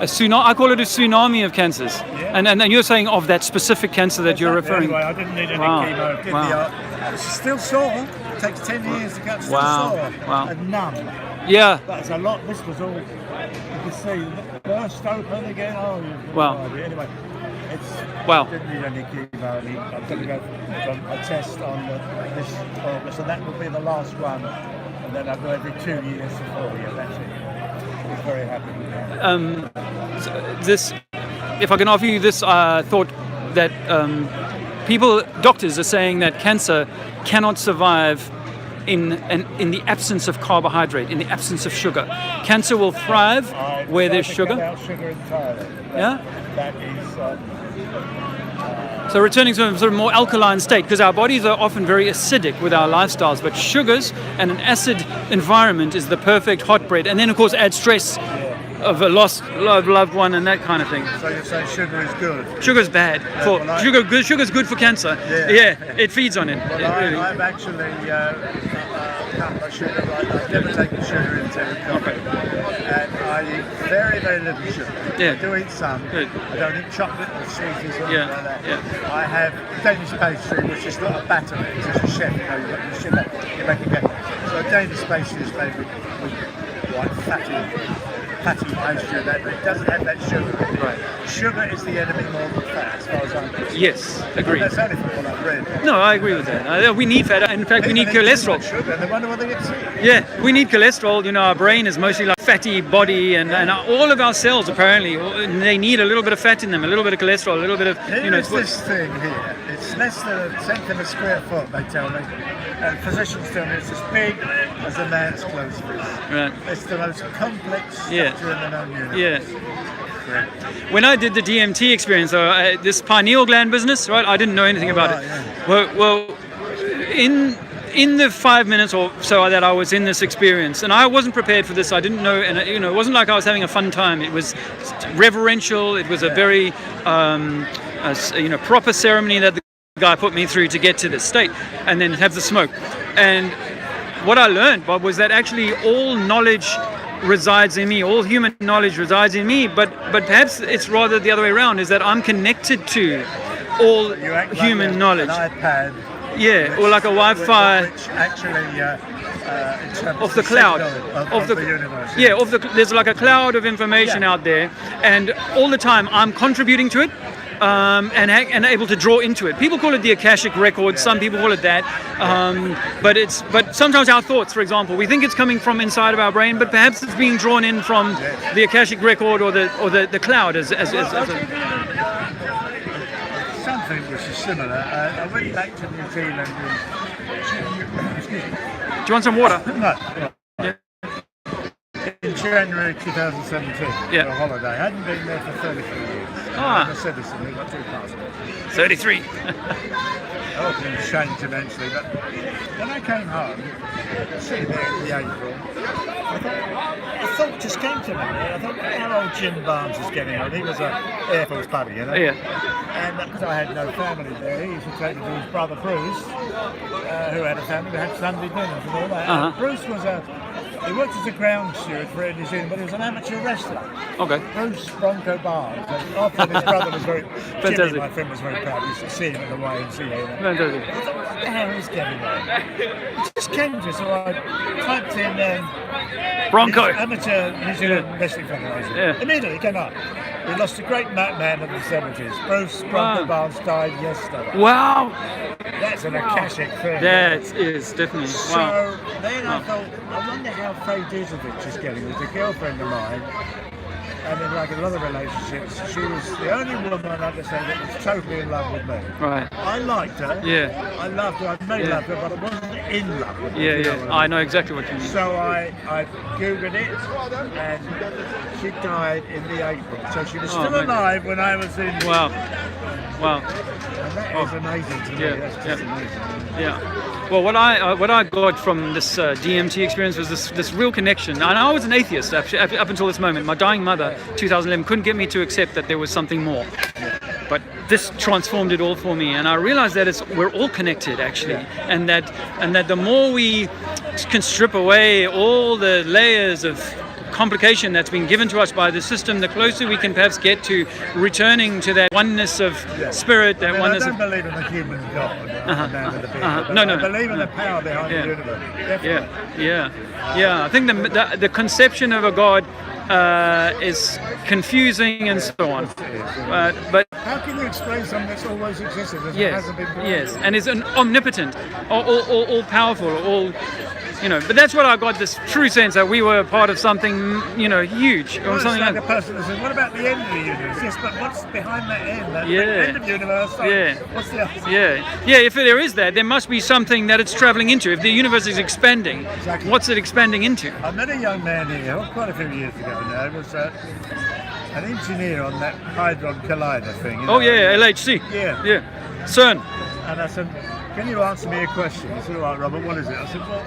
I call it a tsunami of cancers. Yeah. And you're saying of that specific cancer that you're referring. Anyway, I didn't need any chemo. Did it's still sore. It takes 10 years to get still sore. Wow. And numb. Yeah. That's a lot. This was all, you can see, burst open again. Oh, wow. Anyway, wow. Didn't need any chemo. I'm going to go for a test on this August, and that will be the last one. And then I'll go every 2 years to 4 years. That's it. I'm very happy with that. If I can offer you this thought that doctors are saying that cancer cannot survive in the absence of carbohydrate, in the absence of sugar. Cancer will thrive where there's sugar. Sugar entirely. Yeah. That is. So returning to a sort of more alkaline state, because our bodies are often very acidic with our lifestyles, but sugars and an acid environment is the perfect hotbed. And then of course add stress of a lost loved one and that kind of thing. So you're saying sugar is good? Sugar's bad. Sugar's good for cancer. Yeah, it feeds on it. Well, I've actually cut my sugar. I've never taken sugar into coffee. And I eat very, very little sugar. Yeah. I do eat some. Good. I don't eat chocolate or sweeties or anything like that. Yeah. I have Danish pastry, which is not a batter. It's just a chef. You make a cake. So a Danish pastry is made with white fatty pastry, that it doesn't have that sugar. Right. Sugar is the enemy more than fat, as far as I'm concerned. Yes, agreed. That's only from what I've read. No, I agree with that. We need fat. In fact, we need cholesterol. Sugar, and they wonder what they get sick. Yeah, we need cholesterol. Our brain is mostly like fatty body, and all of our cells apparently they need a little bit of fat in them, a little bit of cholesterol, a little bit of. It's this thing here. It's less than a tenth of a square foot, they tell me. And physicians tell me it's as big as a man's clothes piece. Right. It's the most complex structure in the known universe. Yeah. When I did the DMT experience, this pineal gland business, right? I didn't know anything about it. Yeah. Well, in the 5 minutes or so that I was in this experience, and I wasn't prepared for this. I didn't know, and it wasn't like I was having a fun time. It was reverential. It was a very, proper ceremony that the guy put me through to get to this state, and then have the smoke. And what I learned, Bob, was that actually all knowledge resides in me. All human knowledge resides in me. But perhaps it's rather the other way around. Is that I'm connected to all human knowledge. An iPad. Yeah, or like a Wi-Fi. Which actually of the cloud, of the universe. Yeah, there's like a cloud of information out there, and all the time I'm contributing to it. And able to draw into it. People call it the Akashic record. Some people call it that. But sometimes our thoughts, for example, we think it's coming from inside of our brain, but perhaps it's being drawn in from the Akashic record or the cloud as something which is similar. I went back to New Zealand. Excuse me. Do you want some water? No. In January 2017, for a holiday. I hadn't been there for 33 years. I'm a citizen, we've got 2 passports. 33. All things changed eventually, but when I came home, sitting there in the April, a thought just came to me. I thought, how old Jim Barnes is getting on? He was an Air Force buddy, you know? Yeah. And because I had no family there, he used to take me to his brother Bruce, who had a family, we had Sunday dinners and all that. And Bruce was he worked as a ground steward for Air New Zealand, but he was an amateur wrestler. Okay. Bruce Bronco Barnes. And often his brother was very... Fantastic. Jimmy, my friend, was very proud. We used to see him at the YMCA. Fantastic. I thought, what the hell is getting on? It just came to me, so I typed in... Bronco. Amateur New Zealand Wrestling Federation. Yeah. Immediately it came up. We lost a great man of the 70s. Bruce Bronco Barnes died yesterday. Wow. That's an Akashic thing. That is definitely. So then I thought, I wonder how Faye Dizovich is getting. There's a girlfriend of mine, and in like a lot of relationships, she was the only woman I could say that was totally in love with me. Right. I liked her. Yeah. I loved her. I may love her, but I wasn't in love with her. Yeah. I know exactly what you mean. So I googled it, and she died in the April. So she was still alive when I was in. Wow. And that is amazing to me. That's just amazing. Yeah. Well, what I got from this DMT experience was this real connection. And I was an atheist up until this moment. My dying mother, 2011, couldn't get me to accept that there was something more. But this transformed it all for me, and I realized that we're all connected actually, and that the more we can strip away all the layers of complication that's been given to us by the system, the closer we can perhaps get to returning to that oneness of spirit, that oneness. I don't believe in the human God, man with the beard, No. I believe in the power behind the universe. Definitely. Yeah. I think the conception of a God is confusing and so on. But how can you explain something that's always existed and hasn't been proven? Yes, and is an omnipotent, all powerful, all. But that's what I got, this true sense that we were part of something, huge. Well, something it's like a person that says, what about the end of the universe? Yes, but what's behind that end? The end of the universe? What's the other? Yeah, if there is that, there must be something that it's traveling into. If the universe is expanding, what's it expanding into? I met a young man here, quite a few years ago now. It was an engineer on that Hadron Collider thing. LHC. Yeah. CERN. And I said, can you answer me a question? He said, all right, Robert, what is it? I said, well,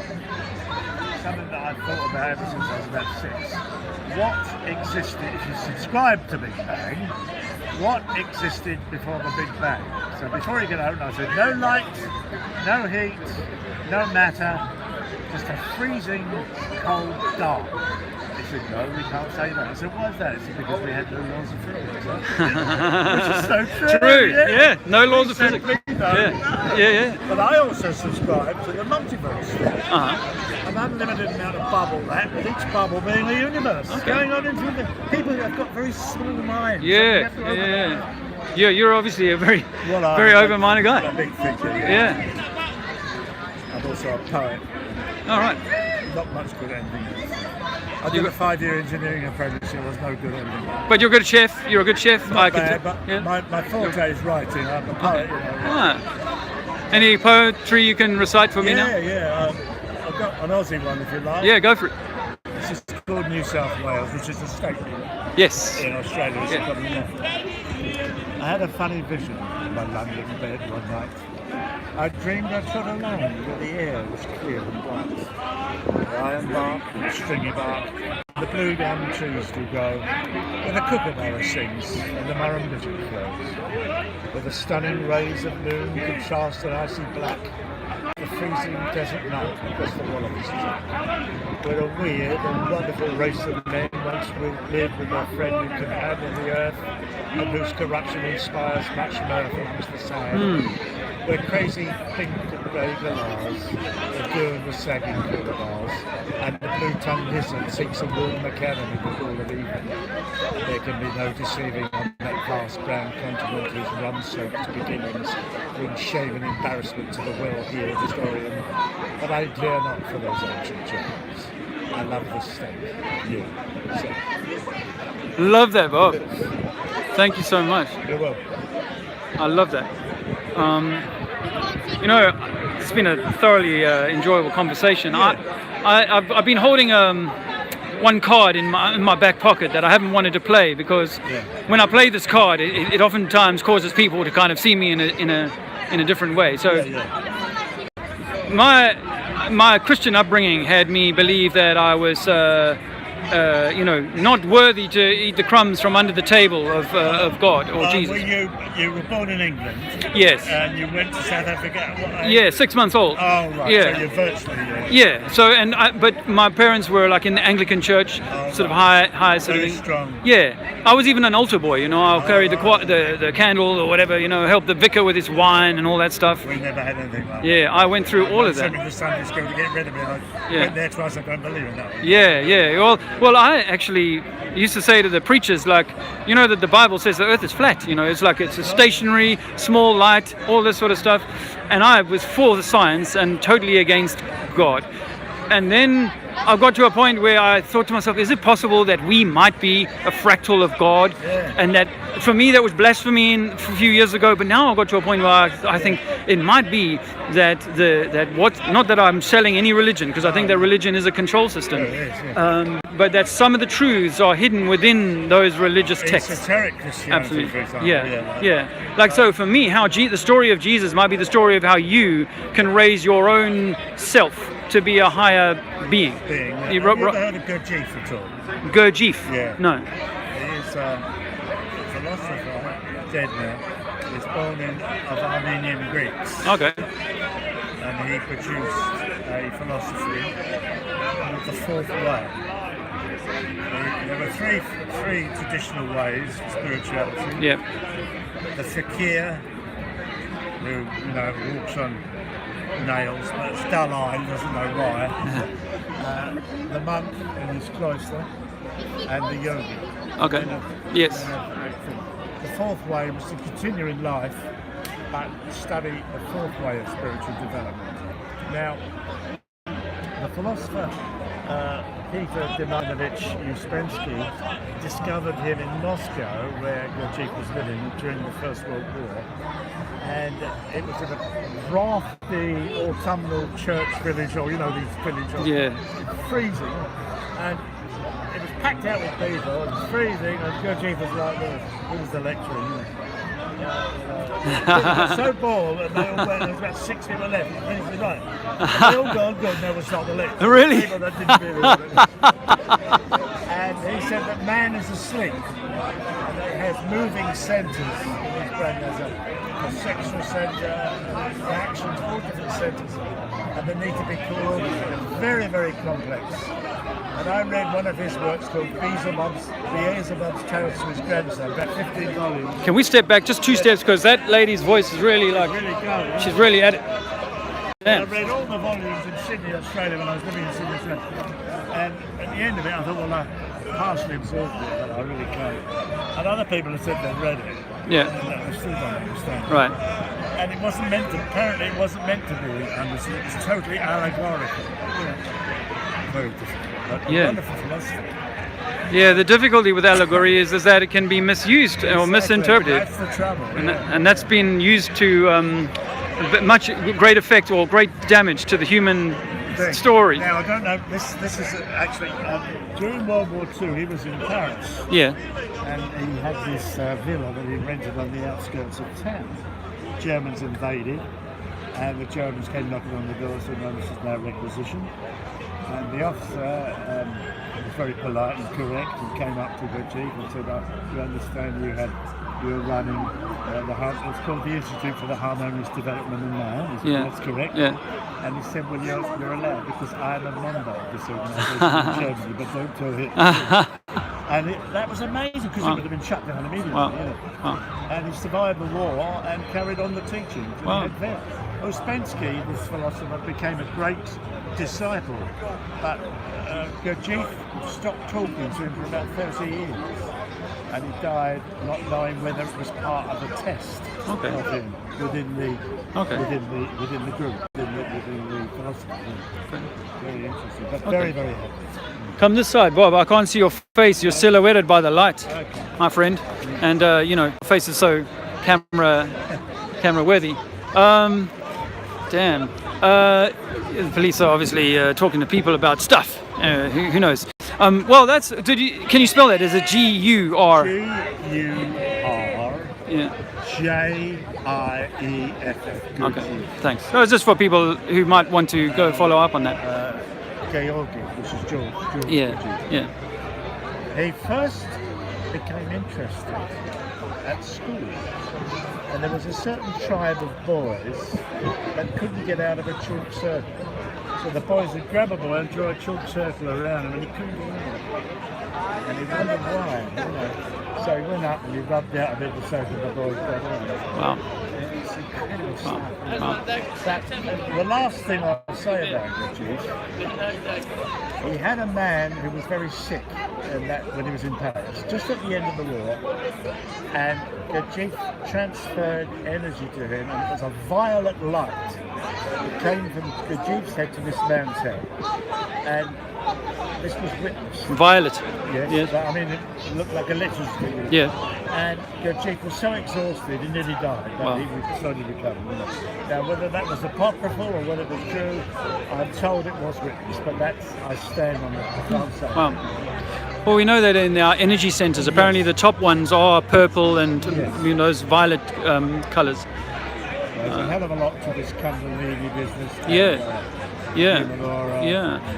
something that I've thought about ever since I was about 6. What existed, if you subscribe to Big Bang, what existed before the Big Bang? So before he could open, I said, no light, no heat, no matter, just a freezing cold dark. He said, no, we can't say that. I said, why is that? He said, because we had no laws of physics. Which is so true. Yeah, no laws of physics. Yeah. But I also subscribe to the multiverse. An unlimited amount of bubble, with each bubble being a universe. Going on into the people who have got very small minds. Yeah, you're obviously a very open-minded guy. A big thinker. Yeah. I'm also a poet. All right. Not much good at anything else. I did a 5-year engineering apprenticeship. I was no good at anything. But you're a good chef. You're a good chef. Not bad, but my forte is writing. I'm a poet. Any poetry you can recite for me now? Yeah. I've got an Aussie one if you like. Yeah, go for it. This is called New South Wales, which is a state in Australia. I had a funny vision in my London bed one night. I dreamed I trod along where the air was clear and bright. The iron bark and stringy bark, the blue gum trees do grow, where the kookaburra sings and the murrumbidgee flows, where the stunning rays of noon contrast an icy black, the freezing desert night across the wallabies track, where a weird and wonderful race of men once lived with their friend who can handle the earth and whose corruption inspires much mirth amongst the sand. Where crazy pink and grey galahs, the doing the sagging coolabars, and the blue-tongued lizard seeks a warm McCannon in the cool of evening. There can be no deceiving on that vast brown continent whose rum-soaked beginnings bring shame and embarrassment to the well-heeled historian. But I dare not for those ancient giants. I love the state. You. So. Love that, Bob. Thank you so much. You're welcome. I love that. You know, it's been a thoroughly enjoyable conversation. I've been holding one card in my back pocket that I haven't wanted to play because when I play this card, it oftentimes causes people to kind of see me in a different way. So my Christian upbringing had me believe that I was not worthy to eat the crumbs from under the table of God or Jesus. Well, you were born in England. Yes. And you went to South Africa. Yeah, 6 months old. Oh, right. Yeah. So you're virtually. Yeah. So but my parents were like in the Anglican church, sort of high sort Very of thing. strong. Yeah. I was even an altar boy. You know, I'll carry the candle or whatever. You know, help the vicar with his wine and all that stuff. We never had anything like that. Yeah, I went through all of that. Sent me to Sunday school to get rid of it. I went there twice. I don't believe in that. Yeah. Well, I actually used to say to the preachers, like, you know, that the Bible says the earth is flat. You know, it's like it's a stationary, small light, all this sort of stuff. And I was for the science and totally against God. And then I got to a point where I thought to myself, is it possible that we might be a fractal of God? And that, for me, that was blasphemy a few years ago. But now I got to a point where I think it might be that not that I'm selling any religion, because I think that religion is a control system. But that some of the truths are hidden within those religious texts. Esoteric Christianity, Absolutely. for example. Yeah. Like, so for me, the story of Jesus might be the story of how you can raise your own self to be a higher being. Have you ever heard of Gurdjieff at all? Gurdjieff? Yeah. No. He is a philosopher, dead now. He was born of Armenian Greeks. Okay. And he produced a philosophy of the fourth way. There were three traditional ways of spirituality. Yeah. The fakir, who walks on nails, but it's dull-eyed, doesn't know why. The monk in his cloister, and the yogi. Okay. Yes. The fourth way was to continue in life, but study the fourth way of spiritual development. Now, the philosopher Peter Deminovich Uspensky discovered him in Moscow, where Gurdjieff was living during the First World War. And it was in a drafty autumnal church village, or these villages, freezing, and it was packed out with people, it was freezing, and Gurdjieff was like this. He was the lecturer, They were so bored that they all went, there was about 6 people left, and they all gone, good, now we'll start the lecture. Really? People that didn't really and he said that man is asleep, and it has moving centres in his brain. There's a sexual centre, reactions, all different centres, and they need to be coordinated. Very, very complex. And I read one of his works called Beelzebub's Tales to His Grandson, about 15 volumes. Can we step back just 2 steps, because that lady's voice is really like, she's really at it. I read all the volumes in Sydney, Australia, when I was living in Sydney, Australia. And at the end of it, I thought, well, I partially absorbed it, but I really can't. And other people have said they've read it. Yeah. And I still don't understand. Right. And it wasn't meant to, apparently it wasn't meant to be understood. It was totally allegorical. Very difficult. But wonderful philosophy. Yeah, the difficulty with allegory is that it can be misused or misinterpreted. That's the trouble. And that's been used to much great effect or great damage to the human story. Now, I don't know, this is actually, during World War II, he was in Paris. Yeah. And he had this villa that he rented on the outskirts of town. Germans invaded, and the Germans came knocking on the door, so this is now requisitioned. And the officer was very polite and correct and came up to the chief and said, "You understand you were running it's called the Institute for the Harmonious Development of Man." That's correct. Yeah. And he said, "Well, you're allowed because I am a member of this organisation in Germany, but don't tell him." And that was amazing because it would have been shut down immediately. Wow. And he survived the war and carried on the teachings. Wow. Ouspensky, this philosopher, became a great disciple, but Gurdjieff stopped talking to him for about 30 years, and he died not knowing whether it was part of a test of him within the group, within the philosophy. Very interesting, but very, very happy. Come this side, Bob. I can't see your face. You're silhouetted by the light, my friend. And your face is so camera worthy. Damn. The police are obviously talking to people about stuff. Who knows? Well, that's. Can you spell that? Is it G-U-R? G-U-R. Yeah. J-I-E-F-F. Okay. Thanks. So it's just for people who might want to go follow up on that. Georgi, which is George. Yeah. He first became interested at school, and there was a certain tribe of boys that couldn't get out of a chalk circle. So the boys would grab a boy and draw a chalk circle around him, and he couldn't get out. And he wondered why. So he went up and he rubbed out a bit of the circle the boys got on. Wow. It's incredible stuff. The last thing I'll say about Gurdjieff, he had a man who was very sick when he was in Paris, just at the end of the war, and Gurdjieff transferred energy to him, and it was a violet light that came from Gurdjieff's head to this man's head, and this was witnessed. Violet. Yes. I mean, it looked like electricity. Yeah. And Gurdjieff was so exhausted, he nearly died, but he would slowly recover. Now, whether that was apocryphal or whether it was true, I'm told it was witnessed, but I stand on it. I can't say. Well, we know that in our energy centers, apparently the top ones are purple and those violet colors. There's a hell of a lot to this Kundalini business.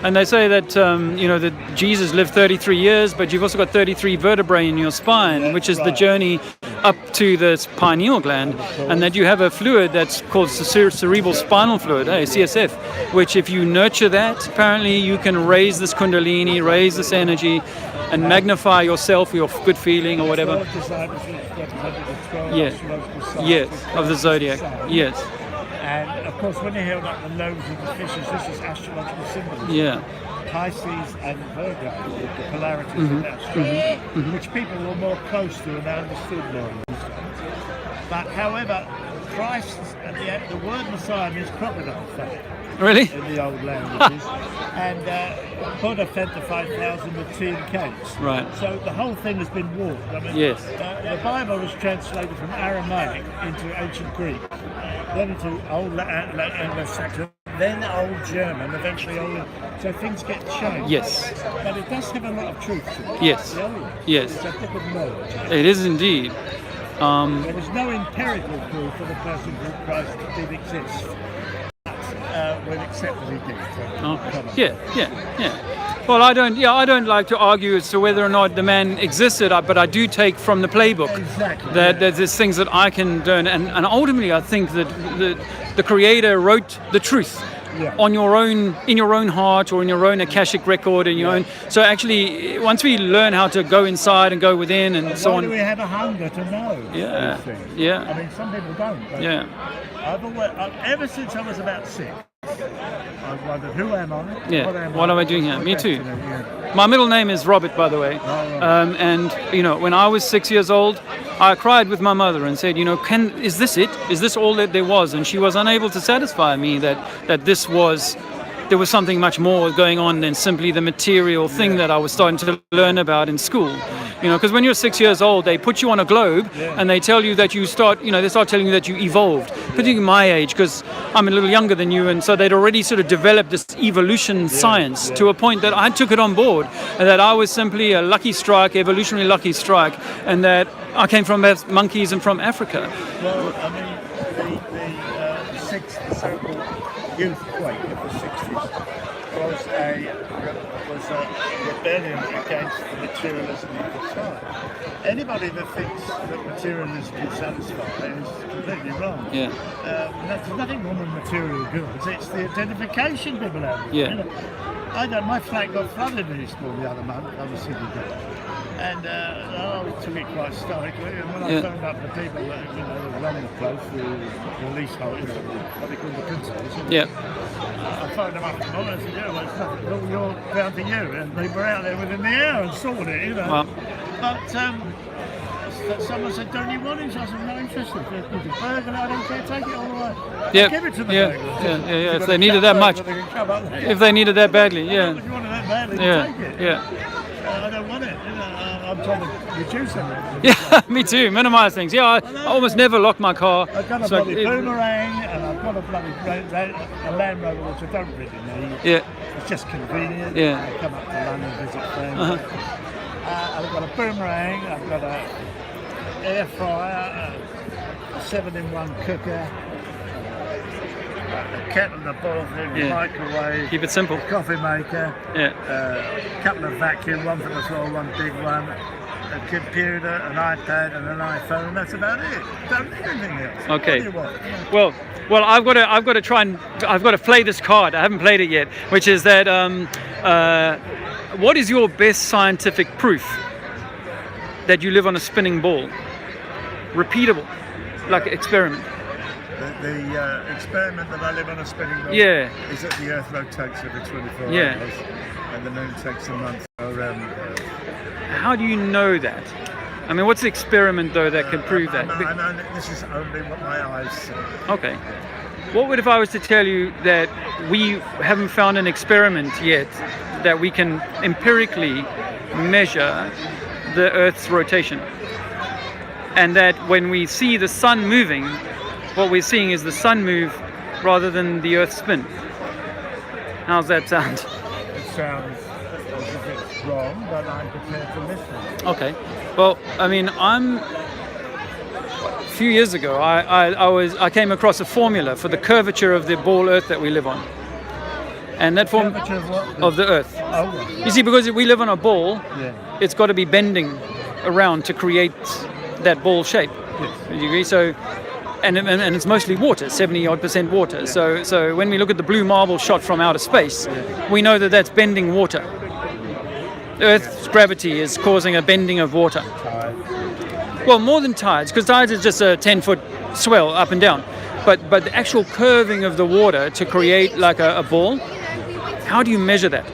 And they say that that Jesus lived 33 years, but you've also got 33 vertebrae in your spine, which is the journey up to the pineal gland, and that you have a fluid that's called cerebral spinal fluid, CSF, which if you nurture that, apparently you can raise this Kundalini, raise this energy, and magnify yourself, your good feeling or whatever. Yes, of the zodiac. Yes. And of course, when he held up the nose of the fishes, this is astrological symbolism. Yeah. Pisces and Virgo, the polarities of that astrology, which people were more close to and understood more. But however, Christ, the word Messiah means crocodile fat. Really? In the old languages. And Buddha fed the 5,000 with tea and cakes. Right. So the whole thing has been warped. I mean, the Bible was translated from Aramaic into ancient Greek, then into Old Anglo-Saxon, then Old German, eventually Old. So things get changed. Yes. But it does have a lot of truth to it. Yes. Yes. It's a book of knowledge. It is indeed. There is no empirical proof for the person who Christ did exist. We'll accept that he did. Yeah. Well, I don't like to argue as to whether or not the man existed, but I do take from the playbook that there's things that I can learn, and ultimately I think that the Creator wrote the truth on your own, in your own heart, or in your own Akashic record, in your own. So actually, once we learn how to go inside and go within, and so on. Why do we have a hunger to know? Yeah. I mean, some people don't. Ever since I was about 6, I've wondered, who am I? What am I doing here? Me too. My middle name is Robert, by the way. And when I was 6 years old, I cried with my mother and said, is this it? Is this all that there was? And she was unable to satisfy me that there was something much more going on than simply the material thing that I was starting to learn about in school. Because when you're 6 years old, they put you on a globe and they tell you that they start telling you that you evolved, particularly my age, because I'm a little younger than you, and so they'd already sort of developed this evolution science to a point that I took it on board, and that I was simply a lucky strike, evolutionary lucky strike, and that I came from monkeys and from Africa. Well, I mean, the 6 since the so-called youthquake of the 60s was a rebellion against the materialism of the time. Anybody that thinks that materialism can satisfy is completely wrong. Yeah. There's nothing wrong with material goods. It's the identification people have. Yeah. You know, my flat got flooded in Eastbourne the other month. I was sitting there. And I took it quite stoically, and when I phoned up the people that run the place, the leasehold, what they call the principals, I phoned them up tomorrow and I said, well, it's nothing, well, you're down to you, and they were out there within the hour and sorted it, Wow. But someone said, don't you want it? So I said, I'm not interested. If there's a burglar, I don't care, take it all away. Yeah. Give it to the Yeah. If they needed that much. If they needed that badly, yeah. If you wanted that badly, take it. Yeah. I don't want it. I'm trying to reduce them. Yeah, me too. Minimize things. Yeah, I almost never lock my car. I've got a bloody boomerang, and I've got a bloody a Land Rover, which I don't really need. Yeah. It's just convenient. Yeah. I come up to London, visit friends. I've got a boomerang. I've got a air fryer, a 7-in-1 cooker, a kettle and a boil thing, a microwave. Keep it simple. Coffee maker. Yeah. A couple of vacuum, one for the floor, one big one. A computer, an iPad, and an iPhone. That's about it. Don't need anything else. Okay. What do you want? Well, I've got to play this card. I haven't played it yet, which is that what is your best scientific proof that you live on a spinning ball? Repeatable, like experiment. The experiment that I live on a spinning ball is that the Earth rotates every 24 hours, and the Moon takes a month around the Earth. How do you know that? I mean, what's the experiment though that can prove that? I know this is only what my eyes see. Okay. What would if I was to tell you that we haven't found an experiment yet that we can empirically measure the Earth's rotation, and that when we see the sun moving, what we're seeing is the sun move rather than the Earth spin? How's that sound? It sounds as if it's wrong, but I'm prepared to listen. Okay. Well, I mean, a few years ago, I came across a formula for the curvature of the ball Earth that we live on, and that form of the Earth. Oh, right. You see, because we live on a ball, it's got to be bending around to create that ball shape. Yes. Do you agree? So, and it's mostly water, 70-odd% water. Yeah. So when we look at the blue marble shot from outer space, we know that that's bending water. Earth's gravity is causing a bending of water. Well, more than tides, because tides is just a 10-foot swell up and down. But the actual curving of the water to create like a ball, how do you measure that?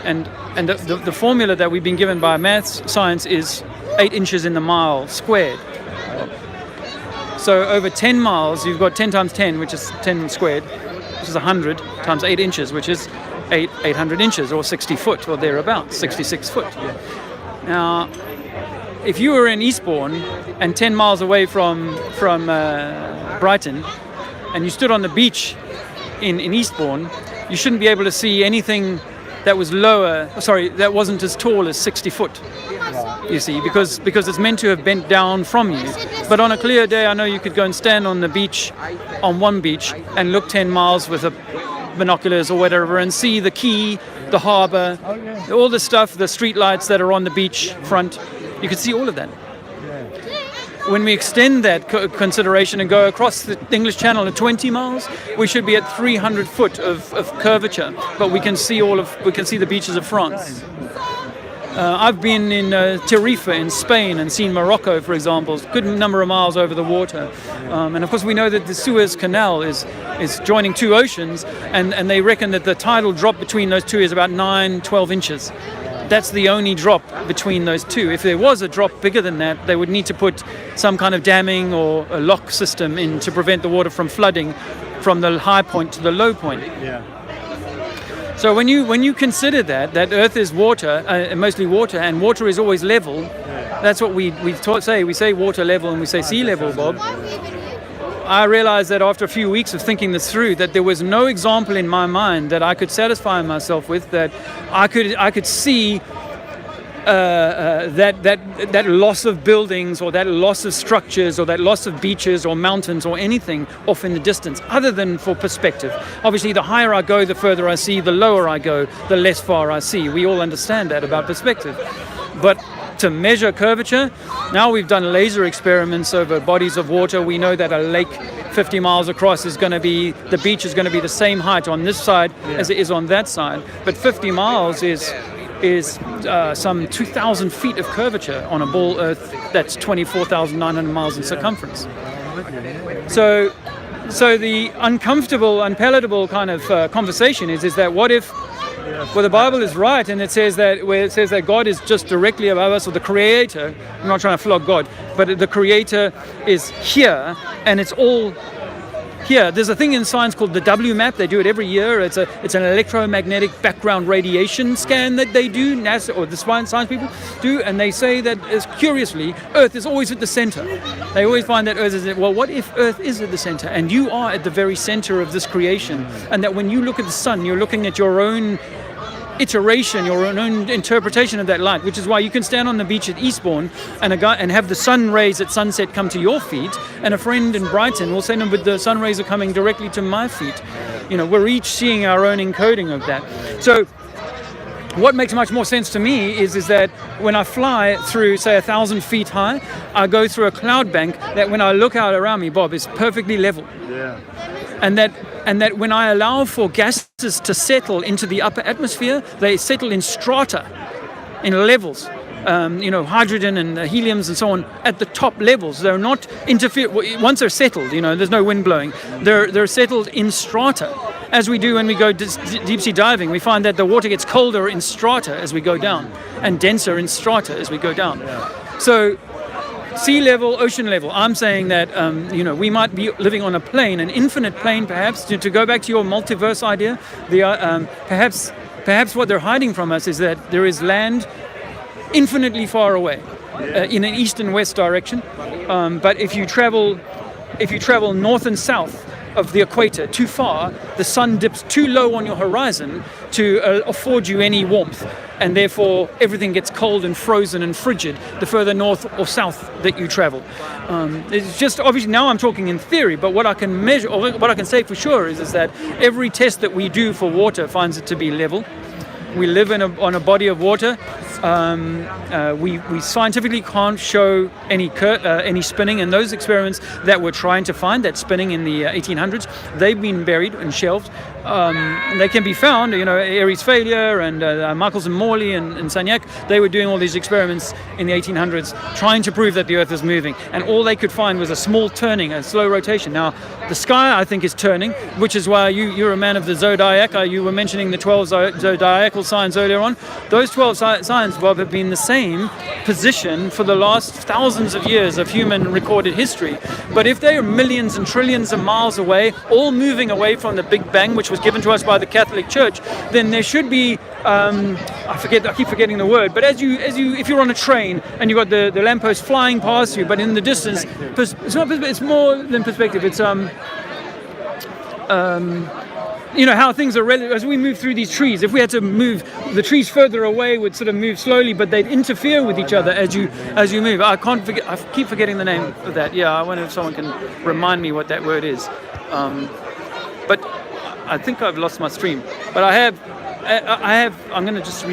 And the formula that we've been given by maths, science, is 8 inches in the mile squared. So over 10 miles, you've got 10 times 10, which is 10 squared, which is 100, times 8 inches, which is 800 inches, or 60 foot, or thereabouts, 66 foot. Now, if you were in Eastbourne and 10 miles away from Brighton, and you stood on the beach in Eastbourne, you shouldn't be able to see anything that was that wasn't as tall as 60 foot. You see, because it's meant to have bent down from you. But on a clear day, I know you could go and stand on the beach, on one beach, and look 10 miles with binoculars or whatever, and see the quay, the harbour, all the stuff, the street lights that are on the beach front. You could see all of that. When we extend that consideration and go across the English Channel at 20 miles, we should be at 300 foot of curvature, but we can see the beaches of France. I've been in Tarifa in Spain and seen Morocco, for example, a good number of miles over the water. And of course we know that the Suez Canal is joining two oceans, and they reckon that the tidal drop between those two is about 9-12 inches. That's the only drop between those two. If there was a drop bigger than that, they would need to put some kind of damming or a lock system in to prevent the water from flooding from the high point to the low point. Yeah. So when you consider that Earth is water, mostly water, and water is always level, that's what we say. We say water level and we say sea level, Bob. I realized that after a few weeks of thinking this through, that there was no example in my mind that I could satisfy myself with that I could see that loss of buildings or that loss of structures or that loss of beaches or mountains or anything off in the distance, other than for perspective. Obviously, the higher I go, the further I see. The lower I go, the less far I see. We all understand that about perspective. But to measure curvature, now we've done laser experiments over bodies of water. We know that a lake 50 miles across is going to be, the beach is going to be the same height on this side as it is on that side. But 50 miles is some 2,000 feet of curvature on a ball Earth that's 24,900 miles in circumference. So the uncomfortable, unpalatable kind of conversation is that what if, well, the Bible is right, and it says that where it says that God is just directly above us, or the Creator. I'm not trying to flog God, but the Creator is here, and it's all here. There's a thing in science called the WMAP. They do it every year. It's an electromagnetic background radiation scan that they do, NASA or the science people do, and they say that, curiously, Earth is always at the center. They always find that Earth is well, what if Earth is at the center, and you are at the very center of this creation, and that when you look at the sun, you're looking at your own iteration, your own interpretation of that light, which is why you can stand on the beach at Eastbourne and have the sun rays at sunset come to your feet, and a friend in Brighton will say, no, but the sun rays are coming directly to my feet. You know, we're each seeing our own encoding of that. So what makes much more sense to me is that when I fly through, say, 1,000 feet high, I go through a cloud bank that when I look out around me, Bob, is perfectly level. Yeah. And that when I allow for gases to settle into the upper atmosphere, they settle in strata, in levels. Hydrogen and heliums and so on at the top levels. They're not once they're settled, there's no wind blowing. They're settled in strata. As we do when we go deep sea diving, we find that the water gets colder in strata as we go down and denser in strata as we go down. Yeah. So sea level, ocean level. I'm saying that we might be living on a plane, an infinite plane, perhaps. To go back to your multiverse idea, perhaps what they're hiding from us is that there is land infinitely far away, in an east and west direction. But if you travel north and south of the equator too far, the sun dips too low on your horizon to afford you any warmth, and therefore everything gets cold and frozen and frigid the further north or south that you travel. It's just, obviously now I'm talking in theory, but what I can measure, or what I can say for sure is that every test that we do for water finds it to be level. We live on a body of water. We scientifically can't show any spinning, and those experiments that we're trying to find that spinning in the 1800s, they've been buried and shelved. They can be found, Aries Failure and Michaels and Morley and Sagnac, they were doing all these experiments in the 1800s trying to prove that the Earth is moving, and all they could find was a small turning, a slow rotation. Now, the sky, I think, is turning, which is why you're a man of the zodiac. You were mentioning the 12 zodiacal signs earlier on. Those 12 signs, Bob, have been the same position for the last thousands of years of human recorded history. But if they are millions and trillions of miles away, all moving away from the Big Bang, which was given to us by the Catholic Church, then there should be, I keep forgetting the word, but if you're on a train and you've got the lamppost flying past you, but in the distance, it's more than perspective. It's how things are as we move through these trees. If we had to move the trees further away, would sort of move slowly, but they'd interfere with each other as you move. I keep forgetting the name of that. Yeah, I wonder if someone can remind me what that word is. But I think I've lost my stream. But I'm going to just